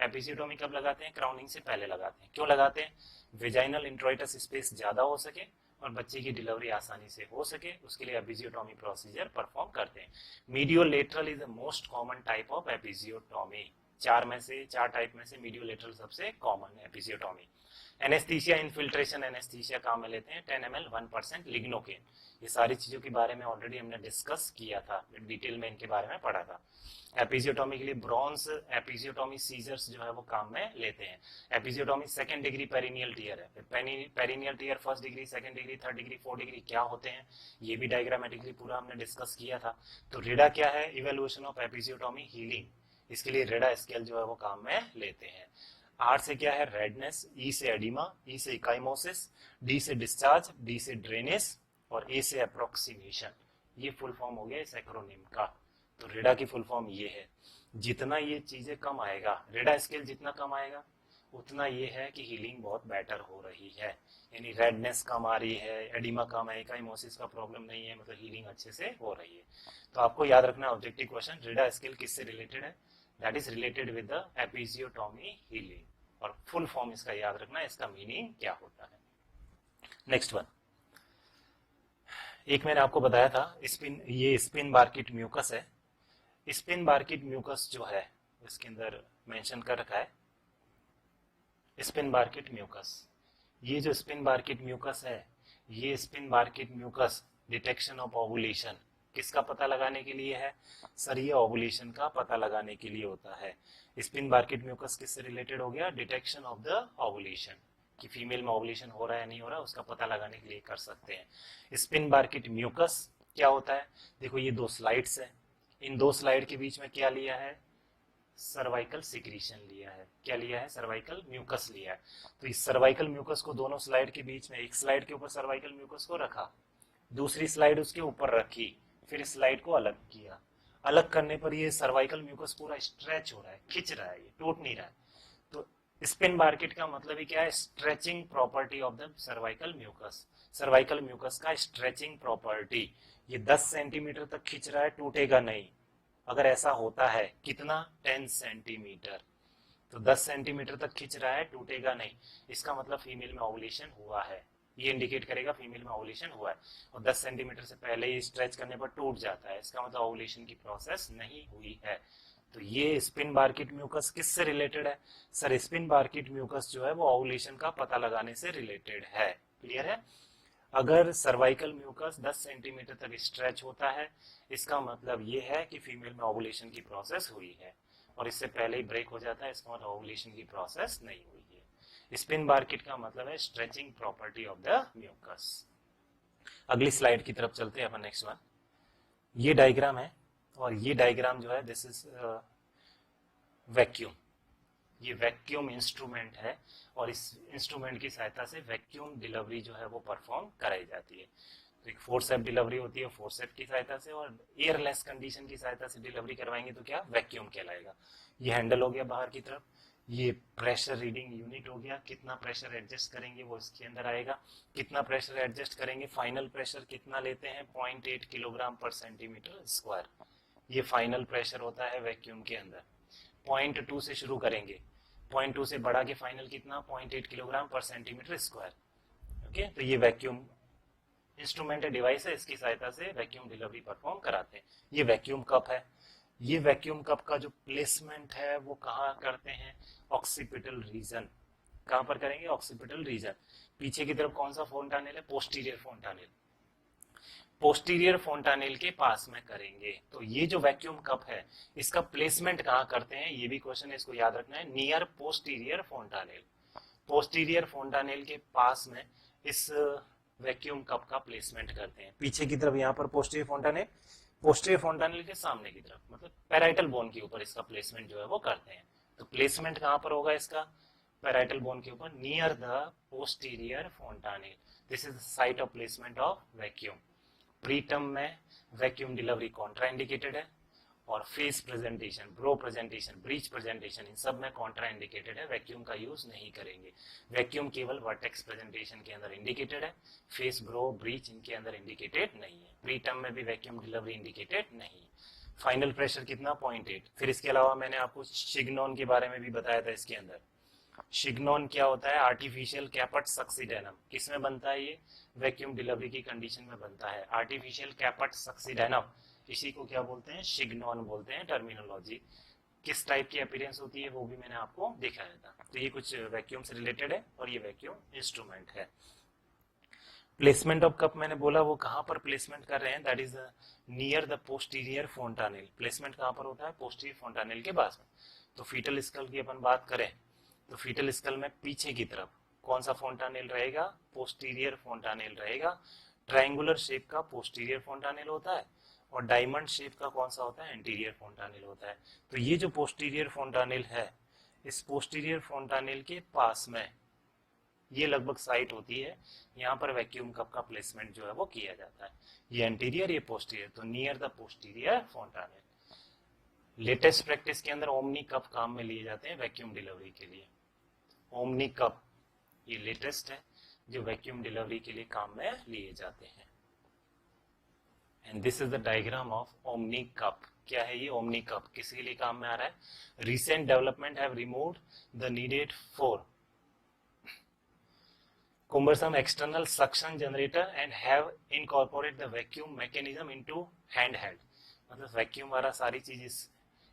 एपिसियोटोमी कब लगाते हैं, क्राउनिंग से पहले लगाते हैं। क्यों लगाते हैं, वेजाइनल इंट्रोइटस स्पेस ज्यादा हो सके और बच्चे की डिलीवरी आसानी से हो सके, उसके लिए एपिसियोटोमी प्रोसीजर परफॉर्म करते हैं। Mediolateral is the most common type of episiotomy. चार टाइप में से मीडियोलेटरल सबसे कॉमन है एपिसियोटोमी। एनेस्थीसिया इनफिल्ट्रेशन एनेस्थीसिया काम में लेते हैं, 10 ml 1% लिग्नोकेन। ये सारी चीजों के बारे में ऑलरेडी हमने डिस्कस किया था, डिटेल में इनके बारे में पढ़ा था। एपिसियोटोमी के लिए ब्रॉन्ज एपिसियोटोमी सीजर्स जो है वो काम में लेते हैं। Episiotomy second degree perineal tear है, perineal tear first degree, second degree, third degree, fourth degree क्या होते हैं, ये भी डायग्रामेटिकली पूरा हमने डिस्कस किया था। तो रीडा क्या है, इवेल्युएशन ऑफ एपिसियोटोमी हीलिंग, इसके लिए रीडा स्केल जो है वो काम में लेते हैं। आर से क्या है, रेडनेस, ई से एडिमा, ई से इकाइमोसिस, डी से डिस्चार्ज, डी से ड्रेनेस, और ए से अप्रोक्सीमेशन। ये फुल फॉर्म हो गया इस एक्रोनिम का। तो रेडा की फुल फॉर्म ये है। जितना ये चीजें कम आएगा, रेडा स्केल जितना कम आएगा उतना ये है कि हीलिंग बहुत बेटर हो रही है, यानी रेडनेस कम आ रही है, एडिमा कम है, इकाइमोसिस का प्रॉब्लम नहीं है, मतलब हीलिंग अच्छे से हो रही है। तो आपको याद रखना ऑब्जेक्टिव क्वेश्चन, रेडा स्केल किससे रिलेटेड है, that is related with the episiotomy healing, और फुल फॉर्म इसका याद रखना, इसका मीनिंग क्या होता है। नेक्स्ट वन, एक मैंने आपको बताया था स्पिन, ये स्पिन बार्किट म्यूकस है। स्पिन बार्किट म्यूकस जो है इसके अंदर मेंशन कर रखा है स्पिन बार्किट म्यूकस। ये जो स्पिन बार्किट म्यूकस है, ये spinnbarkeit mucus detection of ovulation किसका पता लगाने के लिए है सर, ये ओवुलेशन का पता लगाने के लिए होता है। स्पिन बार्किट म्यूकस किससे रिलेटेड हो गया, डिटेक्शन ऑफ द ओवुलेशन, कि फीमेल में ओवुलेशन हो रहा है नहीं हो रहा है उसका पता लगाने के लिए कर सकते हैं। स्पिन बार्किट म्यूकस क्या होता है, देखो ये दो स्लाइड्स है, इन दो स्लाइड के बीच में क्या लिया है, सर्वाइकल सिक्रीशन लिया है। क्या लिया है? सर्वाइकल म्यूकस लिया है। तो इस सर्वाइकल म्यूकस को दोनों स्लाइड के बीच में, एक स्लाइड के ऊपर सर्वाइकल म्यूकस को रखा, दूसरी स्लाइड उसके ऊपर रखी, फिर स्लाइड को अलग किया। अलग करने पर ये सर्वाइकल म्यूकस पूरा स्ट्रेच हो रहा है, खिंच रहा है, ये टूट नहीं रहा है। तो स्पिन बार्किट का मतलब ही क्या है? Stretching property of the cervical mucus. Cervical mucus का स्ट्रेचिंग प्रॉपर्टी, ये 10 सेंटीमीटर तक खिंच रहा है, टूटेगा नहीं। अगर ऐसा होता है, कितना? 10 सेंटीमीटर। तो 10 सेंटीमीटर तक खिंच रहा है, टूटेगा नहीं, इसका मतलब फीमेल में ओवुलेशन हुआ है। ये इंडिकेट करेगा फीमेल में ओवुलेशन हुआ है। और 10 सेंटीमीटर से पहले ही स्ट्रेच करने पर टूट जाता है, इसका मतलब ओवुलेशन की प्रोसेस नहीं हुई है। तो ये स्पिन बार्किट म्यूकस किससे रिलेटेड है? सर, स्पिन बार्किट म्यूकस जो है वो ओवुलेशन का पता लगाने से रिलेटेड है। क्लियर है? अगर सर्वाइकल म्यूकस 10 सेंटीमीटर तक स्ट्रेच होता है, इसका मतलब ये है कि फीमेल में ओवुलेशन की प्रोसेस हुई है, और इससे पहले ही ब्रेक हो जाता है, इसका मतलब ओवुलेशन की प्रोसेस नहीं हुई है। स्पिन बार्किट का मतलब है stretching property of the mucus. अगली स्लाइड की तरफ चलते हैं अपन, नेक्स्ट वन। ये डायग्राम है, और ये डायग्राम जो है दिस इज वैक्यूम। ये वैक्यूम इंस्ट्रूमेंट है, और इस इंस्ट्रूमेंट की सहायता से वैक्यूम डिलीवरी जो है वो परफॉर्म कराई जाती है। तो एक फोर्सेप डिलीवरी होती है, फोर्सेप की सहायता से, और एयरलेस कंडीशन की सहायता से डिलीवरी करवाएंगे तो क्या? वैक्यूम कहलाएगा। ये हैंडल हो गया बाहर की तरफ, ये प्रेशर रीडिंग यूनिट हो गया, कितना प्रेशर एडजस्ट करेंगे वो इसके अंदर आएगा। कितना प्रेशर एडजस्ट करेंगे, फाइनल प्रेशर कितना लेते हैं? 0.8 किलोग्राम पर सेंटीमीटर स्क्वायर। ये फाइनल प्रेशर होता है वैक्यूम के अंदर। 0.2 से शुरू करेंगे, 0.2 से बढ़ा के फाइनल कितना? 0.8 किलोग्राम पर सेंटीमीटर स्क्वायर। ओके, तो ये वैक्यूम इंस्ट्रूमेंट है, डिवाइस है, इसकी सहायता से वैक्यूम डिलीवरी परफॉर्म कराते हैं। ये वैक्यूम कप है। ये वैक्यूम कप का जो प्लेसमेंट है वो कहाँ करते हैं? Occipital region. कहाँ पर करेंगे? Occipital region. पीछे की तरफ कौन सा फोंटानेल है? Posterior fontanelle. पोस्टीरियर फोंटानेल के पास में करेंगे। तो ये जो वैक्यूम कप है, इसका प्लेसमेंट कहाँ करते हैं? ये भी क्वेश्चन है, इसको याद रखना है। Near posterior fontanelle. Posterior fontanelle के पास में इस वैक्यूम कप का प्लेसमेंट करते हैं। पीछे की तरफ यहाँ पर पोस्टीरियर फोंटानेल, पोस्टीरियर फोंटानेल के सामने की तरफ, मतलब पैराइटल बोन के ऊपर इसका प्लेसमेंट जो है वो करते हैं। तो प्लेसमेंट कहाँ पर होगा इसका? पैराइटल बोन के ऊपर, near the posterior fontanelle. This is the site of placement of vacuum. Preterm में वैक्यूम डिलीवरी कॉन्ट्राइंडिकेटेड है, और face presentation, brow presentation, breech presentation, इन सब में कॉन्ट्राइंडिकेटेड है, वैक्यूम का यूज नहीं करेंगे। वैक्यूम केवल वर्टेक्स प्रेजेंटेशन के अंदर इंडिकेटेड है, फेस, ब्रो, ब्रीच इनके अंदर इंडिकेटेड नहीं है। प्रीटर्म में भी वैक्यूम डिलीवरी इंडिकेटेड नहीं है। फाइनल प्रेशर कितना? 0.8। फिर इसके अलावा मैंने आपको शिग्नोन के बारे में भी बताया था। इसके अंदर शिग्नोन क्या होता है? आर्टिफिशियल कैपट सक्सीडेनम। किसमें बनता है ये? वैक्यूम डिलीवरी की कंडीशन में बनता है। आर्टिफिशियल कैपट सक्सीडेनम, इसी को क्या बोलते हैं? शिग्नोन बोलते हैं टर्मिनोलॉजी। किस टाइप की अपीयरेंस होती है वो भी मैंने आपको दिखाया था। तो ये कुछ वैक्यूम से रिलेटेड है, और ये वैक्यूम इंस्ट्रूमेंट है। प्लेसमेंट ऑफ कप मैंने बोला वो कहाँ पर प्लेसमेंट कर रहे हैं? That is near the posterior fontanelle. Placement कहाँ पर होता है? पोस्टीरियर फोंटानेल के पास में। तो फीटल स्कल की अपन बात करें तो फीटल स्कल में पीछे की तरफ कौन सा फोंटानेल रहेगा? पोस्टीरियर फोंटानेल रहेगा। ट्रायंगुलर शेप का पोस्टीरियर फोंटानेल होता है, और डायमंड शेप का कौन सा होता है? एंटीरियर फोंटानेल होता है। तो ये जो पोस्टीरियर फोंटानेल है, इस पोस्टीरियर फोंटानेल के पास में ये लगभग साइट होती है, यहाँ पर वैक्यूम कप का प्लेसमेंट जो है वो किया जाता है। ये एंटीरियर, ये पोस्टीरियर, तो near the posterior fontanelle. Latest practice के अंदर ओमनी कप काम में लिए जाते हैं वैक्यूम डिलीवरी के लिए। ओमनी कप ये लेटेस्ट है जो वैक्यूम डिलीवरी के लिए काम में लिए जाते हैं। And this is the diagram of omni cup. क्या है ये ओमनी कप? किसके लिए काम में आ रहा है? Recent development have removed the needed for cumbersome external suction generator and have incorporated the vacuum mechanism into handheld। मतलब वैक्यूम वाला सारी चीज इस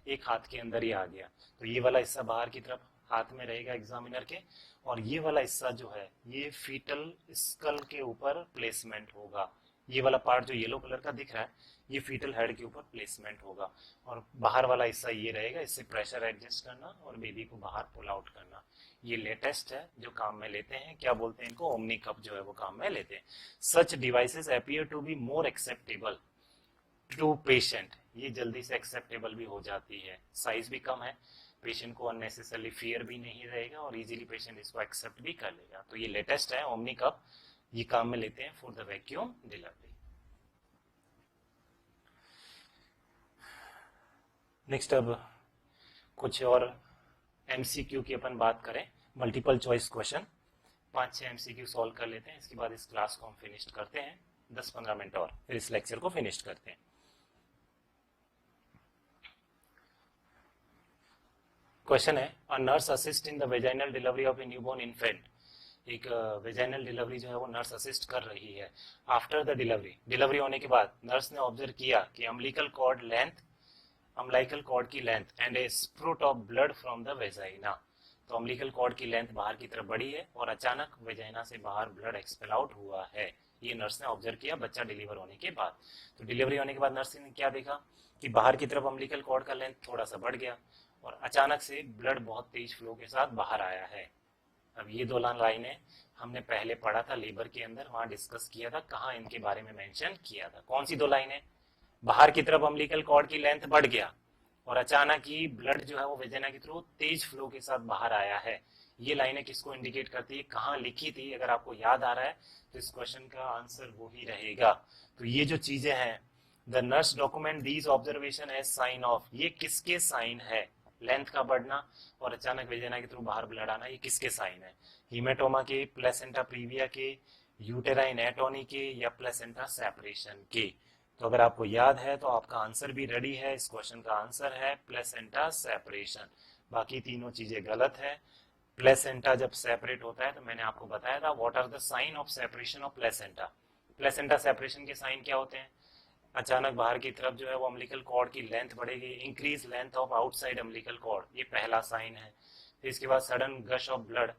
एक हाथ के अंदर ही आ गया। तो ये वाला हिस्सा बाहर की तरफ हाथ में रहेगा एग्जामिनर के, और ये वाला हिस्सा जो है ये फीटल स्कल के ऊपर प्लेसमेंट होगा। ये वाला पार्ट जो येलो कलर का दिख रहा है ये फीटल हेड के ऊपर प्लेसमेंट होगा, और बाहर वाला हिस्सा ये रहेगा, इससे प्रेशर एडजस्ट करना और बेबी को बाहर पुल आउट करना। ये लेटेस्ट है जो काम में लेते हैं। क्या बोलते हैं इनको? ओमनी कप जो है वो काम में लेते हैं। Such devices appear to be more acceptable to patient, ये जल्दी से एक्सेप्टेबल भी हो जाती है, साइज भी कम है, पेशेंट को अननेसेसरली फियर भी नहीं रहेगा और इजीली पेशेंट इसको एक्सेप्ट भी कर लेगा। तो ये लेटेस्ट है ओमनी कप, ये काम में लेते हैं for the vacuum delivery. Next अब कुछ और एमसीक्यू की अपन बात करें, multiple choice question 5-6 MCQ solve कर लेते हैं, इसके बाद इस क्लास को हम फिनिश करते हैं 10-15 मिनट और, फिर इस लेक्चर को फिनिश करते हैं। क्वेश्चन है, a nurse assist in the vaginal delivery of A newborn infant. एक वेजाइनल डिलीवरी जो है वो नर्स असिस्ट कर रही है। आफ्टर द डिलीवरी होने के बाद नर्स ने ऑब्जर्व किया कि अम्बिलिकल कॉर्ड की length and a spurt of blood from the vagina. तो अम्बिलिकल कॉर्ड की लेंथ बाहर की तरफ बढ़ी है और अचानक वेजाइना से बाहर ब्लड एक्सपेल आउट हुआ है। ये नर्स ने ऑब्जर्व किया बच्चा डिलीवर होने के बाद। तो डिलीवरी होने के बाद नर्स ने क्या देखा कि बाहर की तरफ अम्बिलिकल कॉर्ड का लेंथ थोड़ा सा बढ़ गया और अचानक से ब्लड बहुत तेज फ्लो के साथ बाहर आया है। अब ये दो लाइनें हमने पहले पढ़ा था लेबर के अंदर, वहां डिस्कस किया था, कहाँ इनके बारे में मेंशन किया था। कौन सी दो लाइनें? बाहर की तरफ अम्बिलिकल कॉर्ड की लेंथ बढ़ गया और अचानक ही ब्लड जो है वो वेजिना के थ्रू तेज फ्लो के साथ बाहर आया है। ये लाइनें किसको इंडिकेट करती है, कहाँ लिखी थी? अगर आपको याद आ रहा है तो इस क्वेश्चन का आंसर वो ही रहेगा। तो ये जो चीजें हैं, the nurse document these observation as sign of, ये किसके साइन है? लेंथ का बढ़ना और अचानक वेजिना के थ्रू बाहर ब्लड आना, ये किसके साइन है? हीमेटोमा के, प्लेसेंटा प्रीविया के, यूटेराइन एटोनी के या प्लेसेंटा सेपरेशन के? तो अगर आपको याद है तो आपका आंसर भी रेडी है। इस क्वेश्चन का आंसर है प्लेसेंटा सेपरेशन। बाकी तीनों चीजें गलत है। प्लेसेंटा जब सेपरेट होता है तो मैंने आपको बताया था what are the sign of separation of placenta. Placenta separation के साइन क्या होते हैं? अचानक बाहर की तरफ जो है वो अम्बिलिकल कॉर्ड की लेंथ बढ़ेगी, increase length of outside umbilical cord, ये पहला साइन है। फिर इसके बाद सडन गश ऑफ ब्लड,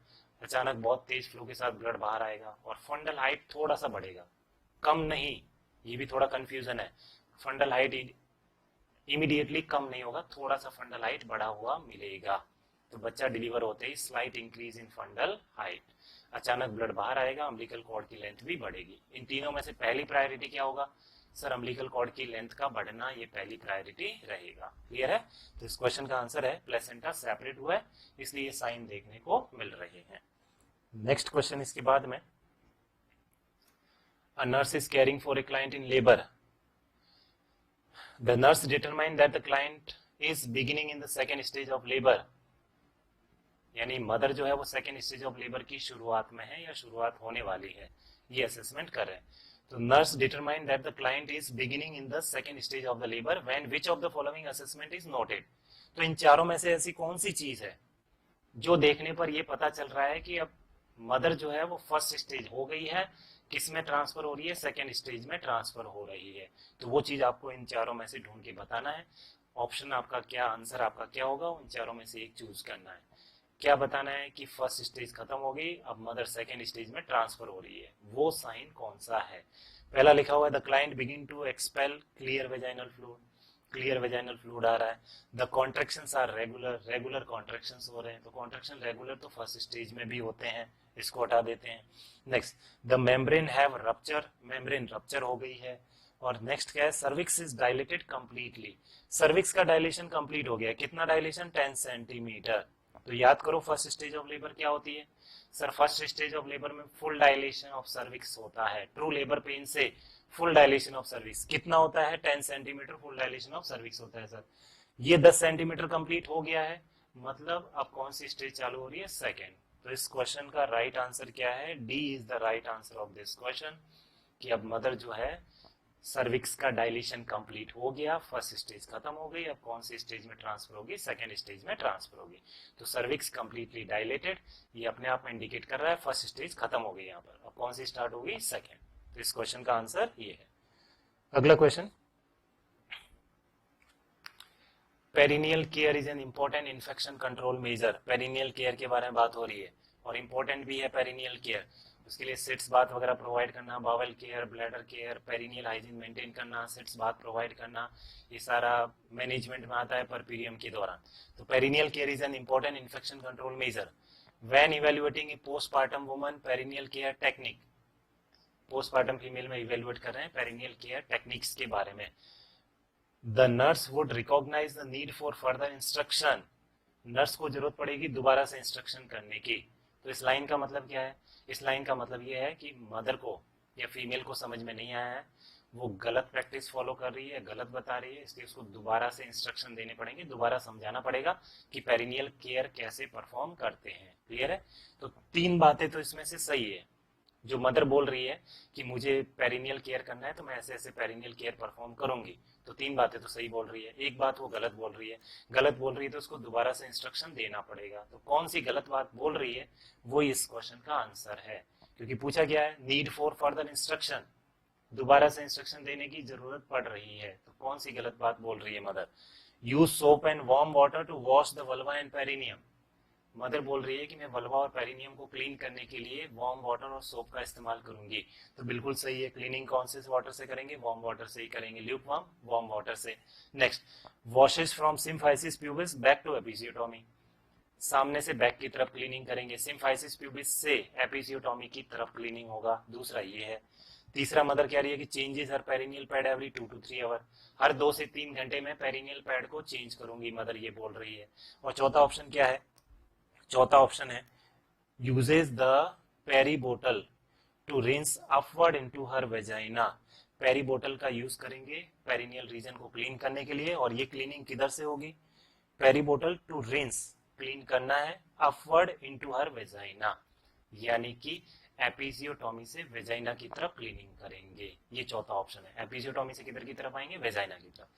अचानक बहुत तेज फ्लो के साथ ब्लड बाहर आएगा और फंडल हाइट थोड़ा सा बढ़ेगा, कम नहीं, ये भी थोड़ा कंफ्यूजन है। फंडल हाइट इमीडिएटली कम नहीं होगा, थोड़ा सा फंडल हाइट बढ़ा हुआ मिलेगा। तो बच्चा डिलीवर होते ही slight increase in fundal height, अचानक ब्लड बाहर आएगा, अम्बिलिकल कॉर्ड की लेंथ भी बढ़ेगी। इन तीनों में से पहली प्रायोरिटी क्या होगा? सर अम्बिलिकल कॉर्ड की लेंथ का बढ़ना, ये पहली प्रायोरिटी रहेगा। क्लियर है? तो इस क्वेश्चन का आंसर है प्लेसेंटा सेपरेट हुआ है, इसलिए ये साइन देखने को मिल रहे हैं। नेक्स्ट क्वेश्चन इसके बाद में, a nurse is caring for a client in labor. The nurse determined that the client is beginning in the second stage of labor. यानी मदर जो है वो सेकेंड स्टेज ऑफ लेबर की शुरुआत में है या शुरुआत होने वाली है, ये असेसमेंट कर रहे हैं। तो nurse determine that the client is beginning in the second stage of the labour when which of the following assessment is noted. तो इन चारों में से ऐसी कौन सी चीज है जो देखने पर ये पता चल रहा है कि अब मदर जो है वो फर्स्ट स्टेज हो गई है, किस में ट्रांसफर हो रही है? सेकेंड स्टेज में ट्रांसफर हो रही है। तो वो चीज आपको इन चारों में से ढूंढ के बताना है। ऑप्शन आपका क्या, आंसर आपका क्या होगा, उन चारों में से एक चूज करना है। क्या बताना है कि फर्स्ट स्टेज खत्म हो गई, अब मदर सेकेंड स्टेज में ट्रांसफर हो रही है, वो साइन कौन सा है? पहला लिखा हुआ है the client begin to expel clear vaginal fluid, clear vaginal fluid आ रहा है। The contractions are regular contractions हो रहे हैं। तो कॉन्ट्रैक्शन रेगुलर तो फर्स्ट स्टेज में भी होते हैं, इसको हटा देते हैं। Next, the membrane have rupture, membrane rupture हो गई है। और नेक्स्ट क्या है? Cervix is dilated completely, cervix का डायलेशन कंप्लीट हो गया। कितना डायलेशन? 10 सेंटीमीटर। तो याद करो फर्स्ट स्टेज ऑफ लेबर क्या होती है? Sir first stage of labour में फुल डायलेशन ऑफ सर्विक्स होता है। ट्रू लेबर पेन से फुल डायलेशन ऑफ सर्विक्स कितना होता है? 10 centimetre full dilation of cervix होता है। सर ये 10 सेंटीमीटर कंप्लीट हो गया है, मतलब अब कौन सी स्टेज चालू हो रही है? सेकेंड। तो इस क्वेश्चन का राइट आंसर क्या है? D is the right answer of this question, कि अब मदर जो है सर्विक्स का डायलेशन कंप्लीट हो गया, फर्स्ट स्टेज खत्म हो गई, अब कौन सी स्टेज में ट्रांसफर होगी? सेकेंड स्टेज में ट्रांसफर होगी। तो सर्विक्स कंप्लीटली डायलेटेड, ये अपने आप में इंडिकेट कर रहा है फर्स्ट स्टेज खत्म हो गई, यहाँ पर अब कौन सी स्टार्ट होगी? सेकेंड। तो इस क्वेश्चन का आंसर ये है। अगला question, perennial care is an important infection control major. Perennial care के बारे में बात हो रही है और इंपॉर्टेंट भी है पेरिनियल केयर। उसके लिए सिट्स बाथ वगैरह प्रोवाइड करना, bowel care, bladder care, perineal hygiene maintain करना, सिट्स बाथ प्रोवाइड करना, ये सारा मैनेजमेंट में आता है परपीरियम के दौरान। तो perineal care is an important infection control measure when evaluating a postpartum woman perineal care technique. Postpartum female में इवेल्युएट कर रहे हैं पेरिनियल केयर टेक्निक्स के बारे में। The nurse would recognise the need for further instruction, nurse को जरूरत पड़ेगी दोबारा से इंस्ट्रक्शन करने की। तो इस लाइन का मतलब क्या है? इस लाइन का मतलब ये है कि मदर को या फीमेल को समझ में नहीं आया है, वो गलत प्रैक्टिस फॉलो कर रही है, गलत बता रही है, इसलिए उसको दोबारा से इंस्ट्रक्शन देने पड़ेंगे, दोबारा समझाना पड़ेगा कि पेरिनियल केयर कैसे परफॉर्म करते हैं। क्लियर है? तो तीन बातें तो इसमें से सही है। जो मदर बोल रही है कि मुझे पेरिनियल केयर करना है तो मैं ऐसे ऐसे पेरिनियल केयर परफॉर्म करूंगी, तो तीन बातें तो सही बोल रही है। एक बात वो गलत बोल रही है, गलत बोल रही है तो उसको दोबारा से इंस्ट्रक्शन देना पड़ेगा। तो कौन सी गलत बात बोल रही है वो इस क्वेश्चन का आंसर है, क्योंकि पूछा गया है नीड फॉर फर्दर इंस्ट्रक्शन, दोबारा से इंस्ट्रक्शन देने की जरूरत पड़ रही है। तो कौन सी गलत बात बोल रही है mother? Use soap and warm water to wash the vulva and perineum, mother बोल रही है कि मैं वल्वा और पेरिनियम को क्लीन करने के लिए वार्म वाटर और सोप का इस्तेमाल करूंगी। तो बिल्कुल सही है, क्लीनिंग कौन से वाटर से करेंगे? वार्म वाटर से ही करेंगे, ल्यूक वार्म वाटर से। Next, washes from symphysis pubis back to episiotomy, सामने से बैक की तरफ क्लीनिंग करेंगे, सिम्फाइसिस प्यूबिस से एपिसियोटोमी की तरफ क्लीनिंग होगा। दूसरा ये है। तीसरा, मदर कह रही है कि चेंजेस हर perineal pad every 2 to 3 hour, हर 2 से 3 घंटे में पेरिनियल पैड को चेंज करूंगी, मदर ये बोल रही है। और चौथा ऑप्शन क्या है? चौथा ऑप्शन है uses the peri bottle to rinse upward into her vagina, peri bottle का यूज करेंगे पेरिनियल रीजन को क्लीन करने के लिए। और ये क्लीनिंग किधर से होगी? Peri bottle to rinse, clean करना है अपवर्ड इनटू हर वेजाइना, यानी कि एपिजियोटोमी से वेजाइना की तरफ क्लीनिंग करेंगे। ये चौथा ऑप्शन है। एपिजियोटोमी से किधर की तरफ आएंगे? वेजाइना की तरफ।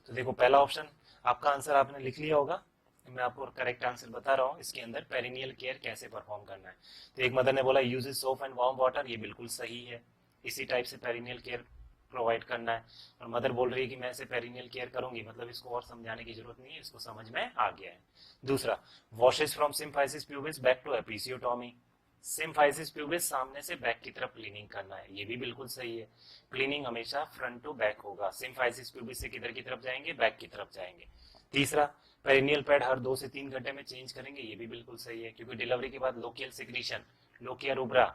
तो देखो पहला ऑप्शन आपका आंसर आपने लिख लिया होगा, मैं आपको करेक्ट आंसर बता रहा हूँ। इसके अंदर पेरिनियल केयर कैसे परफॉर्म करना है। तो एक मदर ने बोला uses soap and warm water, ये बिल्कुल सही है, इसी टाइप से पेरिनियल केयर प्रोवाइड करना है। और मदर बोल रही है कि मैं ऐसे पेरिनियल केयर करूंगी, मतलब इसको और समझाने की जरूरत नहीं है, इसको समझ में आ गया है। दूसरा, washes from symphysis pubis back to episiotomy, symphysis pubis सामने से बैक की तरफ क्लीनिंग करना है, ये भी बिल्कुल सही है। क्लीनिंग हमेशा फ्रंट टू बैक होगा, सिम्फाइसिस प्यूबिस से किधर की तरफ जाएंगे? बैक की तरफ जाएंगे। तीसरा, पेरिनियल पैड हर 2 से 3 घंटे में चेंज करेंगे, ये भी बिल्कुल सही है, क्योंकि डिलीवरी के बाद लोकियल सिक्रीशन, लोकिया रुब्रा,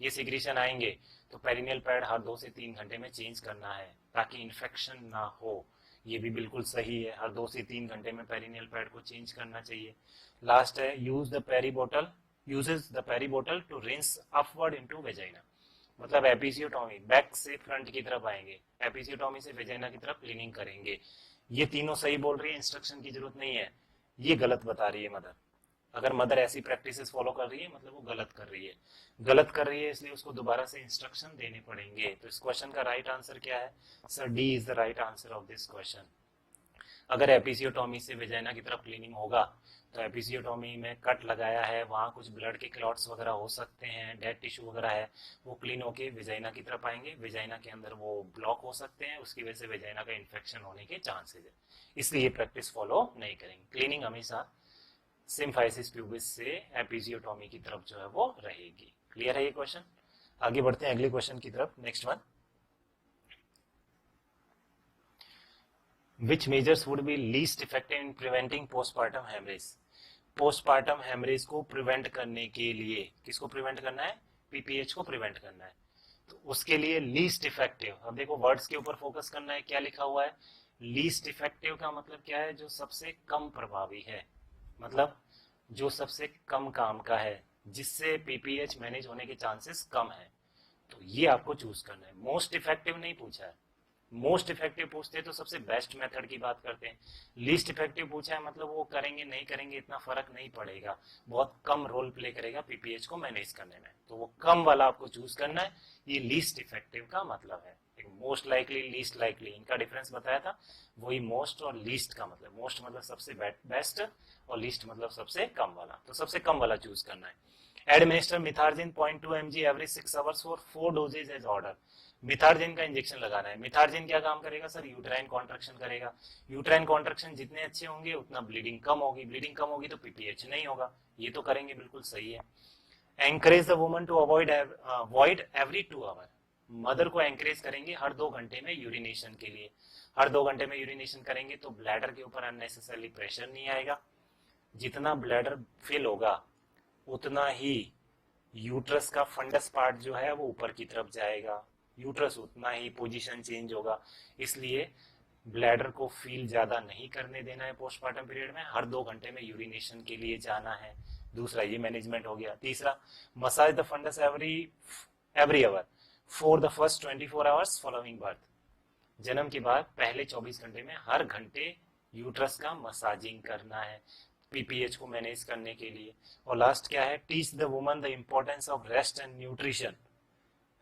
ये सिक्रीशन आएंगे, तो पेरिनियल पैड हर 2 से 3 घंटे में चेंज करना है ताकि इन्फेक्शन ना हो, ये भी बिल्कुल सही है, हर 2 से 3 घंटे में पेरिनियल पैड को चेंज करना चाहिए। लास्ट है, use the peri bottle, uses the peri bottle to rinse upward into vagina, मतलब एपिसियोटोमी, बैक से फ्रंट की तरफ आएंगे, एपिसियोटोमी से वेजाइना की तरफ क्लीनिंग करेंगे। ये तीनों सही बोल रही है, इंस्ट्रक्शन की जरूरत नहीं है, ये गलत बता रही है मदर। अगर मदर ऐसी प्रैक्टिसेस फॉलो कर रही है मतलब वो गलत कर रही है, गलत कर रही है, इसलिए उसको दोबारा से इंस्ट्रक्शन देने पड़ेंगे। तो इस क्वेश्चन का राइट आंसर क्या है? Sir D is the right answer of this question. अगर एपिसियोटोमी से वेजाइना की तरफ क्लीनिंग होगा तो एपिसियोटोमी में कट लगाया है, वहाँ कुछ ब्लड के क्लॉट्स वगैरह हो सकते हैं, डेड टिश्यू वगैरह है, वो क्लीन होके वेजाइना की तरफ आएंगे, वेजाइना के अंदर वो ब्लॉक हो सकते हैं, उसकी वजह से वेजाइना का इन्फेक्शन होने के चांसेस है, इसलिए ये प्रैक्टिस फॉलो नहीं करेंगे। क्लीनिंग हमेशा सिम्फाइसिस प्यूबिस से एपिसियोटोमी की तरफ जो है वो रहेगी। क्लियर है ये क्वेश्चन? आगे बढ़ते हैं अगले क्वेश्चन की तरफ। Next one, which measures would be least effective in preventing postpartum hemorrhage, postpartum haemorrhage को प्रिवेंट करने के लिए, किसको प्रिवेंट करना है? पीपीएच को प्रिवेंट करना है, तो उसके लिए लीस्ट इफेक्टिव, अब देखो वर्ड्स के ऊपर फोकस करना है, क्या लिखा हुआ है? लीस्ट इफेक्टिव का मतलब क्या है? जो सबसे कम प्रभावी है, मतलब जो सबसे कम काम का है, जिससे पीपीएच मैनेज होने के चांसेस कम है, तो ये आपको चूज करना है। मोस्ट इफेक्टिव नहीं पूछा है, मोस्ट इफेक्टिव पूछते हैं तो सबसे बेस्ट मेथड की बात करते हैं, लीस्ट इफेक्टिव पूछा है मतलब वो करेंगे नहीं करेंगे इतना फर्क नहीं पड़ेगा, बहुत कम रोल प्ले करेगा पीपीएच को मैनेज करने में, तो वो कम वाला आपको चूज करना है, ये लीस्ट इफेक्टिव का मतलब है। मोस्ट लाइकली, लीस्ट लाइकली, इनका डिफरेंस बताया था, वही मोस्ट और लीस्ट का मतलब, मोस्ट मतलब सबसे बेस्ट और लीस्ट मतलब सबसे कम वाला, तो सबसे कम वाला चूज करना है। Administer Methergine 0.2 mg every 6 hours for 4 doses as order, Methergine का इंजेक्शन लगाना है। मिथार्जिन क्या काम करेगा सर? यूट्राइन कॉन्ट्रैक्शन करेगा, यूट्राइन कॉन्ट्रैक्शन जितने अच्छे होंगे उतना ब्लीडिंग कम होगी, ब्लीडिंग कम होगी तो पीपीएच नहीं होगा, ये तो करेंगे, बिल्कुल सही है। Encourage the woman to avoid void every 2 hour, mother को एंकरेज करेंगे हर 2 घंटे में यूरिनेशन के लिए, हर 2 घंटे में यूरिनेशन करेंगे तो ब्लैडर के ऊपर अननेसेसरली प्रेशर नहीं आएगा, जितना ब्लैडर फिल होगा उतना ही यूट्रस का फंडस पार्ट जो है वो ऊपर की तरफ जाएगा, यूट्रस उतना ही पोजीशन चेंज होगा, इसलिए ब्लैडर को फील ज़्यादा नहीं करने देना है पोस्टमार्टम पीरियड में, हर 2 घंटे में यूरिनेशन के लिए जाना है। दूसरा ये मैनेजमेंट हो गया। तीसरा, massage the fundus every hour for the first 24 hours following birth. जन्म के बाद पहले 24 घंटे में हर घंटे यूट्रस का मसाजिंग करना है पीपीएच को मैनेज करने के लिए। और लास्ट क्या है, teach the woman the importance of rest and nutrition.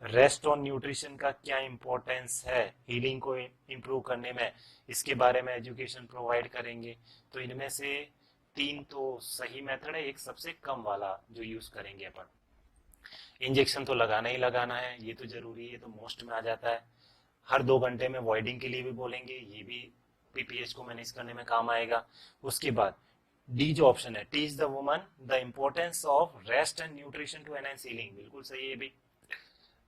Rest और न्यूट्रिशन का क्या इंपॉर्टेंस है हीलिंग को इम्प्रूव करने में, इसके बारे में एजुकेशन प्रोवाइड करेंगे। तो इनमें से 3 तो सही मेथड है, एक सबसे कम वाला जो यूज करेंगे अपन। इंजेक्शन तो लगाना ही लगाना है, ये तो जरूरी है, तो मोस्ट में आ जाता है। हर 2 घंटे में वॉइडिंग के लिए भी बोलेंगे, ये भी पीपीएच को मैनेज करने में काम आएगा। उसके बाद डी जो ऑप्शन है, teach the woman the importance of rest and nutrition to enhance healing, बिल्कुल सही है भी।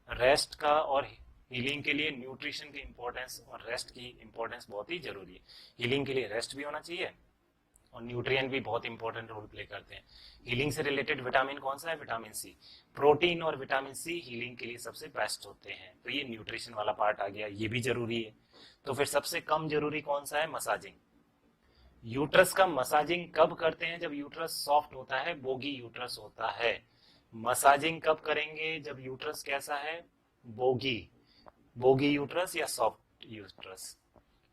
रेस्ट का और हीलिंग के लिए न्यूट्रिशन की इंपॉर्टेंस और रेस्ट की इंपॉर्टेंस बहुत ही जरूरी है। हीलिंग के लिए रेस्ट भी होना चाहिए और न्यूट्रिएंट भी बहुत इंपॉर्टेंट रोल प्ले करते हैं। हीलिंग से रिलेटेड विटामिन कौन सा है, विटामिन सी। प्रोटीन और विटामिन सी हीलिंग के लिए सबसे बेस्ट होते हैं, तो ये न्यूट्रिशन वाला पार्ट आ गया, ये भी जरूरी है। तो फिर सबसे कम जरूरी कौन सा है, मसाजिंग। यूट्रस का मसाजिंग कब करते हैं, जब यूट्रस सॉफ्ट होता है, बोगी यूट्रस होता है। मसाजिंग कब करेंगे, जब यूट्रस कैसा है, बोगी। बोगी यूट्रस या सॉफ्ट यूट्रस।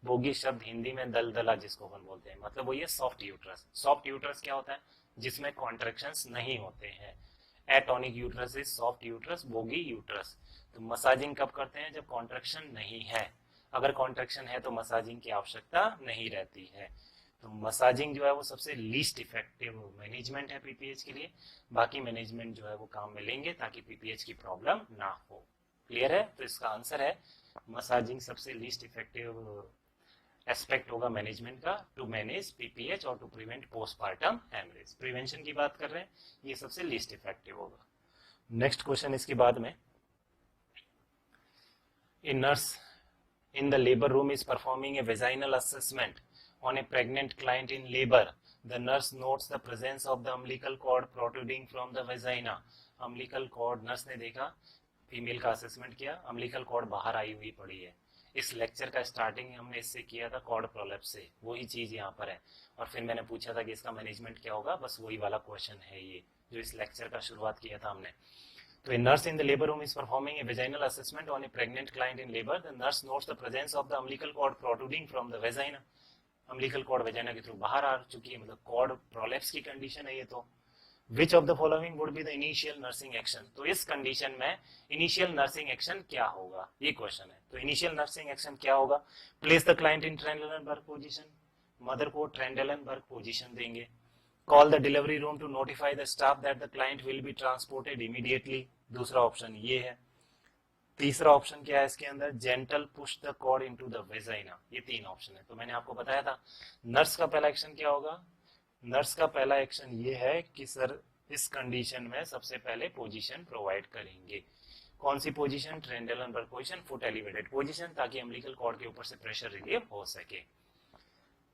बोगी शब्द हिंदी में दलदला जिसको अपन बोलते हैं, मतलब वो ये सॉफ्ट यूट्रस। सॉफ्ट यूट्रस क्या होता है, जिसमें कॉन्ट्रैक्शंस नहीं होते हैं। Atonic uterus is soft uterus, bogie uterus. तो मसाजिंग कब करते हैं, जब कॉन्ट्रैक्शन नहीं है। अगर कॉन्ट्रैक्शन है तो मसाजिंग की आवश्यकता नहीं रहती है। तो मसाजिंग जो है वो सबसे लीस्ट इफेक्टिव मैनेजमेंट है पीपीएच के लिए। बाकी मैनेजमेंट जो है वो काम में लेंगे ताकि पीपीएच की प्रॉब्लम ना हो। क्लियर है, तो इसका आंसर है मसाजिंग सबसे लीस्ट इफेक्टिव एस्पेक्ट होगा मैनेजमेंट का, टू मैनेज पीपीएच और to prevent postmortem haemorrhage. Prevention की बात कर रहे हैं, ये सबसे लीस्ट इफेक्टिव होगा। नेक्स्ट क्वेश्चन इसके बाद में, a nurse in the labor room is performing a vaginal assessment on a pregnant client in labor. The nurse notes the presence of the umbilical cord protruding from the vagina. umbilical cord, nurse ने देखा, female का assessment किया, umbilical cord बाहर आई हुई पड़ी है। इस lecture का स्टार्टिंग हमने इससे किया था, कॉर्ड प्रोलेप्स से, वही चीज यहाँ पर है। और फिर मैंने पूछा था कि इसका मैनेजमेंट क्या होगा, बस वही वाला क्वेश्चन है ये जो इस लेक्चर का शुरुआत किया था हमने। So a nurse in the labor room is performing a vaginal assessment on a pregnant client in labor. The nurse notes the presence of the umbilical cord protruding from the vagina. umbilical cord vagina के through बाहर आ चुकी है, मतलब cord prolapse की condition है ये। तो which of the following would be the initial nursing action? तो इस कंडीशन में initial nursing action क्या होगा, ये क्वेश्चन है। तो initial nursing action क्या होगा, place the client in Trendelenburg position, mother को Trendelenburg position देंगे। Call the delivery room to notify the staff that the client will be transported immediately, दूसरा ऑप्शन ये है। तीसरा ऑप्शन क्या है इसके अंदर, gentle push the cord into the vagina. ये 3 ऑप्शन है। तो मैंने आपको बताया था नर्स का पहला एक्शन क्या होगा, नर्स का पहला एक्शन ये है कि सर इस कंडीशन में सबसे पहले पोजीशन प्रोवाइड करेंगे। कौन सी position, Trendelenburg position, foot elevated position, ताकि अम्बिलिकल कॉर्ड के ऊपर से प्रेशर रिलीव हो सके।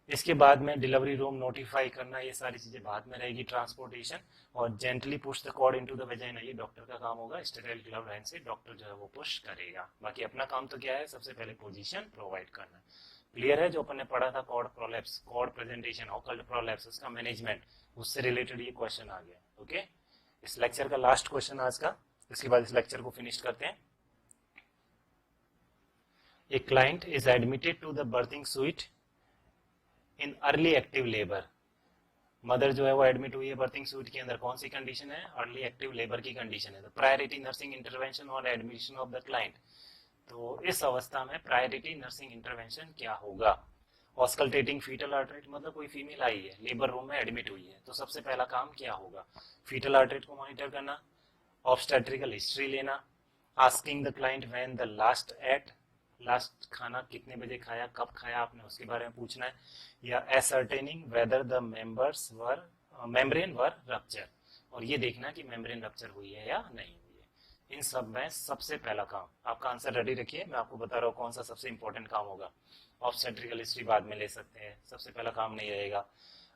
इसके बाद में डिलीवरी रूम नोटिफाई करना, ये सारी चीजें बाद में रहेगी, ट्रांसपोर्टेशन। और gently push the cord into the vagina, ये डॉक्टर का काम होगा, स्टेराइल ग्लव हैंड से डॉक्टर जो है वो पुश करेगा। बाकी अपना काम तो क्या है, सबसे पहले पोजीशन प्रोवाइड करना। क्लियर है, जो अपन ने पढ़ा था cord prolapse, cord presentation, occult prolapse, उसका मैनेजमेंट, उससे रिलेटेड ये क्वेश्चन आ गया। ओके, इस लेक्चर का लास्ट क्वेश्चन आज का, इसके बाद इस लेक्चर को फिनिश करते हैं। A client is admitted to the birthing suite in early active labour. Mother जो है वो एडमिट हुई है बर्थिंग सूट के अंदर, कौन सी कंडीशन है, अर्ली एक्टिव लेबर की कंडीशन है। तो प्रायोरिटी नर्सिंग इंटरवेंशन और एडमिशन ऑफ द क्लाइंट, तो इस अवस्था में प्रायोरिटी नर्सिंग इंटरवेंशन क्या होगा। ऑस्कल्टेटिंग फीटल हार्ट रेट, मतलब कोई फीमेल आई है लेबर रूम में एडमिट हुई है, तो सबसे पहला काम क्या होगा, फीटल हार्ट रेट को मॉनिटर करना, ऑब्स्टेट्रिकल हिस्ट्री लेना, asking the client when the last खाना कितने बजे खाया, कब खाया आपने, उसके बारे में पूछना है। या ascertaining whether the membrane were rupture, और ये देखना कि मेम्ब्रेन रप्चर हुई है या नहीं हुई है। इन सब में सबसे पहला काम, आपका आंसर रेडी रखिए, मैं आपको बता रहा हूँ कौन सा सबसे इंपॉर्टेंट काम होगा। ऑब्स्टेट्रिकल हिस्ट्री बाद में ले सकते हैं, सबसे पहला काम नहीं रहेगा।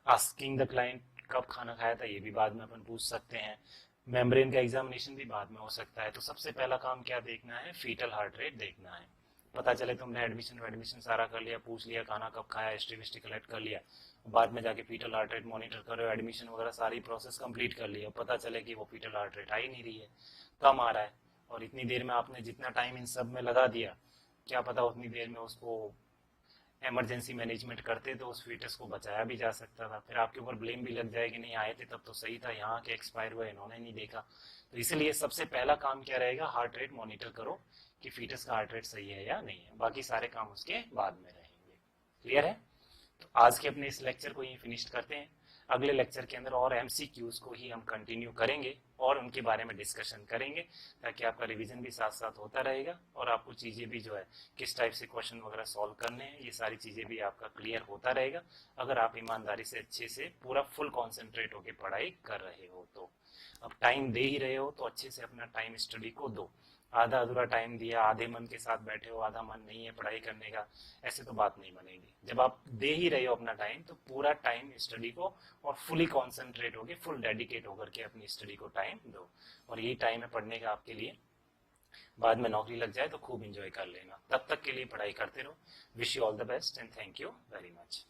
आस्किंग द क्लाइंट कब खाना खाया था, ये भी बाद में अपन पूछ सकते हैं। मेम्ब्रेन का एग्जामिनेशन भी बाद में हो सकता है। तो सबसे पहला काम क्या देखना है, फीटल हार्ट रेट देखना है। पता चले तुमने एडमिशन सारा कर लिया, पूछ लिया खाना कब खाया, हिस्ट्री विस्ट्री कलेक्ट कर लिया, बाद में जाके फीटल हार्ट रेट मॉनिटर करो, एडमिशन वगैरह सारी प्रोसेस कंप्लीट कर लिया, पता चले कि वो फीटल हार्ट रेट आ ही नहीं रही है, कम आ रहा है, और इतनी देर में आपने जितना टाइम इन सब में लगा दिया, क्या पता उतनी देर में उसको इमरजेंसी मैनेजमेंट करते तो उस फीटस को बचाया भी जा सकता था। फिर आपके ऊपर ब्लेम भी लग जाए कि नहीं आए थे तब तो सही था, यहाँ के एक्सपायर हुए इन्होंने नहीं देखा। तो इसलिए सबसे पहला काम क्या रहेगा, हार्ट रेट मॉनिटर करो कि फीटस का हार्ट रेट सही है या नहीं है, बाकी सारे काम उसके बाद में रहेंगे। क्लियर है? तो आज के अपने इस लेक्चर को यही फिनिश करते हैं। अगले लेक्चर के अंदर और एमसीक्यूज को ही हम कंटिन्यू करेंगे और उनके बारे में डिस्कशन करेंगे, ताकि आपका रिवीजन भी साथ साथ होता रहेगा और आपको चीज़ें भी जो है किस टाइप से क्वेश्चन वगैरह सॉल्व करने हैं, ये सारी चीज़ें भी आपका क्लियर होता रहेगा, अगर आप ईमानदारी से अच्छे से पूरा फुल कॉन्सेंट्रेट होकर पढ़ाई कर रहे हो तो। अब टाइम दे ही रहे हो तो अच्छे से अपना टाइम स्टडी को दो। आधा अधूरा टाइम दिया, आधे मन के साथ बैठे हो, आधा मन नहीं है पढ़ाई करने का, ऐसे तो बात नहीं बनेगी। जब आप दे ही रहे हो अपना टाइम तो पूरा टाइम स्टडी को और फुली कॉन्सेंट्रेट होकर, फुल डेडिकेट होकर के अपनी स्टडी को टाइम दो। और यही टाइम है पढ़ने का आपके लिए, बाद में नौकरी लग जाए तो खूब इंजॉय कर लेना। तब तक के लिए पढ़ाई करते रहो। Wish you all the best and thank you very much.